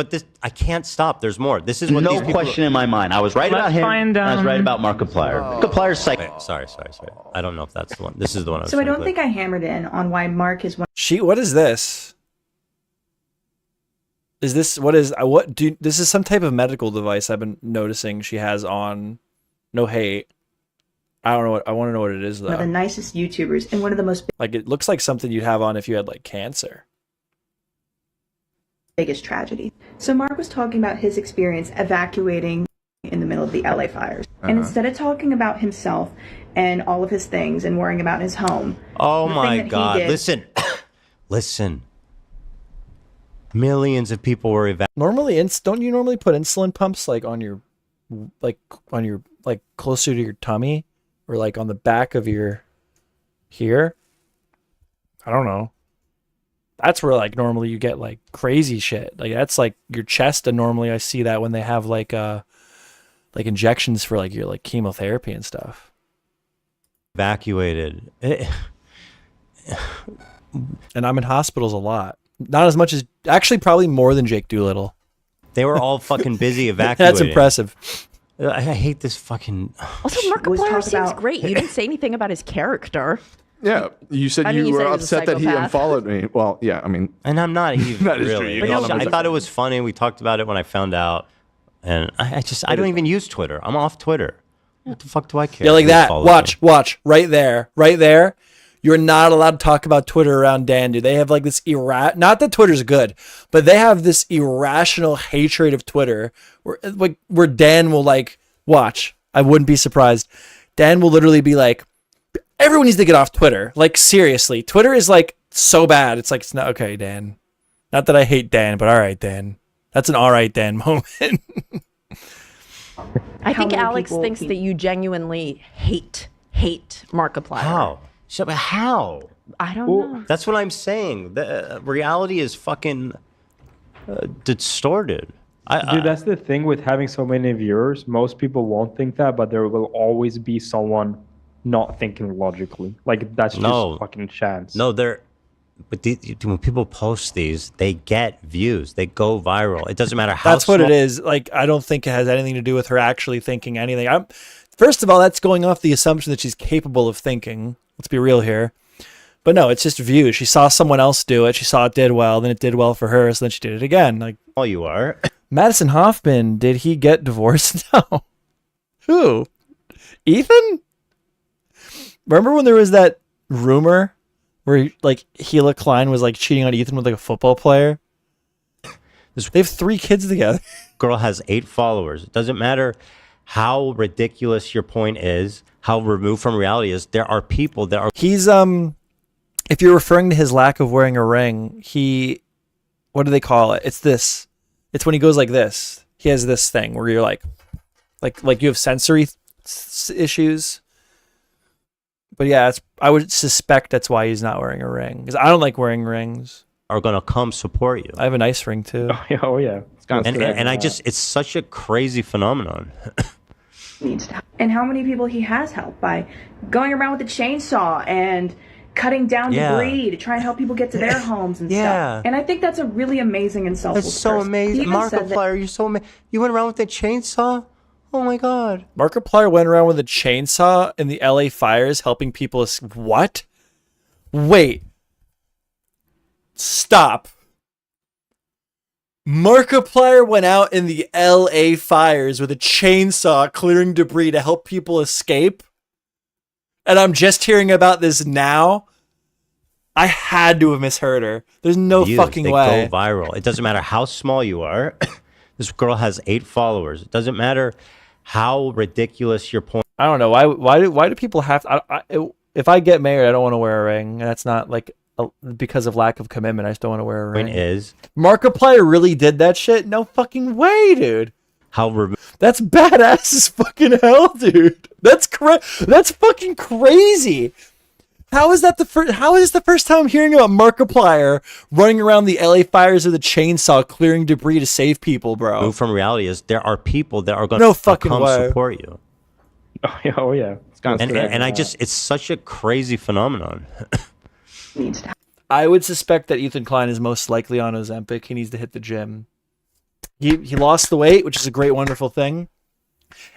I can't stop. There's more. This is what no these people question in my mind. I was right about him. and I was right about Markiplier. Markiplier's psych. Wait, sorry. I don't know if that's the one. This is the one I was So I trying to don't click. think I hammered in on why Mark is one. What is this? This is some type of medical device I've been noticing she has on. No hate. I don't know I want to know what it is though. One of the nicest YouTubers and one of the most Like it looks like something you'd have on if you had like cancer. biggest tragedies. So Mark was talking about his experience evacuating in the middle of the LA fires. And instead of talking about himself and all of his things and worrying about his home. Oh the thing my that he God! did- Listen. Millions of people were evacuated. Normally, don't you normally put insulin pumps like on your closer to your tummy or like on the back of your here? I don't know. That's where like normally you get like crazy shit. Like that's like your chest, and normally I see that when they have like injections for like your like chemotherapy and stuff. Evacuated. And I'm in hospitals a lot. Not as much as actually probably more than Jake Doolittle. They were all fucking busy evacuating. That's impressive. I hate this fucking. Also, Markiplier seems great. You didn't say anything about his character. Yeah, you said I mean, you you were said he was a upset that he psychopath. unfollowed me. Well, yeah, I mean, And I'm not even That is true. really. You called him I a thought it was funny. We talked about it when I found out, and I don't even use Twitter. I'm off Twitter. What the fuck do I care? Yeah, like Who that. follows me? Watch. Right there. You're not allowed to talk about Twitter around Dan, dude. They have like this not that Twitter's good, but they have this irrational hatred of Twitter where Dan will like watch. I wouldn't be surprised. Dan will literally be like, everyone needs to get off Twitter. Like seriously, Twitter is like so bad. It's like, it's not okay, Dan. Not that I hate Dan, but all right, Dan. That's an all right, Dan moment. I think Alex thinks that you genuinely hate Markiplier. How? How? I don't know. That's what I'm saying. The reality is fucking distorted. Dude, that's the thing with having so many viewers. Most people won't think that, but there will always be someone not thinking logically. Like that's just fucking chance. No, but when people post these, they get views. They go viral. It doesn't matter how. That's what it is. Like I don't think it has anything to do with her actually thinking anything. First of all, that's going off the assumption that she's capable of thinking. Let's be real here. But no, it's just views. She saw someone else do it. She saw it did well. Then it did well for her. So then she did it again. Like, oh, you are. Madison Hoffman, did he get divorced? No. Who? Ethan? Remember when there was that rumor where like Ethan Klein was like cheating on Ethan with like a football player? They have 3 kids together. Girl has 8 followers. It doesn't matter how ridiculous your point is, how removed from reality is. There are people that are. He's if you're referring to his lack of wearing a ring, what do they call it? It's this. It's when he goes like this. He has this thing where you're like you have sensory issues. But yeah, I would suspect that's why he's not wearing a ring. Because I don't like wearing rings. Are gonna come support you. I have a nice ring too. Oh yeah. And it's such a crazy phenomenon. And how many people he has helped by going around with a chainsaw and cutting down debris to try and help people get to their homes and stuff. And I think that's a really amazing and selfless That's so amazing. Markiplier, you're so amazing. You went around with a chainsaw? Oh my god. Markiplier went around with a chainsaw in the LA fires helping people. What? Wait. Stop. Markiplier went out in the LA fires with a chainsaw clearing debris to help people escape? And I'm just hearing about this now? I had to have misheard her. There's no fucking way. They go viral. It doesn't matter how small you are. This girl has 8 followers. It doesn't matter how ridiculous your point. I don't know. Why do people have to... if I get married, I don't want to wear a ring. And that's not like because of lack of commitment. I just don't want to wear a ring. Point is... Markiplier really did that shit? No fucking way, dude. That's badass as fucking hell, dude. That's fucking crazy. How is that how is this the first time I'm hearing about Markiplier running around the LA fires with a chainsaw clearing debris to save people, bro? Move from reality is there are people that are going to come way. support you. Oh yeah. And it's such a crazy phenomenon. I would suspect that Ethan Klein is most likely on Ozempic. He needs to hit the gym. He lost the weight, which is a great, wonderful thing.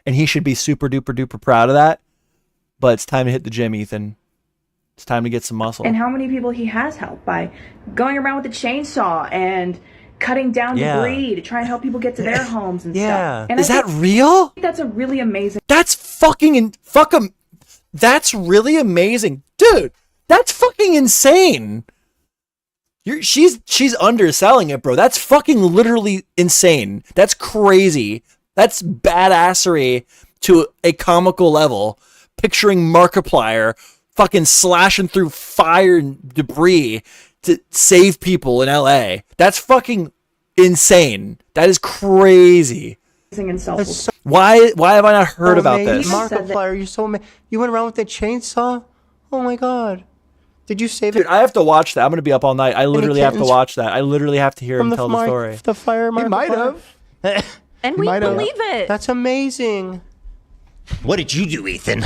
And he should be super duper duper proud of that. But it's time to hit the gym, Ethan. It's time to get some muscle. And how many people he has helped by going around with a chainsaw and cutting down debris to try and help people get to their homes and stuff. And is that real? That's a really amazing. That's that's really amazing. Dude, that's fucking insane. She's underselling it, bro. That's fucking literally insane. That's crazy. That's badassery to a comical level. Picturing Markiplier fucking slashing through fire and debris to save people in LA. That's fucking insane. That is crazy. Why have I not heard about this? Markiplier, you're so amazing. You went around with a chainsaw? Oh my god. Did you save it? Dude, I have to watch that. I'm going to be up all night. I literally have to watch that. I literally have to hear him tell the story. The fire Markiplier. He might have. And we believe it. That's amazing. What did you do, Ethan?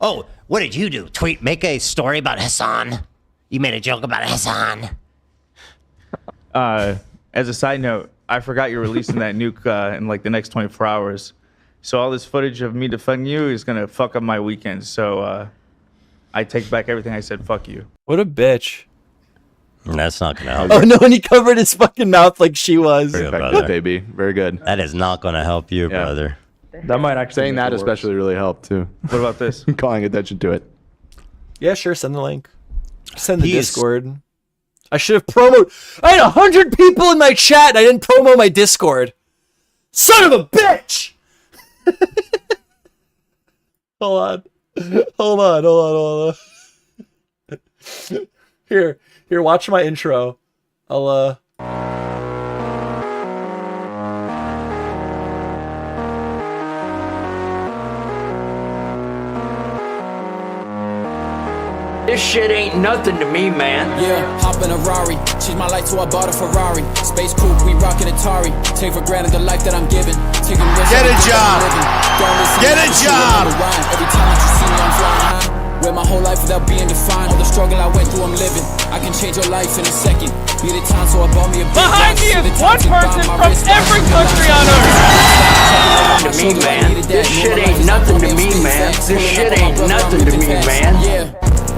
Oh, what did you do? Make a story about Hassan. You made a joke about Hassan. As a side note, I forgot you're releasing that nuke in like the next 24 hours. So all this footage of me defending you is going to fuck up my weekend. So I take back everything I said, fuck you. What a bitch. That's not going to help. Oh no, and he covered his fucking mouth like she was. Good, brother. Baby, very good. That is not going to help you, brother. That might actually saying that especially really helped too. What about this? Calling attention to it. Yeah, sure. Send the link. Send the Discord. I should have promoted. I had 100 people in my chat and I didn't promo my Discord. Son of a bitch! Hold on. Here, watch my intro. I'll This shit ain't nothing to me, man. Yeah, hop in a Rari, change my life so I bought a Ferrari. Space coupe, we rockin' Atari. Take for granted the life that I'm giving. Taking risks. Get a job. Get a job. Every time that you see me, I'm flying high. Wear my whole life without being defined. All the struggle I went through, I'm living. I can change your life in a second. Needed time, so I bought me a big Behind me is one person from every country on earth. To me, man. This shit ain't nothing to me, man. This shit ain't nothing to me, man. Yeah.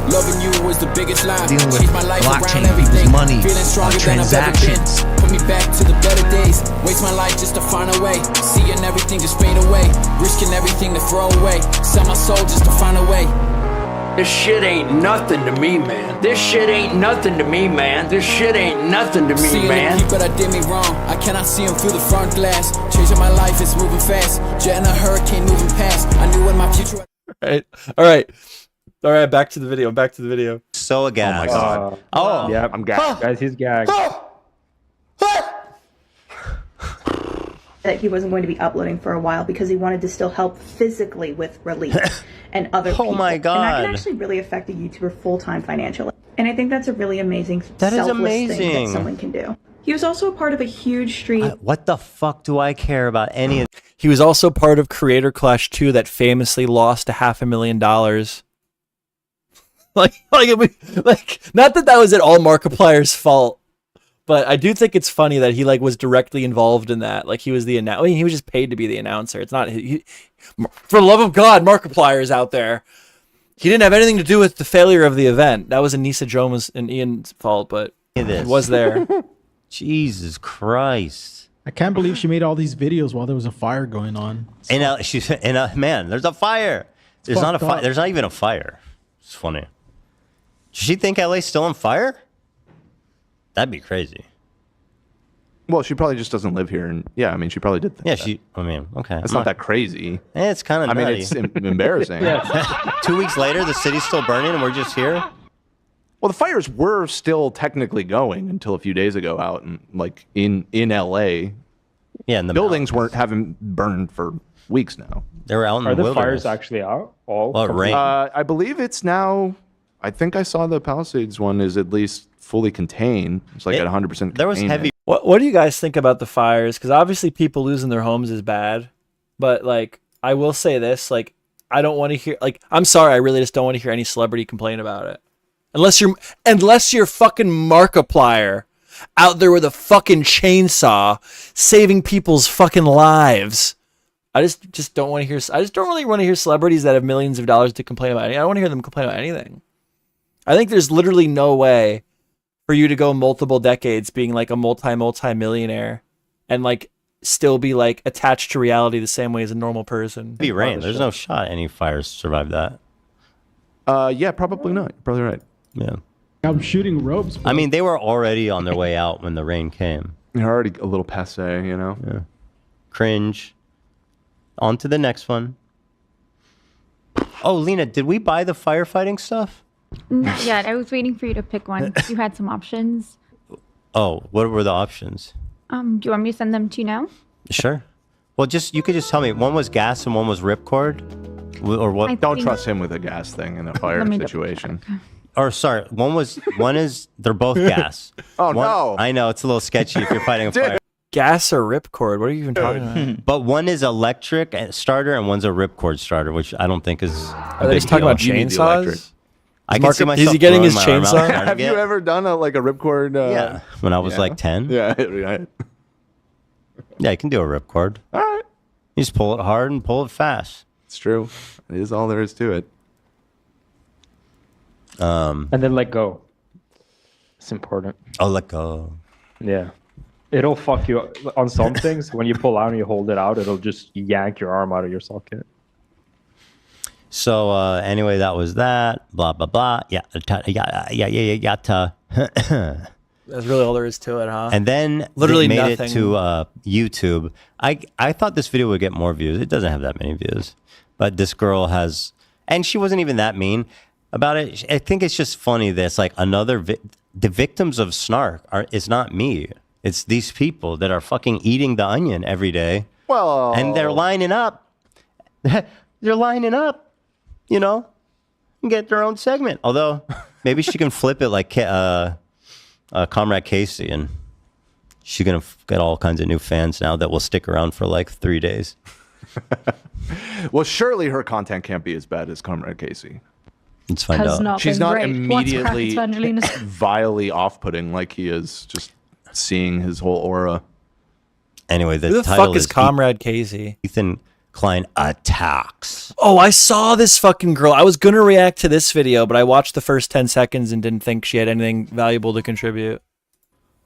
Loving you was the biggest line. Dealing with Changed my life blockchain, around everything. money, Feeling stronger than I've ever transactions. been. Put me back to the better days. Waste my life just to find a way. Seeing everything just fade away. Risking everything to throw away. Sell my soul just to find a way. This shit ain't nothing to me, man. This shit ain't nothing to me, man. This shit ain't nothing to me, Seeing man. the people that did me wrong. I cannot see them through the front glass. Changing my life, it's moving fast. Jet in a hurricane moving past. I knew in my future. All right, back to the video. So aghast. Oh my god. Yeah, I'm gagged. Guys, he's gagged. That he wasn't going to be uploading for a while because he wanted to still help physically with relief and other people. Oh my God. And that can actually really affect a YouTuber full-time financially. And I think that's a really amazing, That is selfless thing amazing. that someone can do. He was also a part of a huge stream. What the fuck do I care about any of He was also part of Creator Clash 2 that famously lost $500,000. like, not that was at all Markiplier's fault, but I do think it's funny that he was directly involved in that. Like he was the announcer. I mean, he was just paid to be the announcer. It's not for the love of God, Markiplier's out there. He didn't have anything to do with the failure of the event. That was Anissa Jones and Ian's fault, but it was there. Jesus Christ. I can't believe she made all these videos while there was a fire going on. And man, there's a fire. There's not a fire. There's not even a fire. It's funny. Does she think LA's still on fire? That'd be crazy. Well, she probably just doesn't live here, and yeah, I mean, she probably did think that. Okay. It's not that crazy. It's kind of I mean, it's embarrassing. 2 weeks later, the city's still burning, and we're just here. Well, the fires were still technically going until a few days ago out in LA. Yeah, and the buildings haven't burned for weeks now. They were out in Are the the wilderness. fires actually out? All? Well, it rained. I believe it's now. I think I saw the Palisades one is at least fully contained. It's like at 100%. There was heavy. What do you guys think about the fires? Because obviously people losing their homes is bad, but I will say this: I don't want to hear. I'm sorry, I really just don't want to hear any celebrity complain about it, unless you're fucking Markiplier out there with a fucking chainsaw saving people's fucking lives. I just don't want to hear. I just don't really want to hear celebrities that have millions of dollars to complain about. I don't want to hear them complain about anything. I think there's literally no way for you to go multiple decades being a multi-millionaire and still be attached to reality the same way as a normal person. Heavy rain. There's no shot any fires survive that. Yeah, probably not. You're probably right. Yeah. I'm shooting ropes. Bro. I mean, they were already on their way out when the rain came. They're already a little passe, you know? Yeah. Cringe. On to the next one. Oh, Lena, did we buy the firefighting stuff? Not yet. I was waiting for you to pick one. You had some options. Oh, what were the options? Do you want me to send them to you now? Sure. Well, you could just tell me. One was gas and one was ripcord, or what? Don't trust him with a gas thing in a fire situation. Or sorry, one is they're both gas. No! I know it's a little sketchy if you're fighting a fire. Gas or ripcord? What are you even talking about? But one is electric starter and one's a ripcord starter, which I don't think is. Are they just talking about chainsaws? I can see myself. Is he getting his throwing my arm out, chainsaw? Have you ever done a ripcord? Yeah, when I was 10. Yeah, yeah, you can do a ripcord. All right. You just pull it hard and pull it fast. It's true. It is all there is to it. And then let go. It's important. Oh, let go. Yeah. It'll fuck you on some things. When you pull out and you hold it out, it'll just yank your arm out of your socket. So anyway, that was that. Blah blah blah. Yeah. That's really all there is to it, huh? And then literally they made nothing. it to YouTube. I thought this video would get more views. It doesn't have that many views, but this girl has, and she wasn't even that mean about it. I think it's just funny that it's like another. The victims of snark it's not me. It's these people that are fucking eating the onion every day. Well, and they're lining up. They're lining up, you know, and get their own segment. Although maybe she can flip it like Comrade Casey, and she's gonna get all kinds of new fans now that will stick around for like 3 days. Well, surely her content can't be as bad as Comrade Casey. Let's find Has out. not She's been not great. What's crack, immediately Evangelina? vilely off-putting like he is just seeing his whole aura. Anyway, the Who the title fuck is Comrade Casey? Ethan Klein attacks. Oh, I saw this fucking girl. I was gonna react to this video, but I watched the first 10 seconds and didn't think she had anything valuable to contribute.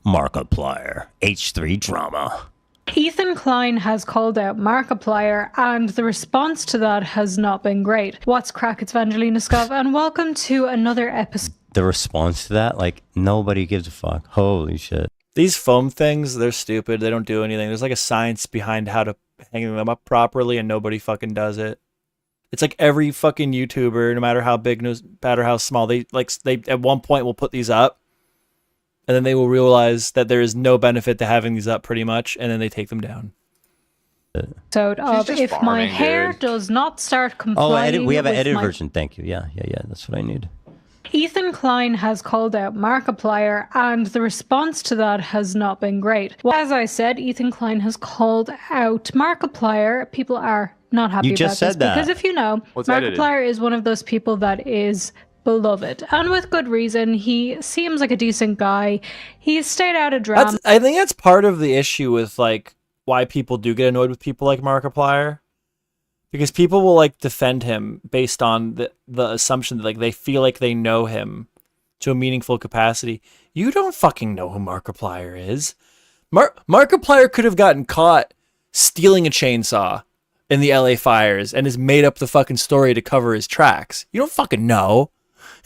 Markiplier, H3 drama. Ethan Klein has called out Markiplier, and the response to that has not been great. What's crack? It's Evangelina Scov, and welcome to another episode. The response to that, like nobody gives a fuck. Holy shit. These foam things, they're stupid. They don't do anything. There's like a science behind how to hang them up properly, and nobody fucking does it. It's like every fucking YouTuber, no matter how big, no matter how small, they at one point will put these up, and then they will realize that there is no benefit to having these up pretty much, and then they take them down. Of if my farming, hair dude. does not start complying we have an with edited my- version. Thank you. Yeah. That's what I need. Ethan Klein has called out Markiplier, and the response to that has not been great. Well, as I said, Ethan Klein has called out Markiplier. People are not happy You just about this said that. because if you know, What's edited? Markiplier is one of those people that is beloved, and with good reason. He seems like a decent guy. He's stayed out of drama. I think that's part of the issue with like why people do get annoyed with people like Markiplier. Because people will like defend him based on the assumption that like they feel like they know him to a meaningful capacity. You don't fucking know who Markiplier is. Markiplier could have gotten caught stealing a chainsaw in the LA fires and has made up the fucking story to cover his tracks. You don't fucking know.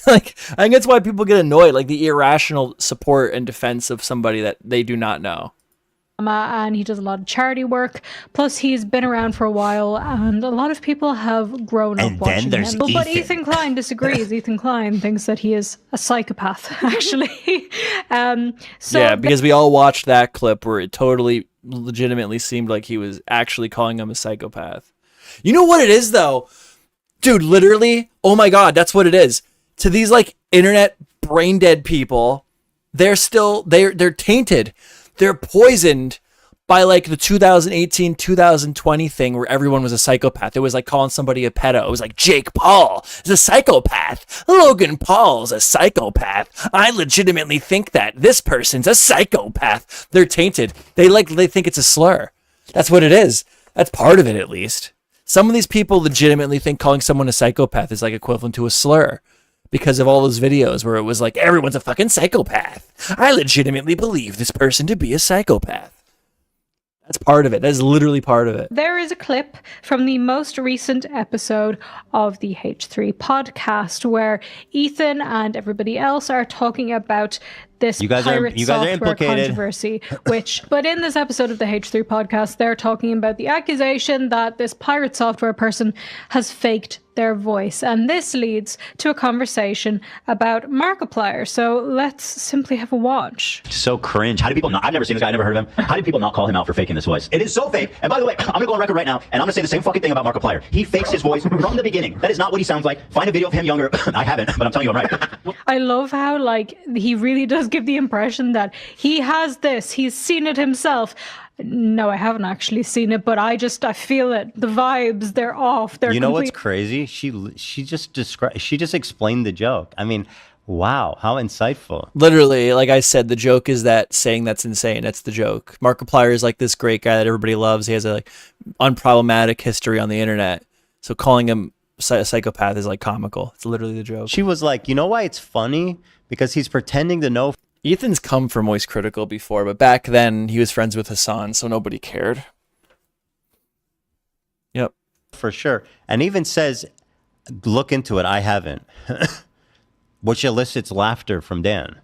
Like, I think that's why people get annoyed, like the irrational support and defense of somebody that they do not know. And he does a lot of charity work. Plus, he's been around for a while, and a lot of people have grown up And then watching there's him. But Ethan. Ethan Klein disagrees. Ethan Klein thinks that he is a psychopath, actually. Yeah, because we all watched that clip where it totally legitimately seemed like he was actually calling him a psychopath. You know what it is, though? Dude, literally, oh my God, that's what it is. To these, like, internet brain-dead people, they're tainted. They're poisoned by like the 2018, 2020 thing where everyone was a psychopath. It was like calling somebody a pedo. It was like Jake Paul is a psychopath. Logan Paul's a psychopath. I legitimately think that this person's a psychopath. They're tainted. They think it's a slur. That's what it is. That's part of it, at least. Some of these people legitimately think calling someone a psychopath is like equivalent to a slur. Because of all those videos where it was like, everyone's a fucking psychopath. I legitimately believe this person to be a psychopath. That's part of it. That is literally part of it. There is a clip from the most recent episode of the H3 podcast where Ethan and everybody else are talking about this pirate software implicated. controversy, but in this episode of the H3 podcast, they're talking about the accusation that this pirate software person has faked their voice. And this leads to a conversation about Markiplier. So let's simply have a watch. So cringe. How do people not? I've never seen this guy. I never heard of him. How do people not call him out for faking this voice? It is so fake. And by the way, I'm going to go on record right now, and I'm going to say the same fucking thing about Markiplier. He fakes his voice from the beginning. That is not what he sounds like. Find a video of him younger. I haven't, but I'm telling you I'm right. I love how, like, he really does give the impression that he has this. He's seen it himself. No, I haven't actually seen it, but I feel it. The vibes, they're off. They're You know what's crazy? She just explained the joke. I mean, wow, how insightful. Literally, like I said, the joke is that saying that's insane. That's the joke. Markiplier is like this great guy that everybody loves. He has a like unproblematic history on the internet. So calling him a psychopath is like comical. It's literally the joke. She was like, you know why it's funny? Because he's pretending to know. Ethan's come for Moist Critical before, but back then he was friends with Hassan, so nobody cared. Yep. For sure. And even says, Look into it. I haven't. Which elicits laughter from Dan.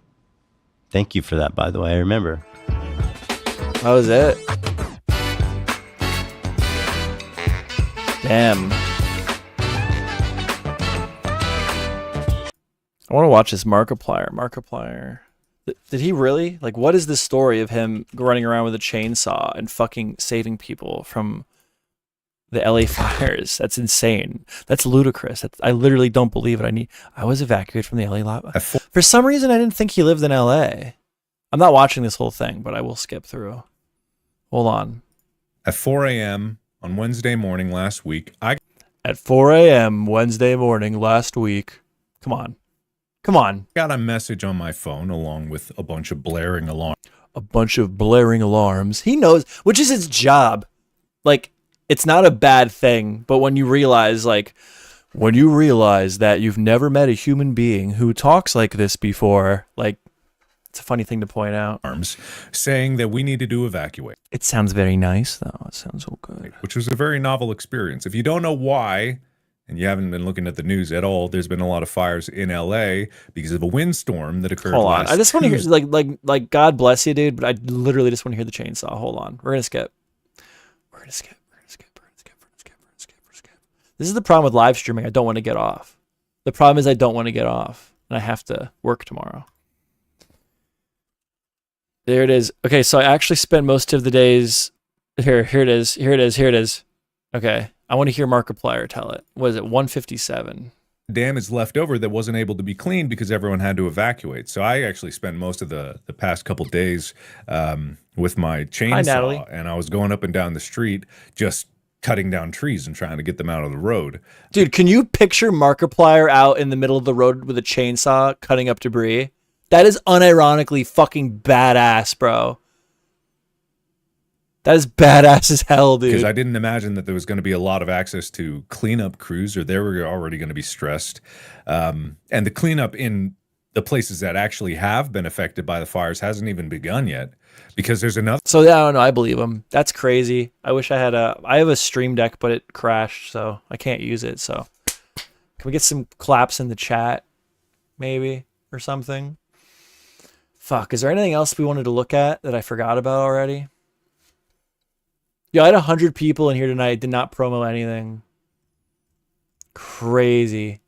Thank you for that, by the way. I remember. That was it. Damn. I want to watch this Markiplier. Markiplier. Did he really? Like, what is the story of him running around with a chainsaw and fucking saving people from the LA fires? That's insane. That's ludicrous. I literally don't believe it. I was evacuated from the LA lot. For some reason, I didn't think he lived in LA. I'm not watching this whole thing, but I will skip through. Hold on. At 4 a.m. on Wednesday morning last week, At 4 a.m. Wednesday morning last week. Come on. Come on. got a message on my phone along with a bunch of blaring alarms. A bunch of blaring alarms. He knows, which is his job. Like, it's not a bad thing, but when you realize that you've never met a human being who talks like this before, like, it's a funny thing to point out. Saying that we needed to evacuate. It sounds very nice, though. It sounds so good. Which was a very novel experience. If you don't know why, and you haven't been looking at the news at all, there's been a lot of fires in LA because of a windstorm that occurred Hold on. last I just want to hear, Tuesday. like, God bless you, dude, but I literally just want to hear the chainsaw. Hold on. We're going to skip. This is the problem with live streaming. I don't want to get off. The problem is I don't want to get off, and I have to work tomorrow. There it is. Okay, so I actually spent most of the days... Here it is. Okay, I want to hear Markiplier tell it. What is it, 157? Damage left over that wasn't able to be cleaned because everyone had to evacuate. So I actually spent most of the past couple days with my chainsaw, Natalie. and I was going up and down the street just cutting down trees and trying to get them out of the road. Dude, can you picture Markiplier out in the middle of the road with a chainsaw cutting up debris? That is unironically fucking badass, bro. That is badass as hell, dude. Because I didn't imagine that there was going to be a lot of access to cleanup crews, or they were already going to be stressed. And the cleanup in the places that actually have been affected by the fires hasn't even begun yet, because there's another. So yeah, I don't know. I believe him. That's crazy. I wish I had I have a Stream Deck, but it crashed, so I can't use it. So can we get some claps in the chat, maybe, or something? Fuck. Is there anything else we wanted to look at that I forgot about already? Yeah, I had 100 people in here tonight. Did not promo anything. Crazy.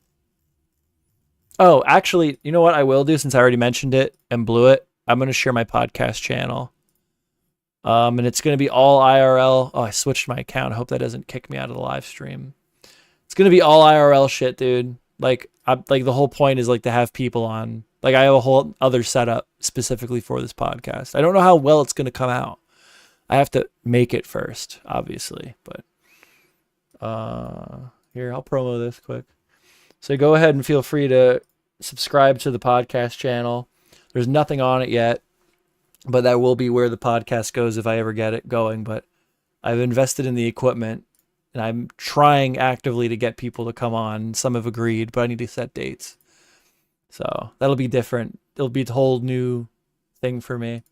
Oh, actually, you know what I will do since I already mentioned it and blew it? I'm going to share my podcast channel. And it's going to be all IRL. Oh, I switched my account. I hope that doesn't kick me out of the live stream. It's going to be all IRL shit, dude. Like the whole point is like to have people on. Like I have a whole other setup specifically for this podcast. I don't know how well it's going to come out. I have to make it first, obviously, but here, I'll promo this quick. So go ahead and feel free to subscribe to the podcast channel. There's nothing on it yet, but that will be where the podcast goes if I ever get it going. But I've invested in the equipment, and I'm trying actively to get people to come on. Some have agreed, but I need to set dates. So that'll be different. It'll be a whole new thing for me.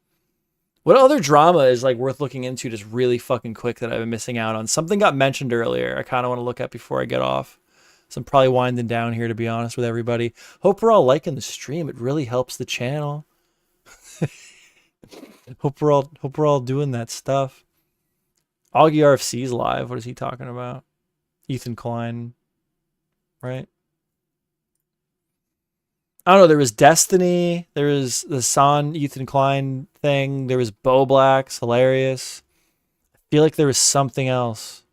What other drama is like worth looking into just really fucking quick that I've been missing out on? Something got mentioned earlier. I kind of want to look at before I get off. So I'm probably winding down here, to be honest with everybody. Hope we're all liking the stream. It really helps the channel. Hope we're all doing that stuff. Augie RFC's live. What is he talking about? Ethan Klein, right? I don't know. There was Destiny. There was the Son Ethan Klein thing. There was Bo Black's hilarious. I feel like there was something else.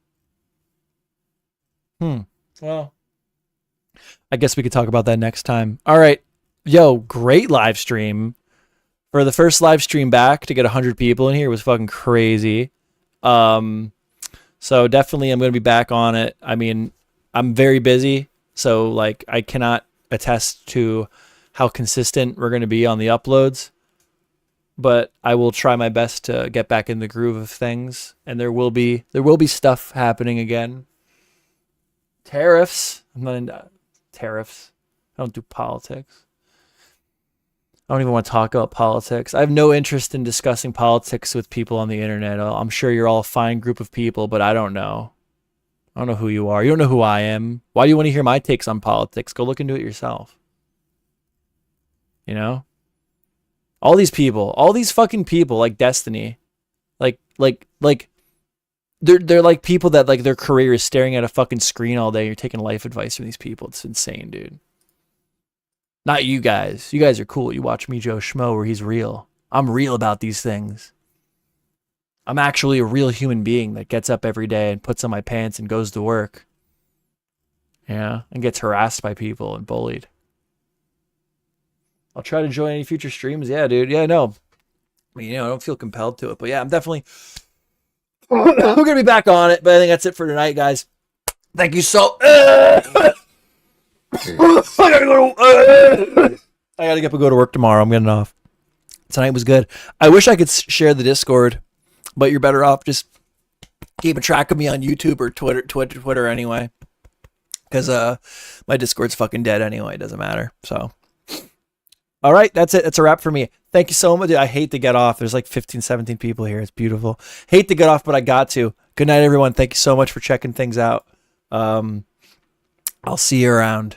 Well, I guess we could talk about that next time. All right. Yo, great live stream. For the first live stream back, to get 100 people in here was fucking crazy. So definitely I'm going to be back on it. I mean, I'm very busy, so like I cannot attest to how consistent we're going to be on the uploads, but I will try my best to get back in the groove of things, and there will be stuff happening again. Tariffs. I'm not into tariffs. I don't do politics. I don't even want to talk about politics. I have no interest in discussing politics with people on the internet. I'm sure you're all a fine group of people, but I don't know. I don't know who you are. You don't know who I am. Why do you want to hear my takes on politics? Go look into it yourself. You know? All these people, all these fucking people like Destiny, like they're like people that like their career is staring at a fucking screen all day. You're taking life advice from these people. It's insane, dude. Not you guys. You guys are cool. You watch MeJoeShmoe where he's real. I'm real about these things. I'm actually a real human being that gets up every day and puts on my pants and goes to work. Yeah, and gets harassed by people and bullied. I'll try to join any future streams. Yeah, dude. Yeah, no. I mean, I don't feel compelled to it. But yeah, I'm definitely... We're going to be back on it. But I think that's it for tonight, guys. Thank you so... I gotta get up and go to work tomorrow. I'm getting off. Tonight was good. I wish I could share the Discord, but you're better off just keeping track of me on YouTube or Twitter anyway. Because my Discord's fucking dead anyway. It doesn't matter. So... All right, that's it. That's a wrap for me. Thank you so much. I hate to get off. There's like 15, 17 people here. It's beautiful. Hate to get off, but I got to. Good night, everyone. Thank you so much for checking things out. I'll see you around.